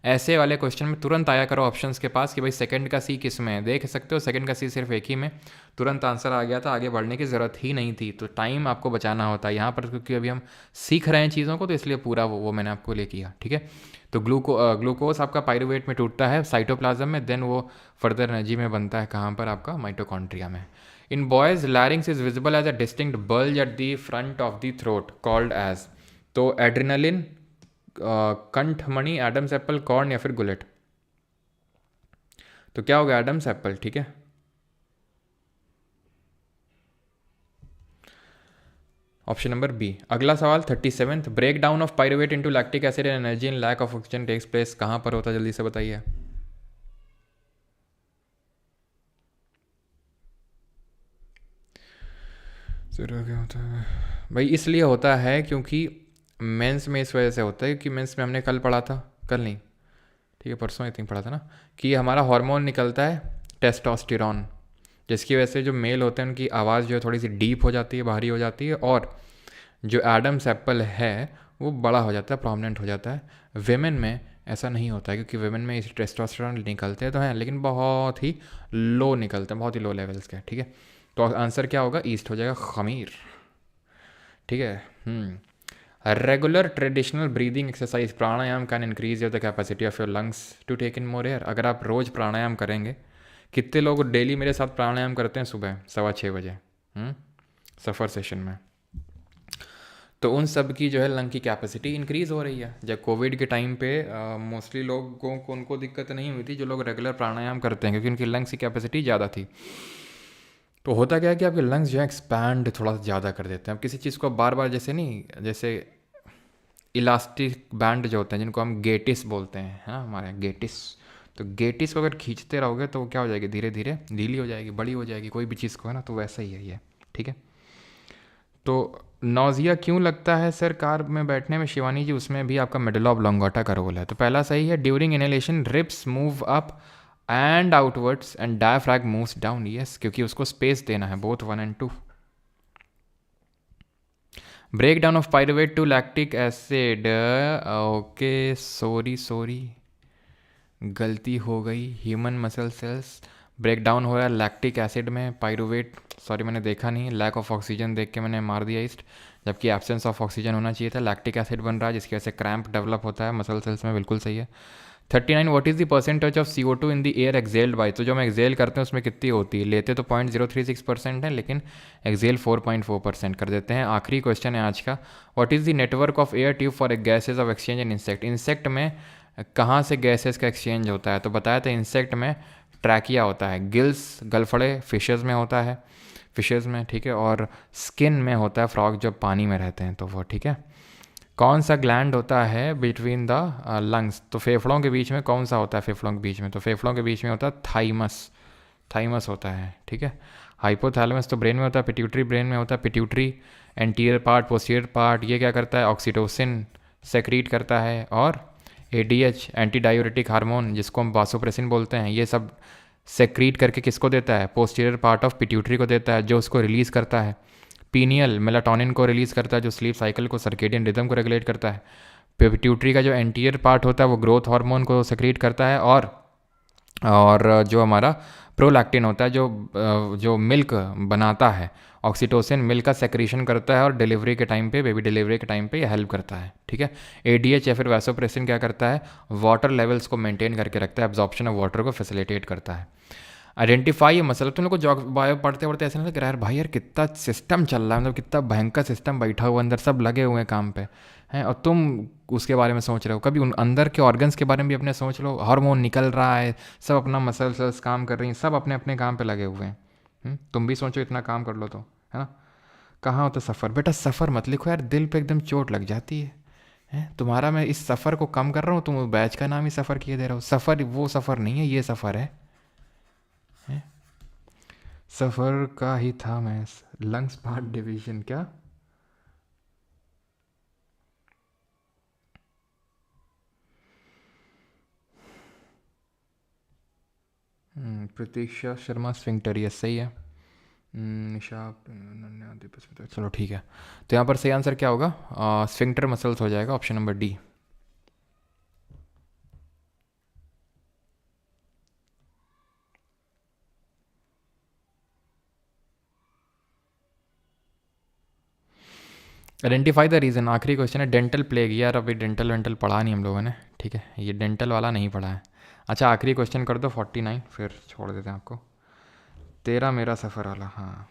ऐसे वाले क्वेश्चन में तुरंत आया करो ऑप्शंस के पास कि भाई सेकंड का C किस में है, देख सकते हो सेकंड का C सिर्फ एक ही में, तुरंत आंसर आ गया था, आगे बढ़ने की ज़रूरत ही नहीं थी। तो टाइम आपको बचाना होता है यहाँ पर, क्योंकि अभी हम सीख रहे हैं चीज़ों को, तो इसलिए पूरा वो मैंने आपको ले किया, ठीक है। तो ग्लूकोज आपका पायरुवेट में टूटता है साइटोप्लाज्म में, देन वो फर्दर एनर्जी में बनता है कहाँ पर? आपका माइटोकॉन्ड्रिया में। In boys larynx is visible as a distinct bulge at the front of the throat called as. तो एड्रेनालिन, कंठमणि, एडम्स एप्पल, कॉर्न या फिर गुलेट? तो क्या होगा? एडम्स एप्पल, ठीक है। Option number B. अगला सवाल 37th, break down of pyruvate into lactic acid and energy in lack of oxygen takes place कहाँ पर होता है? जल्दी से बताइए। क्या होता है भाई? इसलिए होता है क्योंकि मेंस में इस वजह से होता है क्योंकि मेंस में हमने कल पढ़ा था, कल नहीं, ठीक है परसों आई थिंक पढ़ा था ना, कि हमारा हार्मोन निकलता है टेस्टोस्टेरोन, जिसकी वजह से जो मेल होते हैं उनकी आवाज़ जो है थोड़ी सी डीप हो जाती है, भारी हो जाती है, और जो एडम्स एप्पल है वो बड़ा हो जाता है, प्रोमिनेंट हो जाता है। विमेन में ऐसा नहीं होता है क्योंकि विमेन में इस टेस्टोस्टेरोन निकलते तो हैं लेकिन बहुत ही लो निकलते हैं, बहुत ही लो लेवल्स के, ठीक है। तो आंसर क्या होगा? ईस्ट हो जाएगा, खमीर, ठीक है। Regular traditional breathing exercise pranayama can increase your the capacity of your lungs to take in more air. अगर आप रोज़ प्राणायाम करेंगे, कितने लोग डेली मेरे साथ प्राणायाम करते हैं सुबह 6:15 बजे सफ़र सेशन में, तो उन सब की जो है लंग की कैपेसिटी इंक्रीज़ हो रही है। जब कोविड के टाइम पे मोस्टली लोगों को उनको दिक्कत नहीं हुई थी जो लोग रेगुलर प्राणायाम करते हैं, क्योंकि उनकी लंग्स की कैपेसिटी ज़्यादा थी। तो होता क्या है कि आपके लंग्स जो है एक्सपैंड थोड़ा सा ज़्यादा कर देते हैं। अब किसी चीज़ को बार बार, जैसे नहीं, जैसे इलास्टिक बैंड जो होते हैं जिनको हम गेटिस बोलते हैं, है ना, हमारे गेटिस, तो गेटिस को अगर खींचते रहोगे तो क्या हो जाएगी? धीरे धीरे ढीली हो जाएगी, बड़ी हो जाएगी कोई भी चीज़ को, है ना, तो वैसा ही है ये, ठीक है। तो नौजिया क्यों लगता है सर कार में बैठने में शिवानी जी? उसमें भी आपका मेडुला ऑब्लोंगेटा का रोल है। तो पहला सही है, during inhalation ribs move up and outwards and diaphragm moves down. Yes, क्योंकि उसको स्पेस देना है, both 1 and 2। Break down of pyruvate to lactic acid, okay sorry गलती हो गई। Human muscle cells break down हो रहा है लैक्टिक एसिड में, पायरुवेट सॉरी मैंने देखा नहीं, लैक ऑफ ऑक्सीजन देख के मैंने मार दिया ईस्ट, जबकि एब्सेंस ऑफ ऑक्सीजन होना चाहिए था। लैक्टिक एसिड बन रहा है जिसकी वजह से क्रैम्प डेवलप होता है मसल सेल्स में, बिल्कुल सही है। 39, what is the percentage of CO2 in the air exhaled by? तो जो हम एक्सेल करते हैं उसमें कितनी होती है? लेते तो 0.036% है लेकिन एक्सेल 4.4% कर देते हैं। आखिरी क्वेश्चन है आज का, what is the network of air tube for gases of exchange in insect? Insect में कहाँ से गैसेज का एक्सचेंज होता है? तो बताया था इंसेक्ट में ट्रैकिया होता है, गिल्स गलफड़े फिशेज़ में होता है, फिशेज़ में, ठीक है, और स्किन में होता है फ्रॉग जब पानी में रहते हैं तो वो, ठीक है। कौन सा ग्लैंड होता है बिटवीन द लंग्स? तो फेफड़ों के बीच में कौन सा होता है? फेफड़ों के बीच में, तो फेफड़ों के बीच में होता है थाइमस होता है, ठीक है। हाइपोथैलेमस तो ब्रेन में होता है, पिट्यूटरी ब्रेन में होता है, pituitary anterior part posterior part, ये क्या करता है? ऑक्सीटोसिन सेक्रीट करता है, और ADH एंटी डायूरेटिक हार्मोन जिसको हम वासोप्रेसिन बोलते हैं, ये सब सेक्रीट करके किसको देता है? पोस्टीरियर पार्ट ऑफ पिट्यूटरी को देता है, जो उसको रिलीज़ करता है। पीनियल मेलाटोनिन को रिलीज़ करता है जो स्लीप साइकिल को, सर्केडियन रिदम को रेगुलेट करता है। पिट्यूटरी का जो एंटीरियर पार्ट होता है वो ग्रोथ हार्मोन को सेक्रीट करता है, और जो हमारा प्रोलैक्टिन होता है जो मिल्क बनाता है ऑक्सीटोसिन मिल्क का सेक्रीशन करता है और डिलीवरी के टाइम पे, बेबी डिलीवरी के टाइम पे ये हेल्प करता है, ठीक है। एडीएच या फिर वैसोप्रेसिन क्या करता है, वाटर लेवल्स को मेंटेन करके रखता है, एब्जॉर्प्शन ऑफ वाटर को फैसिलिटेट करता है। आइडेंटिफाई ये मतलब तुम लोग को जॉग बायो पढ़ते पढ़ते ऐसा नहीं लग रहा है यार भाई, यार कितना सिस्टम चल रहा है, मतलब कितना भयंकर सिस्टम बैठा हुआ अंदर, सब लगे हुए हैं काम पे हैं, और तुम उसके बारे में सोच रहे हो। कभी उन अंदर के ऑर्गन्स के बारे में भी अपने सोच लो, हार्मोन निकल रहा है, सब अपना मसल्स काम कर रही हैं, सब अपने अपने काम पे लगे हुए हैं। तुम भी सोचो इतना काम कर लो तो, है ना। कहाँ हो तो सफ़र, बेटा सफ़र मत लिखो यार, दिल पे एकदम चोट लग जाती है। हैं तुम्हारा, मैं इस सफ़र को कम कर रहा हूँ, तुम बैच का नाम ही सफ़र किए दे रहे हो। सफ़र वो सफ़र नहीं है, ये सफ़र है, हैं? सफ़र का ही था मैं। लंग्स पार्ट डिवीजन क्या, प्रतीक्षा शर्मा स्फिंक्टर, ये सही है। निशा चलो ठीक है, तो यहाँ पर सही आंसर क्या होगा, स्फिंक्टर मसल्स हो जाएगा, option number D. Identify the reason, आखिरी क्वेश्चन है। डेंटल प्लेग, यार अभी डेंटल वेंटल पढ़ा नहीं हम लोगों ने, ठीक है, ये डेंटल वाला नहीं पढ़ा है। अच्छा आखिरी क्वेश्चन कर दो 49, फिर छोड़ देते हैं आपको। तेरा मेरा सफ़र वाला, हाँ।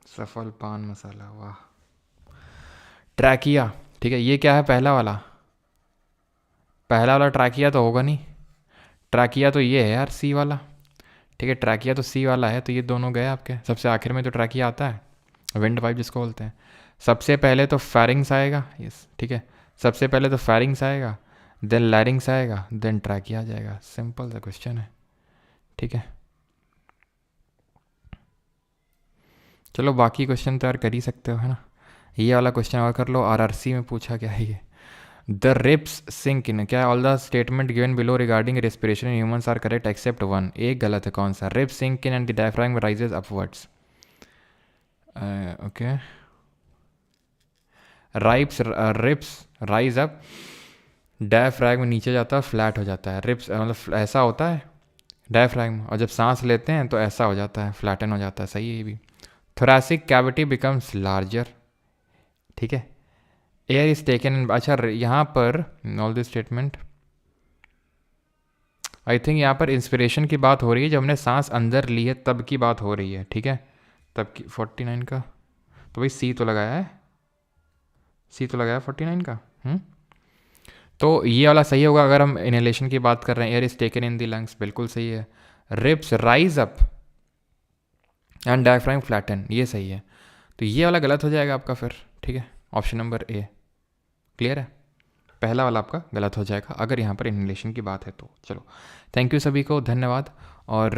सफल पान मसाला, वाह। ट्रैकिया, ठीक है, ये क्या है पहला वाला, पहला वाला ट्रैकिया तो होगा नहीं, ट्रैकिया तो ये है यार सी वाला, ठीक है, ट्रैकिया तो सी वाला है, तो ये दोनों गए आपके। सबसे आखिर में तो ट्रैकिया आता है, विंड पाइप जिसको बोलते हैं। सबसे पहले तो फेरिंग्स आएगा, यस ठीक है, सबसे पहले तो फेरिंग्स आएगा, देन लैरिंग्स आएगा, देन ट्रैकिया आ जाएगा। सिंपल सा क्वेश्चन है, ठीक है। चलो बाकी क्वेश्चन तो यार कर ही सकते हो, है ना। ये वाला क्वेश्चन और कर लो, आरआरसी में पूछा क्या है ये। द रिप्स सिंक इन, क्या all the statement given below regarding respiration in humans are correct except one. एक गलत है, कौन सा, ribs sink in and the diaphragm raises upwards. Okay, ribs rise up, diaphragm नीचे जाता है, फ्लैट हो जाता है। रिप्स मतलब ऐसा होता है डायफ्राम, और जब सांस लेते हैं तो ऐसा हो जाता है, फ्लैटन हो जाता है, सही है ये भी। थोरेसिक कैविटी बिकम्स लार्जर, ठीक है। एयर इज टेकन, अच्छा यहाँ पर all this statement, I think यहाँ पर इंस्पिरेशन की बात हो रही है, जब हमने सांस अंदर ली है तब की बात हो रही है, ठीक है, तब की। 49 का तो भाई सी तो लगाया है, सी तो लगाया 49 का। तो ये वाला सही होगा अगर हम इनहेलेशन की बात कर रहे हैं। Air is taken in the lungs, बिल्कुल सही है। Ribs rise up and diaphragm flatten, ये सही है। तो ये वाला गलत हो जाएगा आपका फिर, ठीक है, ऑप्शन नंबर ए। क्लियर है, पहला वाला आपका गलत हो जाएगा अगर यहाँ पर इनहेलेशन की बात है तो। चलो थैंक यू सभी को, धन्यवाद। और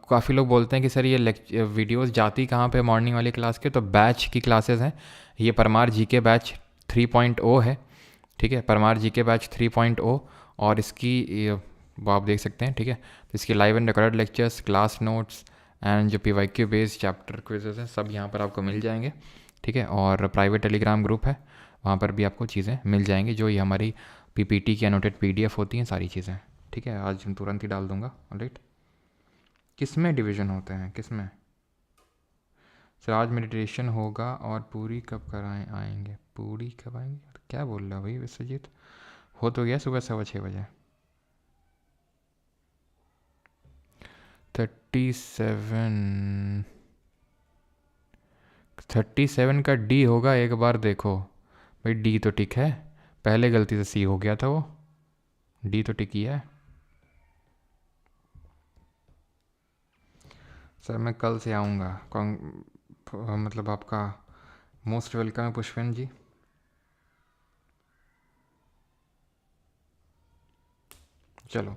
काफ़ी लोग बोलते हैं कि सर ये वीडियोस जाती कहाँ पे मॉर्निंग वाली क्लास के, तो बैच की क्लासेस हैं। ये परमार जीके बैच 3.0 है, ठीक है, परमार जीके बैच 3.0, और इसकी वो आप देख सकते हैं, ठीक है। तो इसकी live and recorded lectures, class notes and जो PYQ बेस्ड चैप्टर क्विजेज हैं, सब यहाँ पर आपको मिल जाएंगे, ठीक है। और प्राइवेट टेलीग्राम ग्रुप है, वहाँ पर भी आपको चीज़ें मिल जाएंगी, जो ये हमारी PPT की एनोटेड PDF होती हैं, सारी चीज़ें, ठीक है। आज हम तुरंत ही डाल दूंगा, राइट। किस में डिवीज़न होते हैं, किस में सर, आज मेडिटेशन होगा और पूरी कब कराएं आएंगे, पूरी कब आएंगे, क्या बोल रहा भाई विश्वजीत, हो तो गया सुबह 6:15 37, 37 का D होगा, एक बार देखो भाई, D तो टिक है, पहले गलती से C हो गया था, वो D तो टिक ही है। सर मैं कल से आऊँगा, मतलब आपका मोस्ट वेलकम है पुष्पेंद्र जी। चलो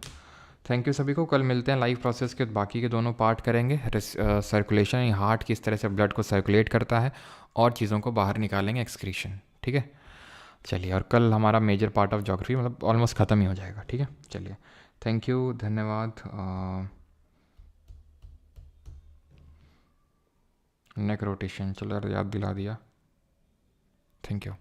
थैंक यू सभी को, कल मिलते हैं। लाइव प्रोसेस के बाकी के दोनों पार्ट करेंगे, सर्कुलेशन, हार्ट किस तरह से ब्लड को सर्कुलेट करता है, और चीज़ों को बाहर निकालेंगे, एक्सक्रीशन, ठीक है। चलिए, और कल हमारा मेजर पार्ट ऑफ ज्योग्राफी मतलब ऑलमोस्ट ख़त्म ही हो जाएगा, ठीक है। चलिए थैंक यू, धन्यवाद। नेक रोटेशन, चलो यार याद दिला दिया, थैंक यू।